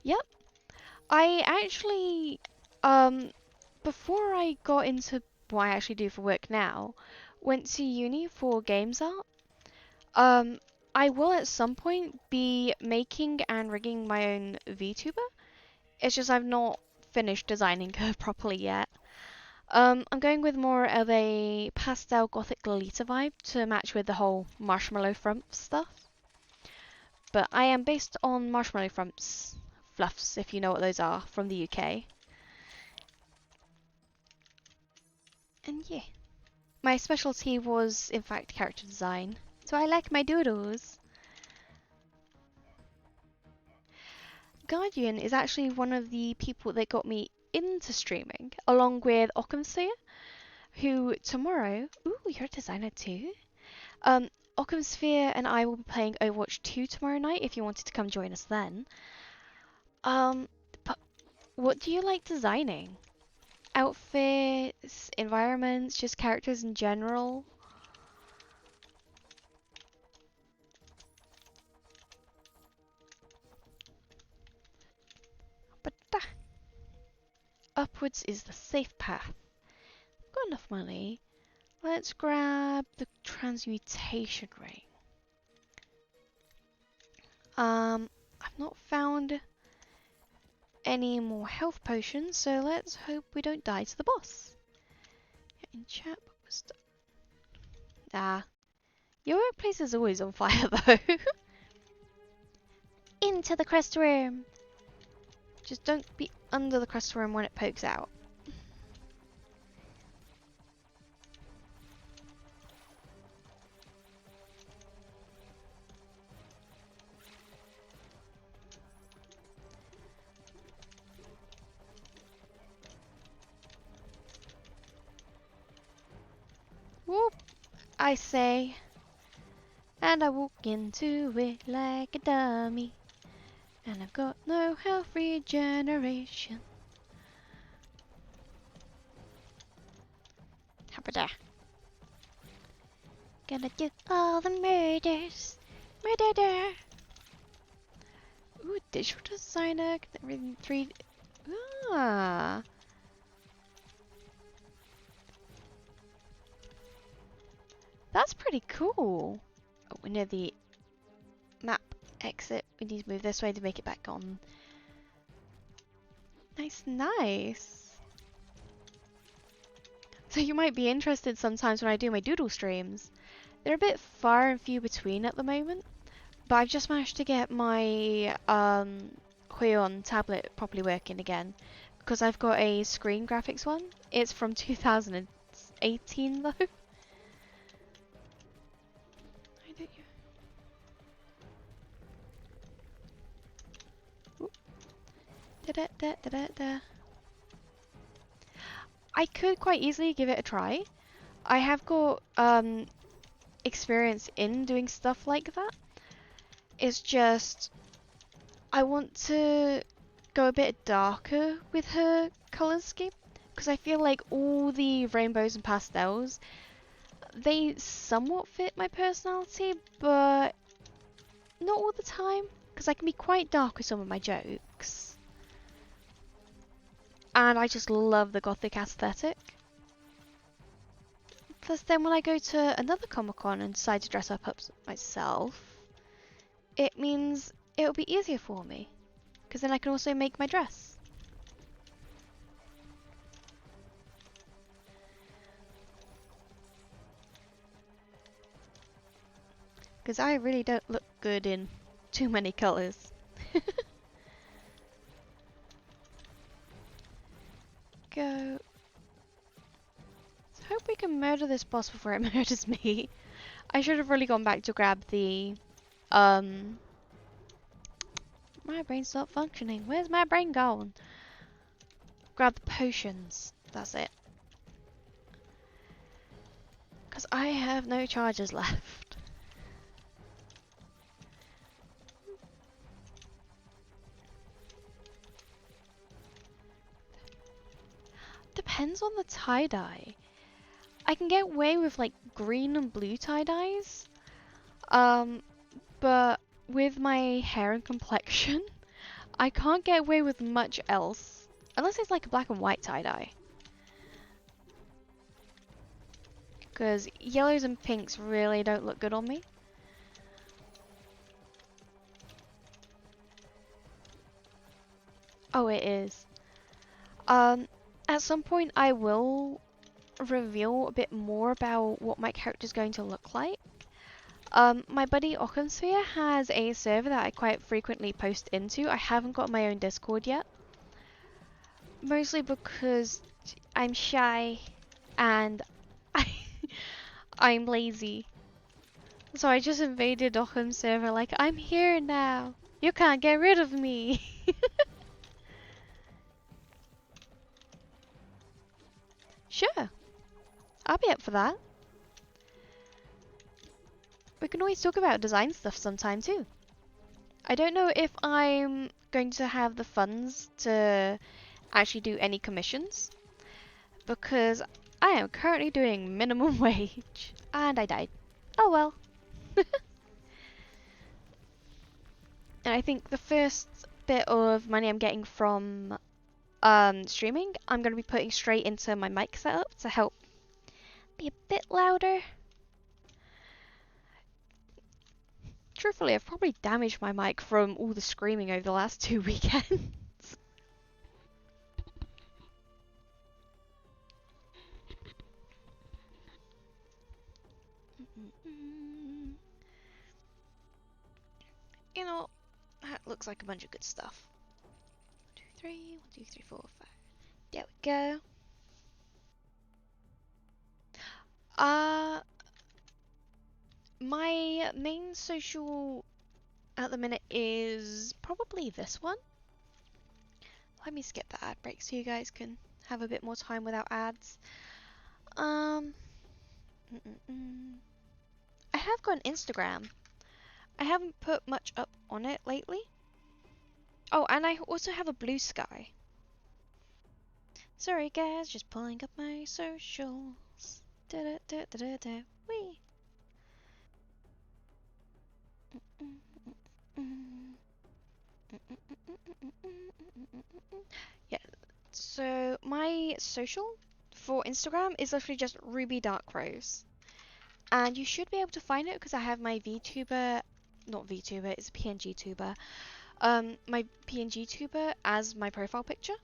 Yep. I actually, before I got into what I actually do for work now, went to uni for games art. I will at some point be making and rigging my own VTuber. It's just I've not finished designing her properly yet. I'm going with more of a pastel gothic Lolita vibe to match with the whole marshmallow frump stuff. But I am based on marshmallow frumps, fluffs, if you know what those are, from the UK. And yeah, my specialty was in fact character design, so I like my doodles. Guardian is actually one of the people that got me into streaming, along with Occamsphere, who tomorrow, ooh, you're a designer too? Occamsphere and I will be playing Overwatch 2 tomorrow night if you wanted to come join us then. But what do you like designing? Outfits, environments, just characters in general? But upwards is the safe path. Got enough money. Let's grab the transmutation ring. I've not found any more health potions, so let's hope we don't die to the boss. In chat, your workplace is always on fire though. Into the crest room. Just don't be under the crest room when it pokes out. Whoop, I say. And I walk into it like a dummy. And I've got no health regeneration. Habada. Gonna do all the murders. Murder. Ooh, digital designer. Everything 3D. Ah. That's pretty cool. Oh, we know the map exit. We need to move this way to make it back on. Nice, nice. So you might be interested sometimes when I do my doodle streams. They're a bit far and few between at the moment, But I've just managed to get my Huion tablet properly working again because I've got a screen graphics one. It's from 2018 though. I could quite easily give it a try. I have got experience in doing stuff like that. It's just I want to go a bit darker with her color scheme because I feel like all the rainbows and pastels, they somewhat fit my personality, but not all the time because I can be quite dark with some of my jokes. And I just love the gothic aesthetic. Plus then when I go to another Comic-Con and decide to dress up myself, it means it'll be easier for me because then I can also make my dress. Because I really don't look good in too many colours. Go. Let's hope we can murder this boss before it murders me. I should have really gone back to grab the my brain's not functioning. Where's my brain going? Grab the potions. That's it. Because I have no charges left. Depends on the tie-dye. I can get away with like green and blue tie-dyes. But with my hair and complexion, I can't get away with much else. Unless it's like a black and white tie-dye. Because yellows and pinks really don't look good on me. Oh, it is. At some point I will reveal a bit more about what my character's going to look like. My buddy Occamsphere has a server that I quite frequently post into. I haven't got my own Discord yet. Mostly because I'm shy and I'm lazy. So I just invaded Occam's server like, I'm here now. You can't get rid of me. Sure, I'll be up for that. We can always talk about design stuff sometime too. I don't know if I'm going to have the funds to actually do any commissions because I am currently doing minimum wage and I died. Oh well. And I think the first bit of money I'm getting from streaming, I'm going to be putting straight into my mic setup to help be a bit louder. Truthfully, I've probably damaged my mic from all the screaming over the last 2 weekends. You know, that looks like a bunch of good stuff. 1, 2, 3, 1, 2, 3, 4, 5. There we go. My main social at the minute is probably this one. Let me skip the ad break so you guys can have a bit more time without ads. I have got an Instagram. I haven't put much up on it lately. Oh, and I also have a Blue Sky. Sorry guys, just pulling up my socials. Wee. Yeah, so my social for Instagram is literally just Ruby Dark Rose. And you should be able to find it because I have my VTuber, not VTuber, it's a PNG tuber. My PNG tuber as my profile picture.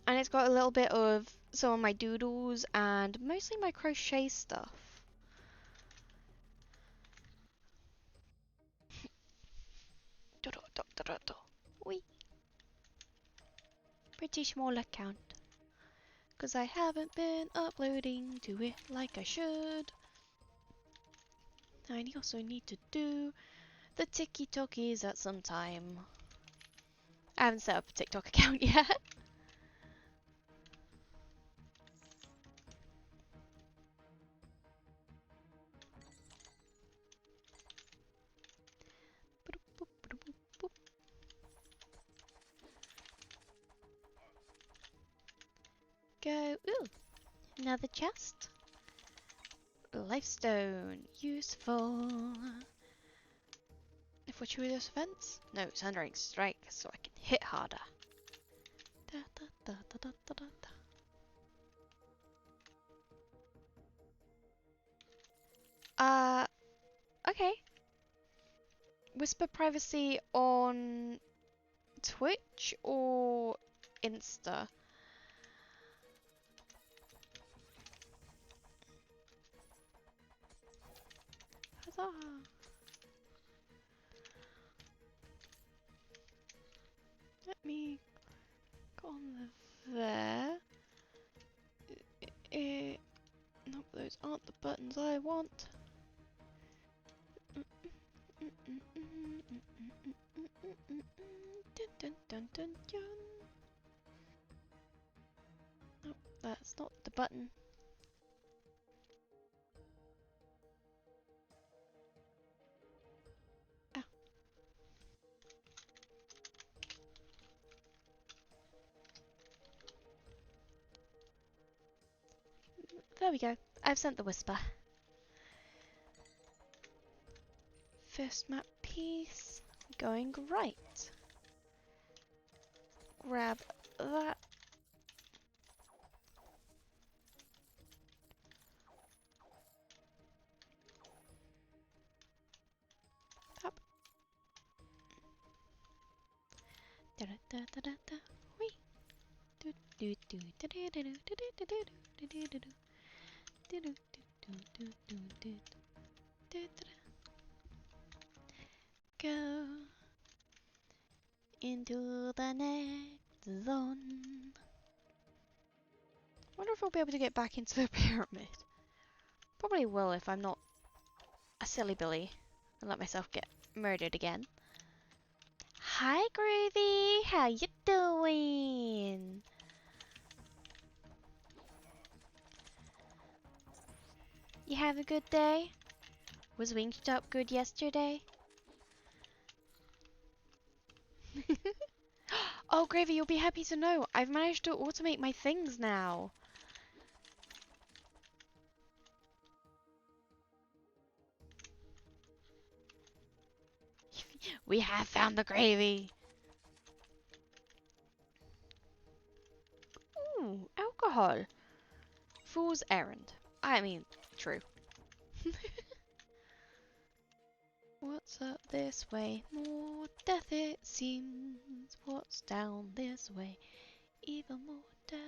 And it's got a little bit of some of my doodles and mostly my crochet stuff. Wee. Pretty small account. Because I haven't been uploading to it like I should. I also need to do the TikTokies at some time. I haven't set up a TikTok account yet. Go. Ooh, another chest. Lifestone, useful. If we're true this offense? No, Sundering Strike, so I can hit harder. Da, da, da, da, da, da, da. Okay. Whisper privacy on Twitch or Insta? Huzzah! Let me go on there. Nope, those aren't the buttons I want. Dun, dun, dun, dun. Nope, that's not the button. Ah. There we go. I've sent the whisper. First map piece. Going right. Grab that. Up. Da da da da da da. Wee. Do do do do do do do do do do do do do do do do do do do do. Go into the next zone. Wonder if I'll be able to get back into the pyramid. Probably will if I'm not a silly Billy and let myself get murdered again. Hi Groovy, how you doing? You have a good day? Was Winged Up good yesterday? Oh Gravy, you'll be happy to know I've managed to automate my things now. We have found the gravy. Ooh, alcohol. Fool's errand. I mean, true. What's up this way? More death it seems. What's down this way? Even more death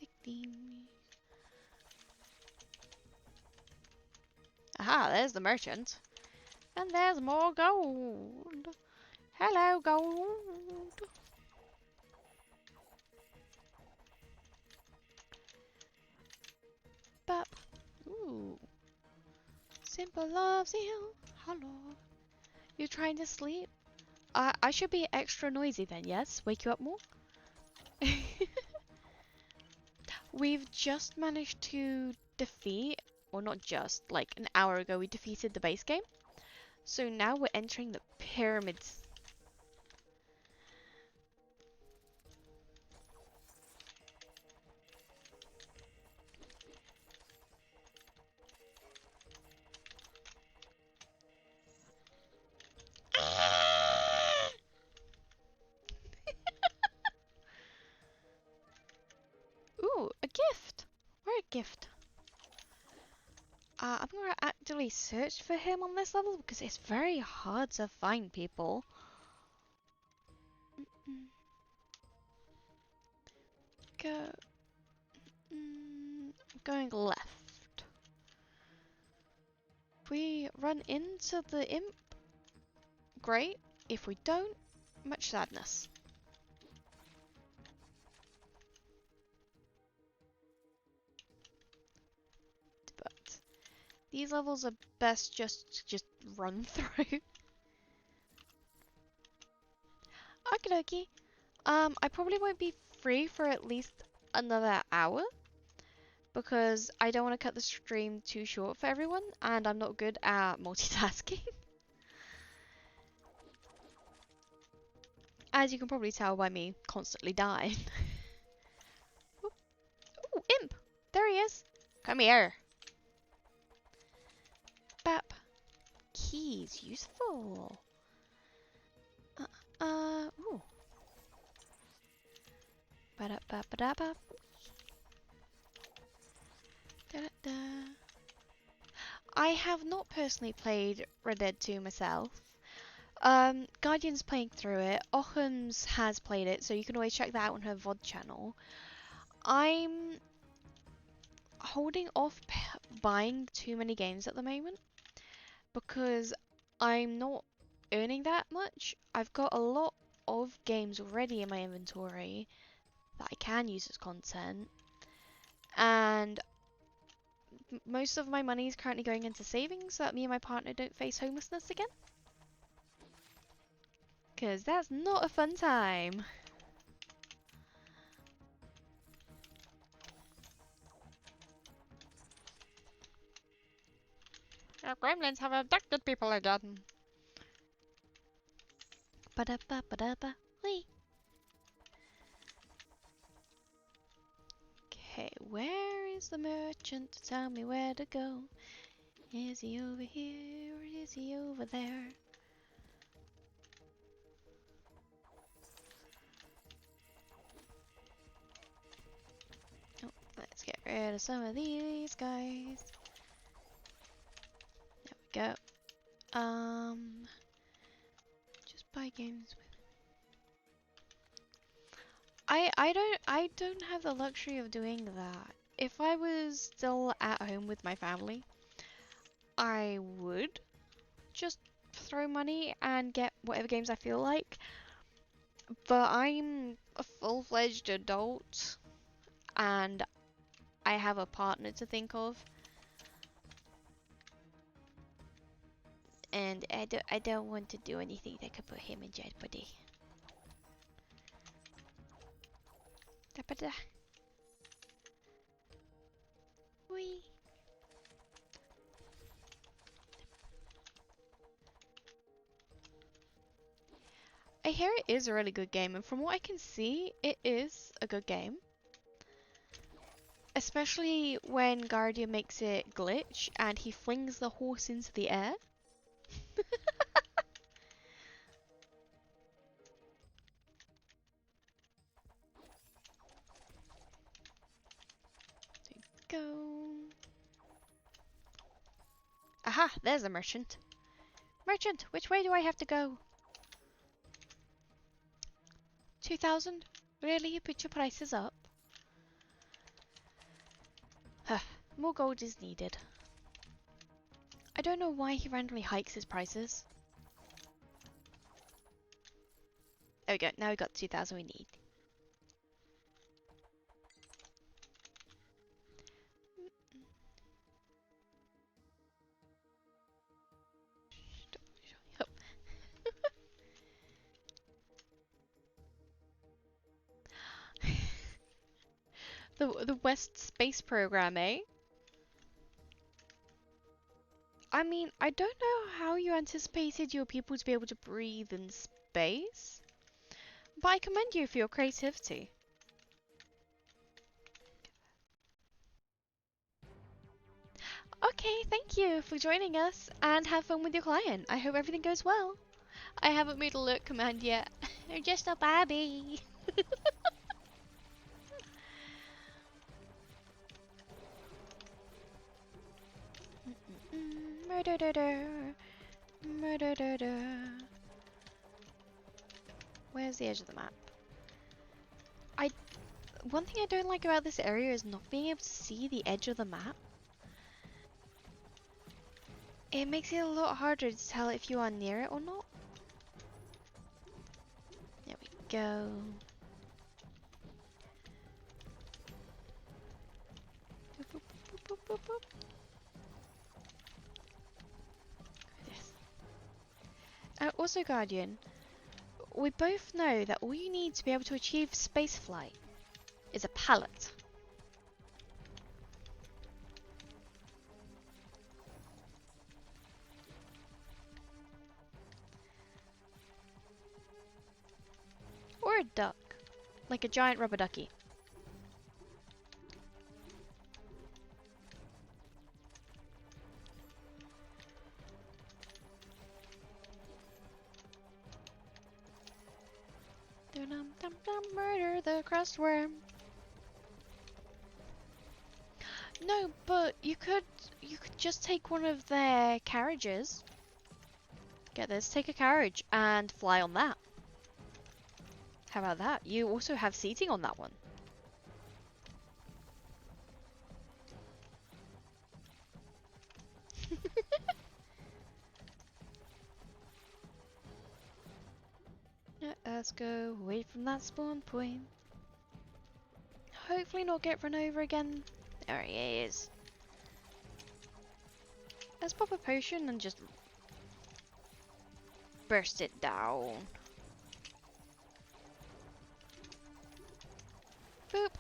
it seems. Aha, there's the merchant. And there's more gold. Hello, gold. Bop. Ooh. Simple loves you. Hello. You're trying to sleep? I should be extra noisy then, yes? Wake you up more? We've just managed to defeat, or not just, like an hour ago we defeated the base game. So now we're entering the pyramids. Ooh, a gift! Where a gift? I'm gonna actively search for him on this level because it's very hard to find people. Go. Going left. If we run into the imp, great. If we don't, much sadness. But these levels are best just run through. Okie dokie. I probably won't be free for at least another hour because I don't want to cut the stream too short for everyone, and I'm not good at multitasking. As you can probably tell by me constantly dying. Ooh, imp! There he is! Come here! Bap. Keys, useful. Ooh. Ba-da-ba-ba-da-ba. Da-da-da. I have not personally played Red Dead 2 myself. Guardian's playing through it. Occam's has played it, so you can always check that out on her VOD channel. I'm holding off buying too many games at the moment because I'm not earning that much. I've got a lot of games already in my inventory that I can use as content, and most of my money is currently going into savings so that me and my partner don't face homelessness again. Because that's not a fun time. The gremlins have abducted people again. Ba-da-ba-ba-da-ba. Whee! Okay, where is the merchant? Tell me where to go. Is he over here or is he over there? Oh, let's get rid of some of these guys. There we go. Just buy games with. I don't have the luxury of doing that. If I was still at home with my family, I would just throw money and get whatever games I feel like. But I'm a full-fledged adult and I have a partner to think of. And I don't want to do anything that could put him in jeopardy. Da-ba-da. Whee! I hear it is a really good game, and from what I can see, it is a good game. Especially when Guardian makes it glitch and he flings the horse into the air. Go. Aha, there's a merchant. Merchant, which way do I have to go? 2,000? Really? You put your prices up? Huh, more gold is needed. I don't know why he randomly hikes his prices. There we go, now we got 2,000 we need. The West Space Program, eh? I mean, I don't know how you anticipated your people to be able to breathe in space, but I commend you for your creativity. Okay, thank you for joining us and have fun with your client. I hope everything goes well. I haven't made a alert command yet. I'm just a baby. Where's the edge of the map? One thing I don't like about this area is not being able to see the edge of the map. It makes it a lot harder to tell if you are near it or not. go. Boop, boop, boop, boop, boop. Yes. Also, Guardian, we both know that all you need to be able to achieve spaceflight is a pallet. Or a duck. Like a giant rubber ducky. Murder the crust worm. No, but you could just take one of their carriages. Get this, take a carriage and fly on that. How about that? You also have seating on that one. Let's go away from that spawn point. Hopefully not get run over again. There he is. Let's pop a potion and just burst it down. Boop.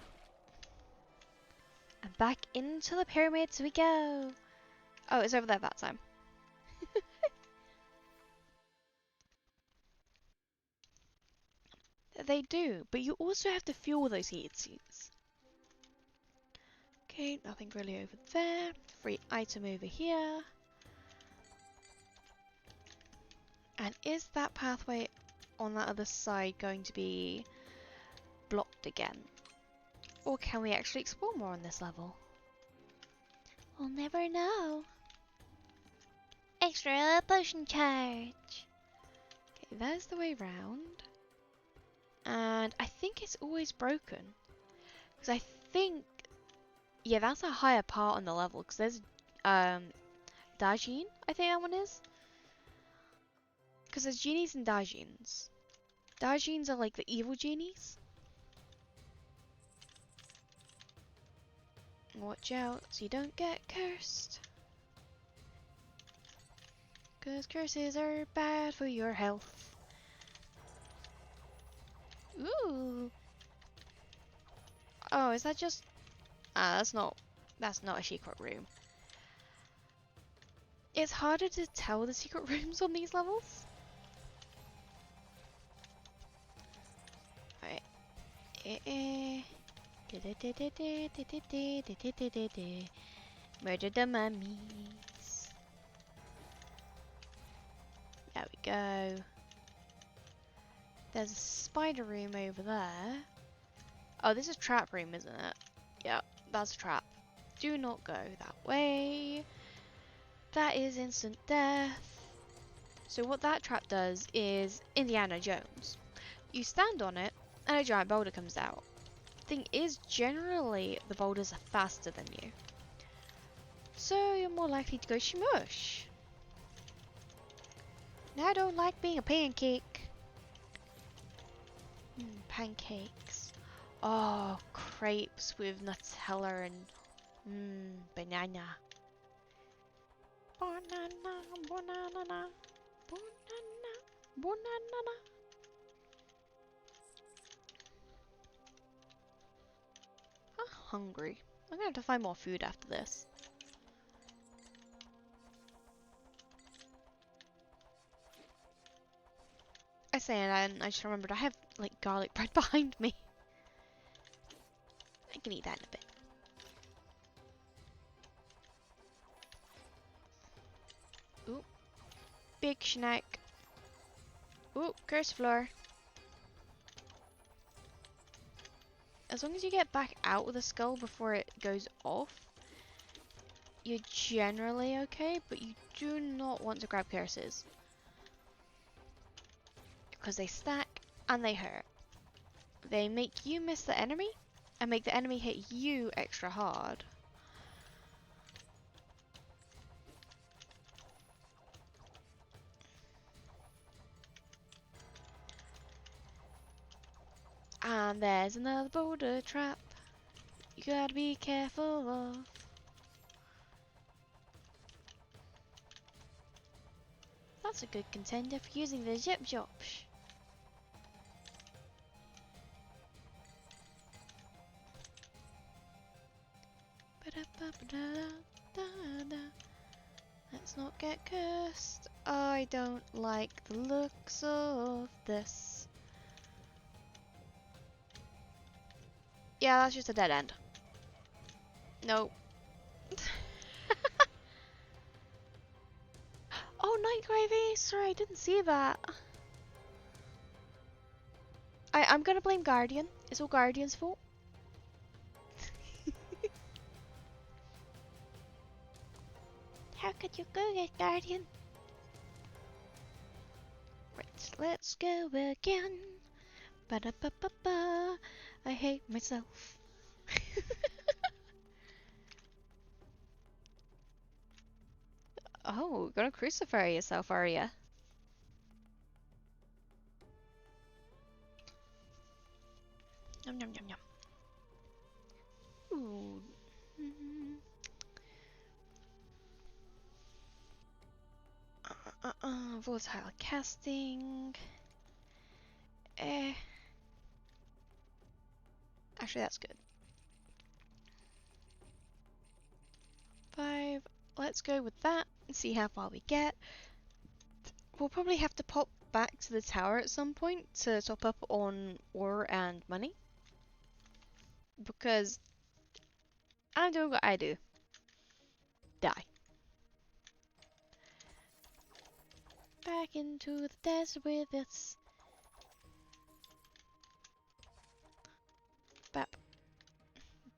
And back into the pyramids we go. Oh, it's over there that time. They do, but you also have to fuel those heated seats. Okay, nothing really over there. Free item over here. And is that pathway on that other side going to be blocked again? Or can we actually explore more on this level? We'll never know. Extra potion charge. Okay, there's the way round. And I think it's always broken. Because I think... Yeah, that's a higher part on the level. Because there's... Dajin, I think that one is. Because there's genies and Dajins. Dajins are like the evil genies. Watch out so you don't get cursed. Because curses are bad for your health. Ooh. Oh, is that just... Ah, that's not a secret room. It's harder to tell the secret rooms on these levels. Alright. Murder the mummies. There we go. There's a spider room over there. Oh, this is trap room, isn't it? Yep, that's a trap. Do not go that way. That is instant death. So what that trap does is Indiana Jones. You stand on it and a giant boulder comes out. Thing is, generally the boulders are faster than you. So you're more likely to go smush. Now I don't like being a pancake. Pancakes. Oh, crepes with Nutella and banana. Banana, banana, banana, banana. I'm hungry. I'm gonna have to find more food after this. I say it and I just remembered I have like garlic bread behind me. I can eat that in a bit. Ooh. Big snack. Ooh, curse floor. As long as you get back out with the skull before it goes off, you're generally okay, but you do not want to grab curses. Because they stack and they hurt. They make you miss the enemy and make the enemy hit you extra hard. And there's another boulder trap you gotta be careful of. That's a good contender for using the zip jops. Let's not get cursed. I don't like the looks of this. Yeah, that's just a dead end. Nope. Oh, night gravy! Sorry, I didn't see that. I'm gonna blame Guardian. It's all Guardian's fault. How could you go get Guardian? Right, let's go again. Ba-da-ba-ba-ba. I hate myself. Oh, gonna crucify yourself, are ya? Yum yum yum yum. Ooh. Volatile casting. Actually, that's good. 5. Let's go with that and see how far we get. We'll probably have to pop back to the tower at some point to top up on ore and money. Because I'm doing what I do. Die. Back into the desert with this. Bap.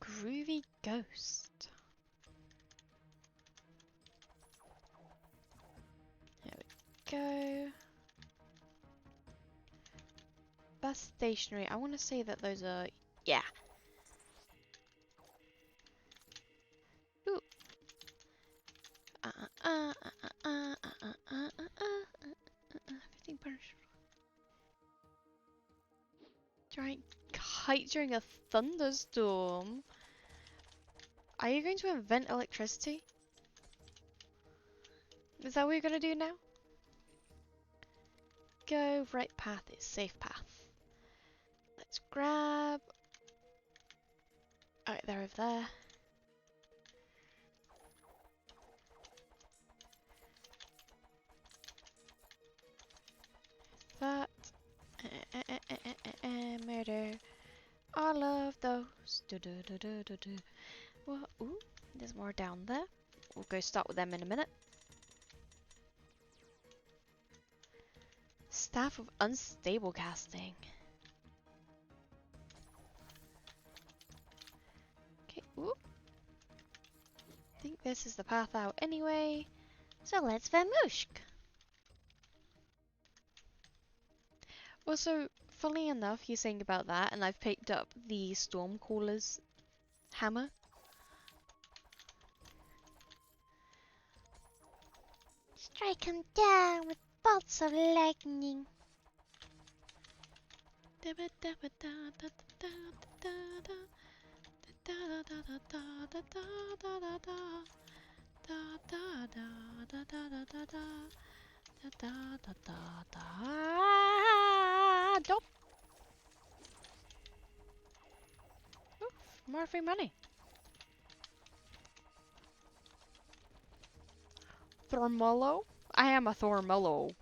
Groovy ghost. There we go. That's stationary. I want to say that those are... Yeah. Ooh. 15 punch. Giant kite during a thunderstorm. Are you going to invent electricity? Is that what you're gonna do now? Go right path is safe path. Let's grab. Alright, they're over there. That. Murder. All of those. What? Ooh, there's more down there. We'll go start with them in a minute. Staff of unstable casting. Okay, ooh. I think this is the path out anyway. So let's vamushk. Also, funnily enough, you're saying about that, and I've picked up the Stormcaller's hammer. Strike him down with bolts of lightning. Nope. Oof, more free money. Thormello? I am a Thormello.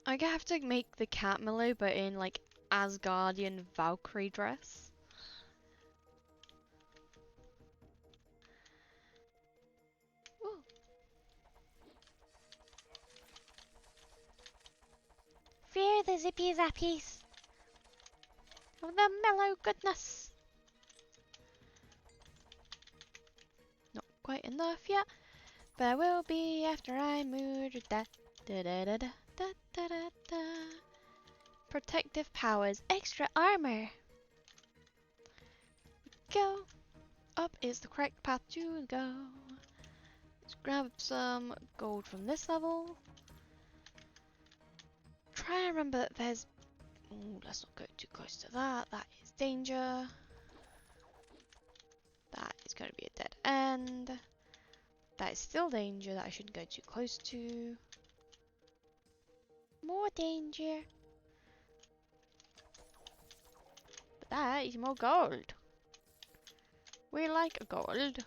I have to make the cat mellow, but in like Asgardian Valkyrie dress. Ooh. Fear the zippy zappies of the mellow goodness. Not quite enough yet, but I will be after I murdered that. Da da da da da da da da. Protective powers, extra armor. Go. Up is the correct path to go. Let's grab some gold from this level. Try and remember that there's Ooh, let's not go too close to that. That is danger. That is going to be a dead end. That is still danger that I shouldn't go too close to. More danger. But that is more gold. We like gold.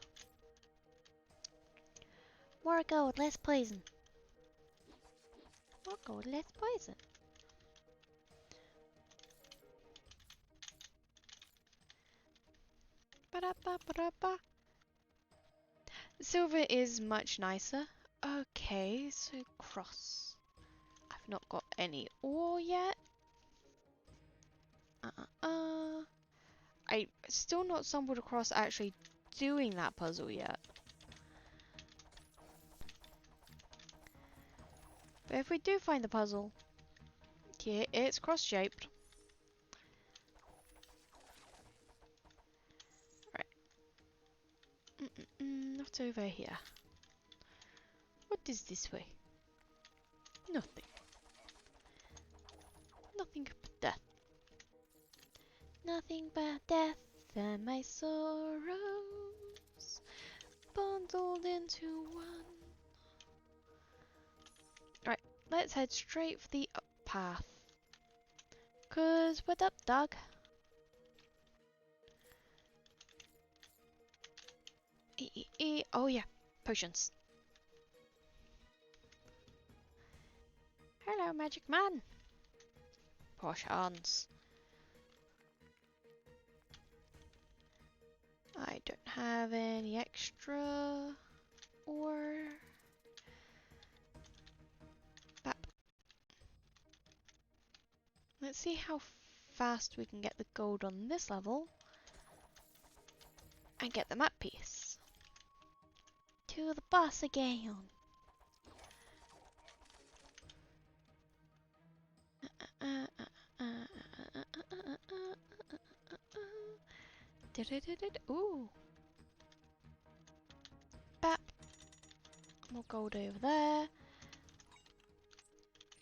More gold, less poison. More gold, less poison. Ba-da-ba-ba-da-ba. Silver is much nicer. Okay, so cross. I've not got any ore yet. I still not stumbled across actually doing that puzzle yet. But if we do find the puzzle, yeah, it's cross-shaped. Right. What's over here? What is this way? Nothing. Nothing but death. Nothing but death and my sorrows bundled into one. Right, let's head straight for the up path. 'Cause what up, dog? Oh yeah, potions. Hello, magic man. Potions. I don't have any extra or bap. Let's see how fast we can get the gold on this level and get the map piece. To the boss again. Ooh. Bap. More gold over there.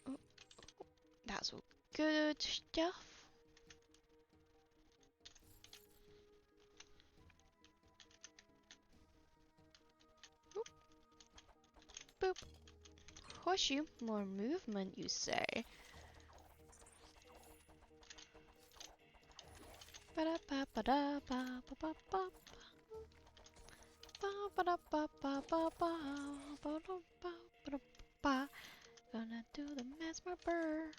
Ooh. That's all good stuff. Oop. Boop. Horseshoe. More movement, you say? Gonna do the mesmer burr.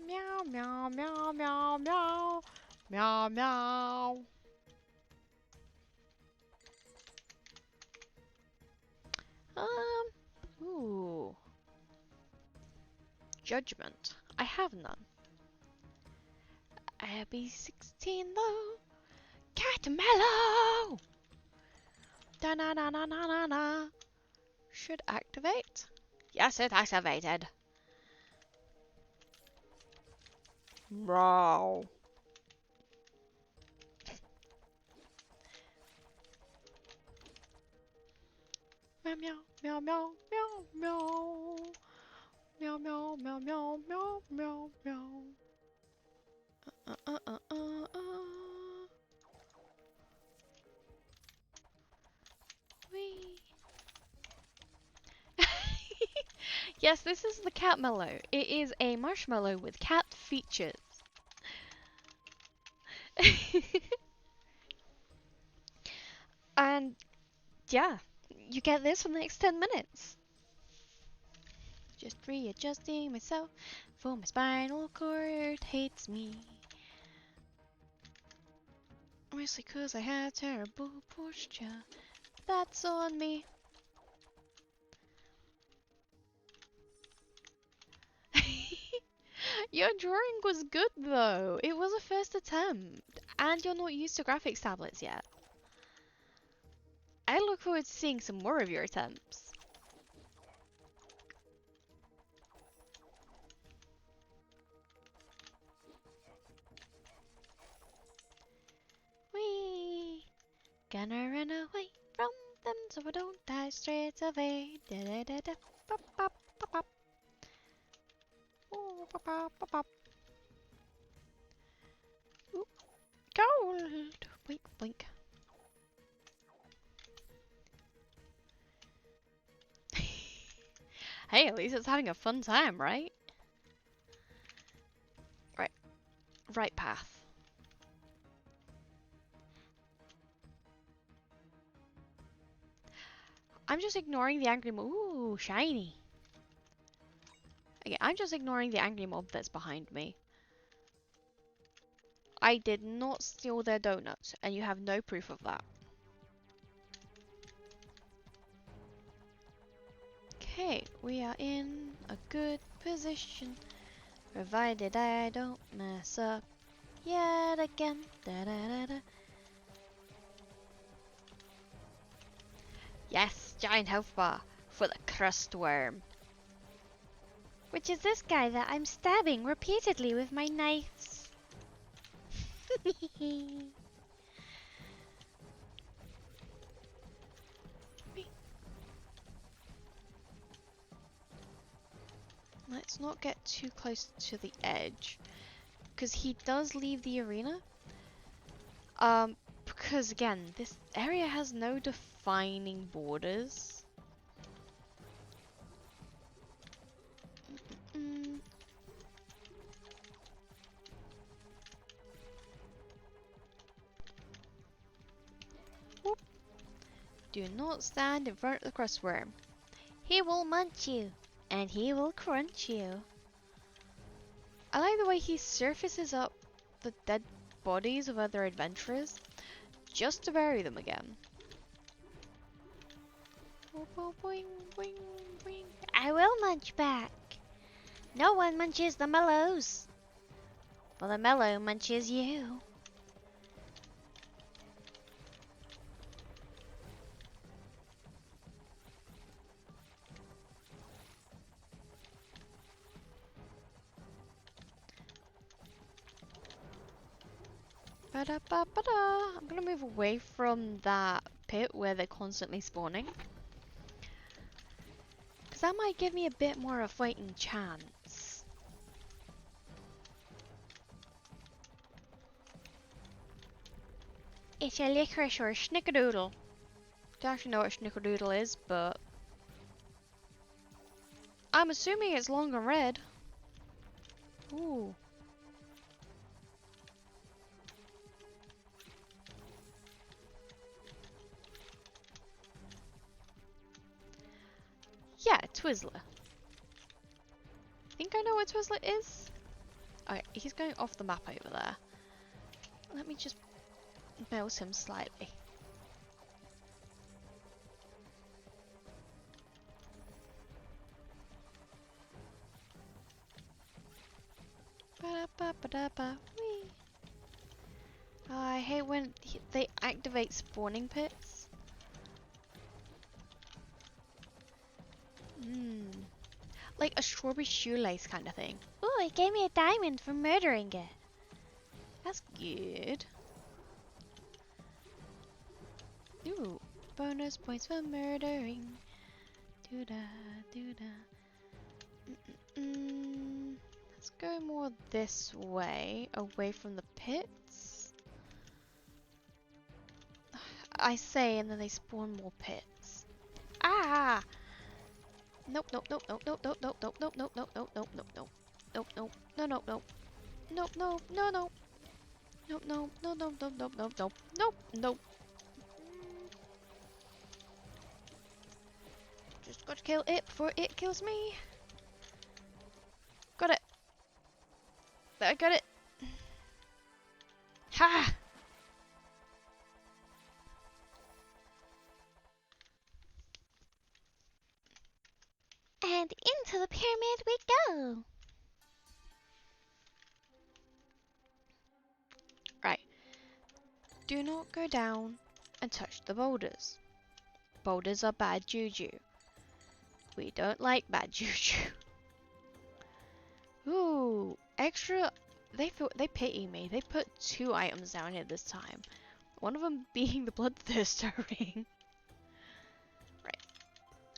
Meow meow meow meow meow meow meow. Ooh. Judgment. I have none. Abby 16 though. Catamello! Da na na na na na na. Should activate. Yes, it activated. Meow. Meow meow meow meow meow meow meow meow meow meow meow meow. Wee. Yes, this is the cat mellow. It is a marshmallow with cat features. And yeah, you get this for the next 10 minutes. Just readjusting myself for my spinal cord hates me. Mostly 'cause I have terrible posture. That's on me. Your drawing was good though. It was a first attempt. And you're not used to graphics tablets yet. I look forward to seeing some more of your attempts. Gonna run away from them so I don't die straight away. Da da da da. Pop pop pop pop. Ooh, pop pop pop pop. Ooh, gold. Blink blink. Hey, at least it's having a fun time, right? Right path. I'm just ignoring the angry mob. Ooh, shiny. Okay, I'm just ignoring the angry mob that's behind me. I did not steal their donuts, and you have no proof of that. Okay, we are in a good position, provided I don't mess up yet again. Da da da da. Yes, giant health bar for the crust worm. Which is this guy that I'm stabbing repeatedly with my knives. Let's not get too close to the edge, because he does leave the arena. Because again, this area has no defining borders. Whoop. Do not stand in front of the crust worm. He will munch you, and he will crunch you. I like the way he surfaces up the dead bodies of other adventurers, just to bury them again. Boing, boing, boing. I will munch back. No one munches the mellows, but the mellow munches you. Ba-da-ba-ba-da. I'm gonna move away from that pit where they're constantly spawning, because that might give me a bit more of a fighting chance. It's a licorice or a snickerdoodle. Don't actually know what a snickerdoodle is, but I'm assuming it's long and red. Ooh. Yeah, Twizzler. I think I know what Twizzler is. Okay, he's going off the map over there. Let me just mouse him slightly. Ba-da-ba-ba-da-ba. Whee. Oh, I hate when they activate spawning pits. Like a strawberry shoelace kind of thing. Oh, it gave me a diamond for murdering it. That's good. Ooh, bonus points for murdering. Doo-da, doo-da. Let's go more this way, away from the pits. I say, and then they spawn more pits. Ah! Nope, nope, nope, nope, nope, nope, nope, nope, nope, nope, nope, nope, nope, nope, nope, nope, no, no, no, nope, no, no, no, nope, no, no, no, nope, nope, nope, nope, nope, nope. Just gotta kill it before it kills me. Got it. I got it. Ha! And into the pyramid we go. Right. Do not go down and touch the boulders. Boulders are bad juju. We don't like bad juju. Ooh, extra. They pity me. They put 2 items down here this time. One of them being the bloodthirster ring. Right.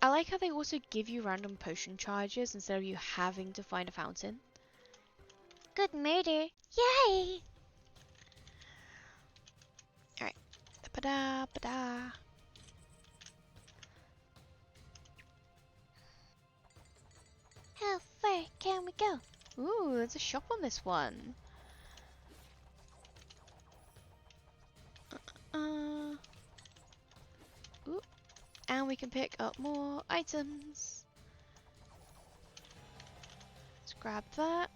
I like how they also give you random potion charges instead of you having to find a fountain. Good murder. Yay! Alright. Da-ba-da, ba-da. How far can we go? Ooh, there's a shop on this one. Ooh. And we can pick up more items. Let's grab that.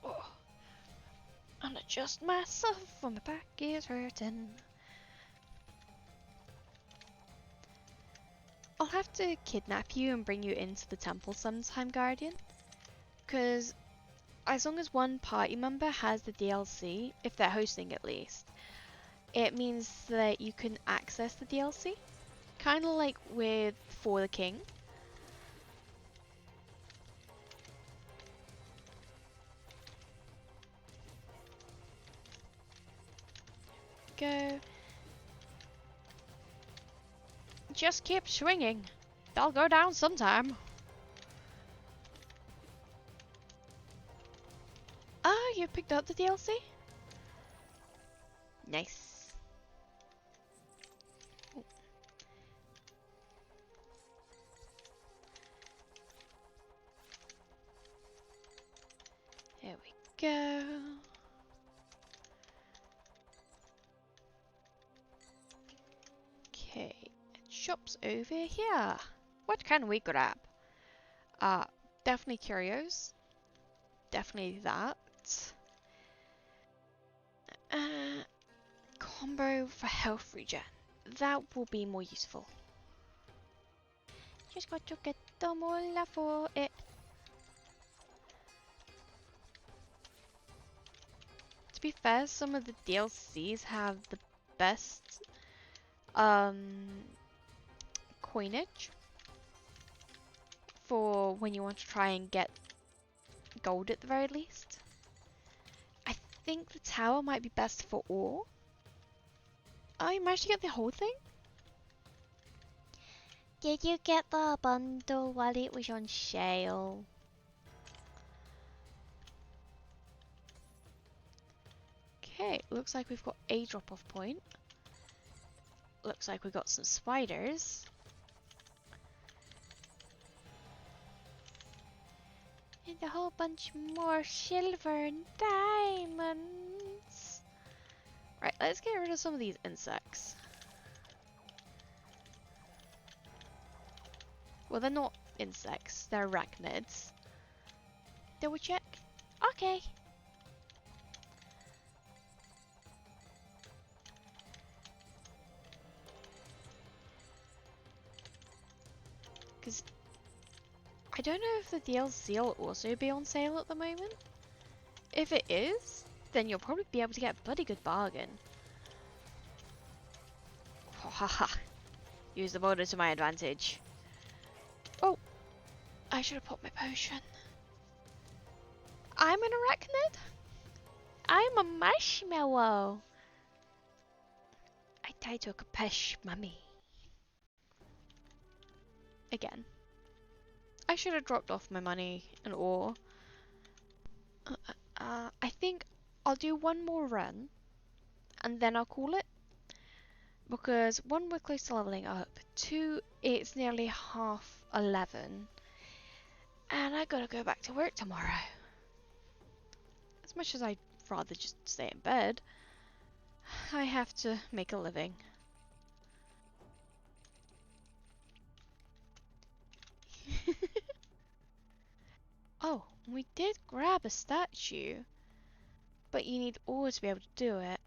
Oh. And adjust myself when my back is hurting. I'll have to kidnap you and bring you into the temple sometime, Guardian. Because as long as one party member has the DLC, if they're hosting at least, it means that you can access the DLC. Kind of like with For the King. Go. Just keep swinging. They'll go down sometime. Ah, you picked up the DLC? Nice. Ooh. There we go. Okay, shops over here. What can we grab? Definitely curios. Definitely that. Combo for health regen. That will be more useful. Just got to get the mola for it. To be fair, some of the DLCs have the best coinage for when you want to try and get gold at the very least. I think the tower might be best for ore. Oh, you managed to get the whole thing? Did you get the bundle while it was on sale? Okay, looks like we've got a drop-off point. Looks like we've got some spiders. And a whole bunch more silver and diamonds. Right, let's get rid of some of these insects. Well, they're not insects, they're arachnids. Double check? Okay. Because I don't know if the DLC will also be on sale at the moment. If it is, then you'll probably be able to get a bloody good bargain. Haha. Use the border to my advantage. Oh, I should have popped my potion. I'm an arachnid? I'm a marshmallow. I died to a capesh mummy. Again. I should have dropped off my money and ore. I think I'll do one more run and then I'll call it. Because one, we're close to leveling up. Two, it's nearly 11:30. And I gotta go back to work tomorrow. As much as I'd rather just stay in bed, I have to make a living. Oh, we did grab a statue. But you need ore to be able to do it.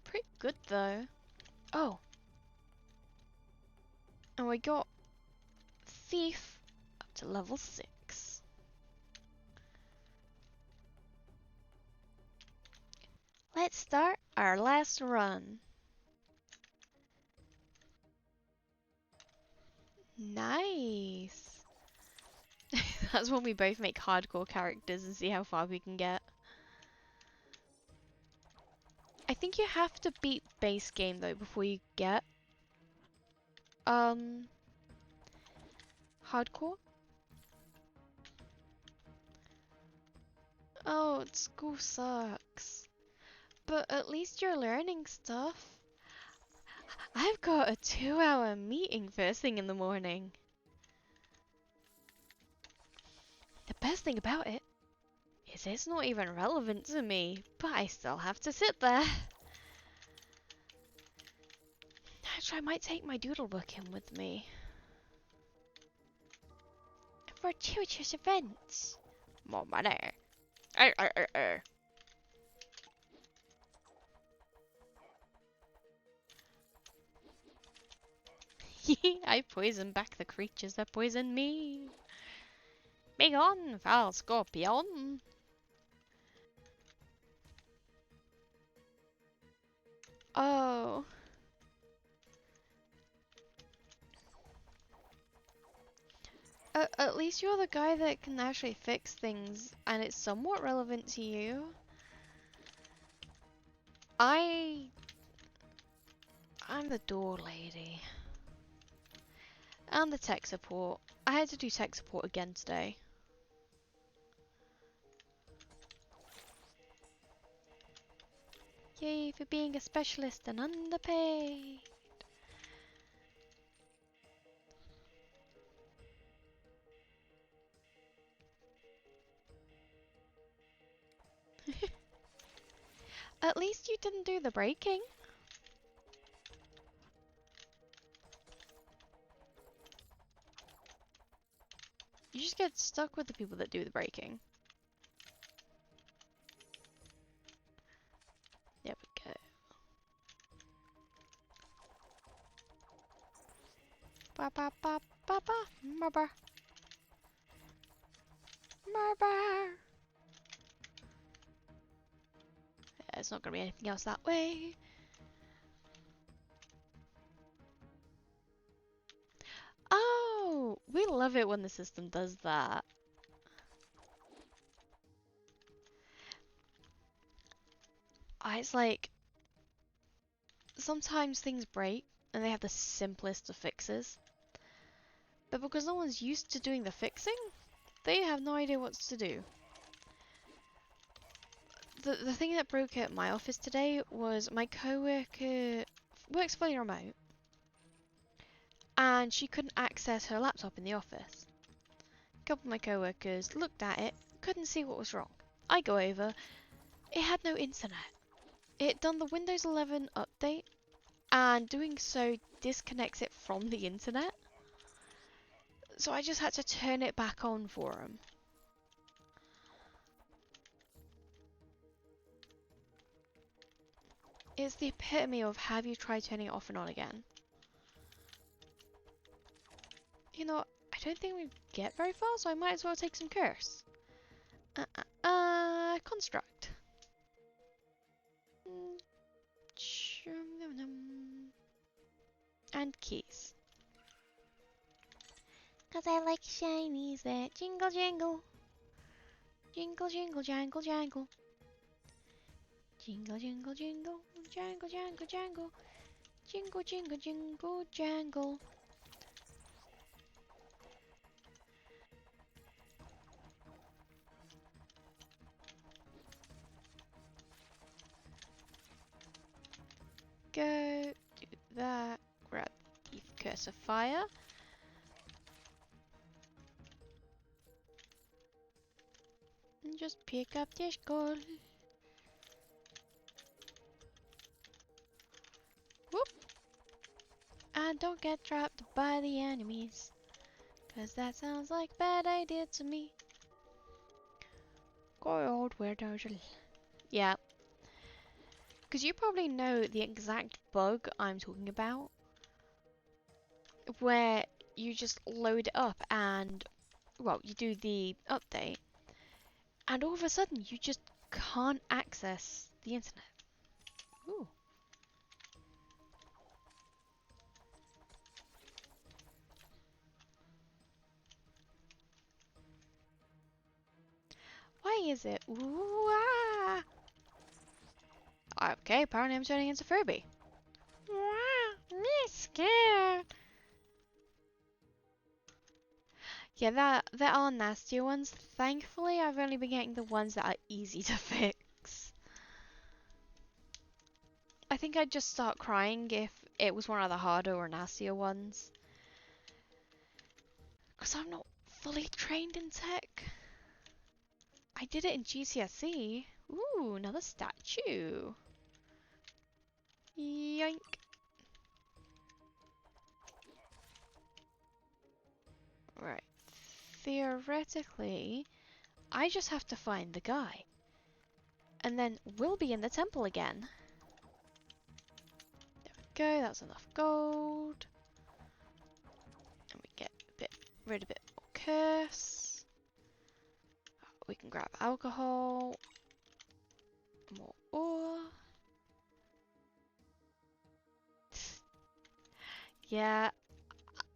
Pretty good though. Oh. And we got Thief up to level 6. Let's start our last run. Nice. That's when we both make hardcore characters and see how far we can get. I think you have to beat base game though before you get hardcore. Oh, school sucks. But at least you're learning stuff. I've got a 2-hour meeting first thing in the morning. The best thing about it is it's not even relevant to me, but I still have to sit there. Actually, I might take my doodle book in with me. Fortuitous events. More money. I poison back the creatures that poison me. Begone, foul scorpion. Oh. At least you're the guy that can actually fix things, and it's somewhat relevant to you. I'm the door lady. And the tech support. I had to do tech support again today. Yay for being a specialist and underpaid. At least you didn't do the breaking. You just get stuck with the people that do the breaking. There we go. Ba ba ba ba ba. Murder. Murder. There's not gonna be anything else that way. Oh, we love it when the system does that. It's like sometimes things break and they have the simplest of fixes. But because no one's used to doing the fixing, they have no idea what to do. The thing that broke at my office today was my coworker works fully remote and she couldn't access her laptop in the office. A couple of my coworkers looked at it, couldn't see what was wrong. I go over, it had no internet. It had done the Windows 11 update and doing so disconnects it from the internet. So I just had to turn it back on for him. It's the epitome of have you tried turning it off and on again. You know, I don't think we get very far, so I might as well take some curse. Construct. And keys. Cause I like shinies that jingle jangle. Jingle jingle jangle jangle. Jingle jingle jingle. Jangle jangle jangle. Jingle jingle jingle jangle. Go do that. Grab the curse of fire. And just pick up the skull. Whoop! And don't get trapped by the enemies. Cause that sounds like a bad idea to me. Go old weirdo. Yeah. Because you probably know the exact bug I'm talking about. Where you just load it up and, well, you do the update. And all of a sudden you just can't access the internet. Ooh. Why is it? Ooh, ah! Okay, apparently I'm turning into Furby. Wow, me scared. Yeah, there are nastier ones. Thankfully, I've only been getting the ones that are easy to fix. I think I'd just start crying if it was one of the harder or nastier ones. Because I'm not fully trained in tech. I did it in GCSE. Ooh, another statue. Yoink. Right. Theoretically, I just have to find the guy. And then we'll be in the temple again. There we go, that's enough gold. And we get rid of a bit more curse. We can grab alcohol. More ore. Yeah,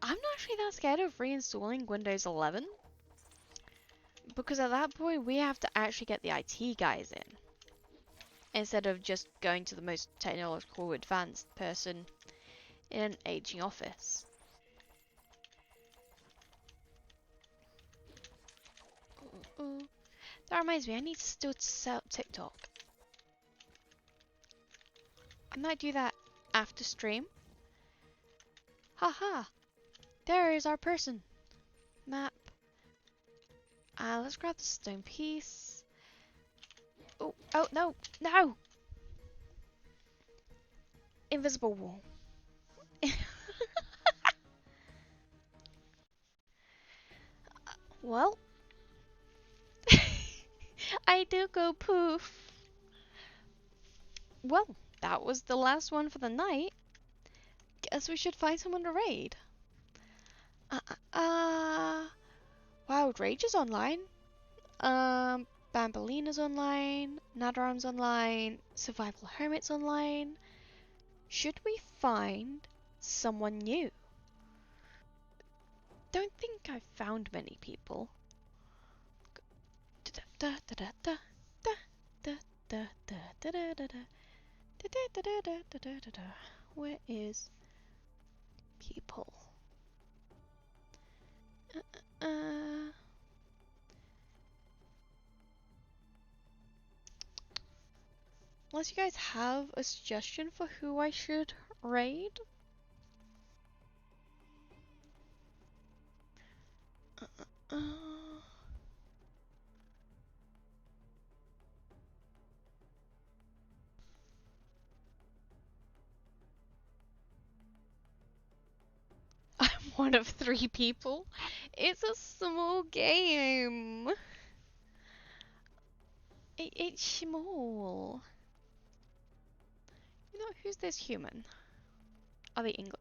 I'm not actually that scared of reinstalling Windows 11. Because at that point, we have to actually get the IT guys in. Instead of just going to the most technological advanced person in an aging office. Ooh. That reminds me, I need to still set up TikTok. I might do that after stream. Haha! There is our person. Map. Let's grab the stone piece. Oh, no, no! Invisible wall. Well, I do go poof. Well, that was the last one for the night. Guess we should find someone to raid. Wild Rage is online. Bambolina's online. Nadarum's online. Survival Hermit's online. Should we find someone new? Don't think I've found many people. Where is people? Unless you guys have a suggestion for who I should raid? I'm one of 3 people. It's a small game. It's small. You know, who's this human? Are they English?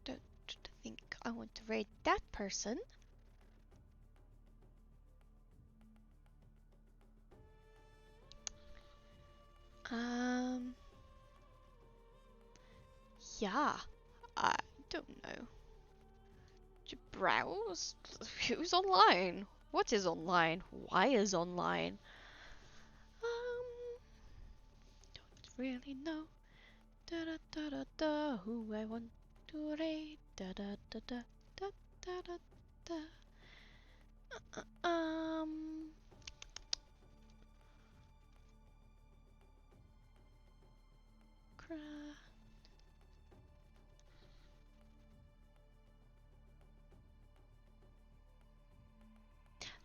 Don't think I want to raid that person. Yeah, I don't know. To browse? Who's online? What is online? Why is online? Don't really know. Da da da da da. Who I want to raid? Da da da da da da da da.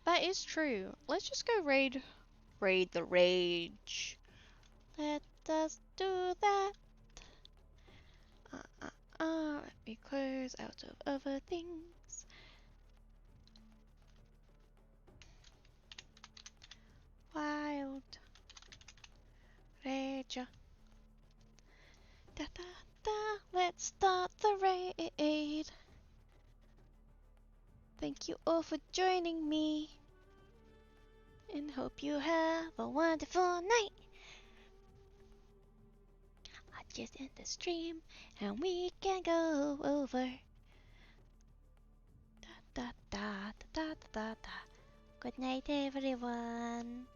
That is true. Let's just go raid the rage. Let us do that. Let me close out of other things. Wild rage. Da da da. Let's start the raid. Thank you all for joining me. And hope you have a wonderful night. I just end the stream and we can go over. Da da da da Good night, everyone.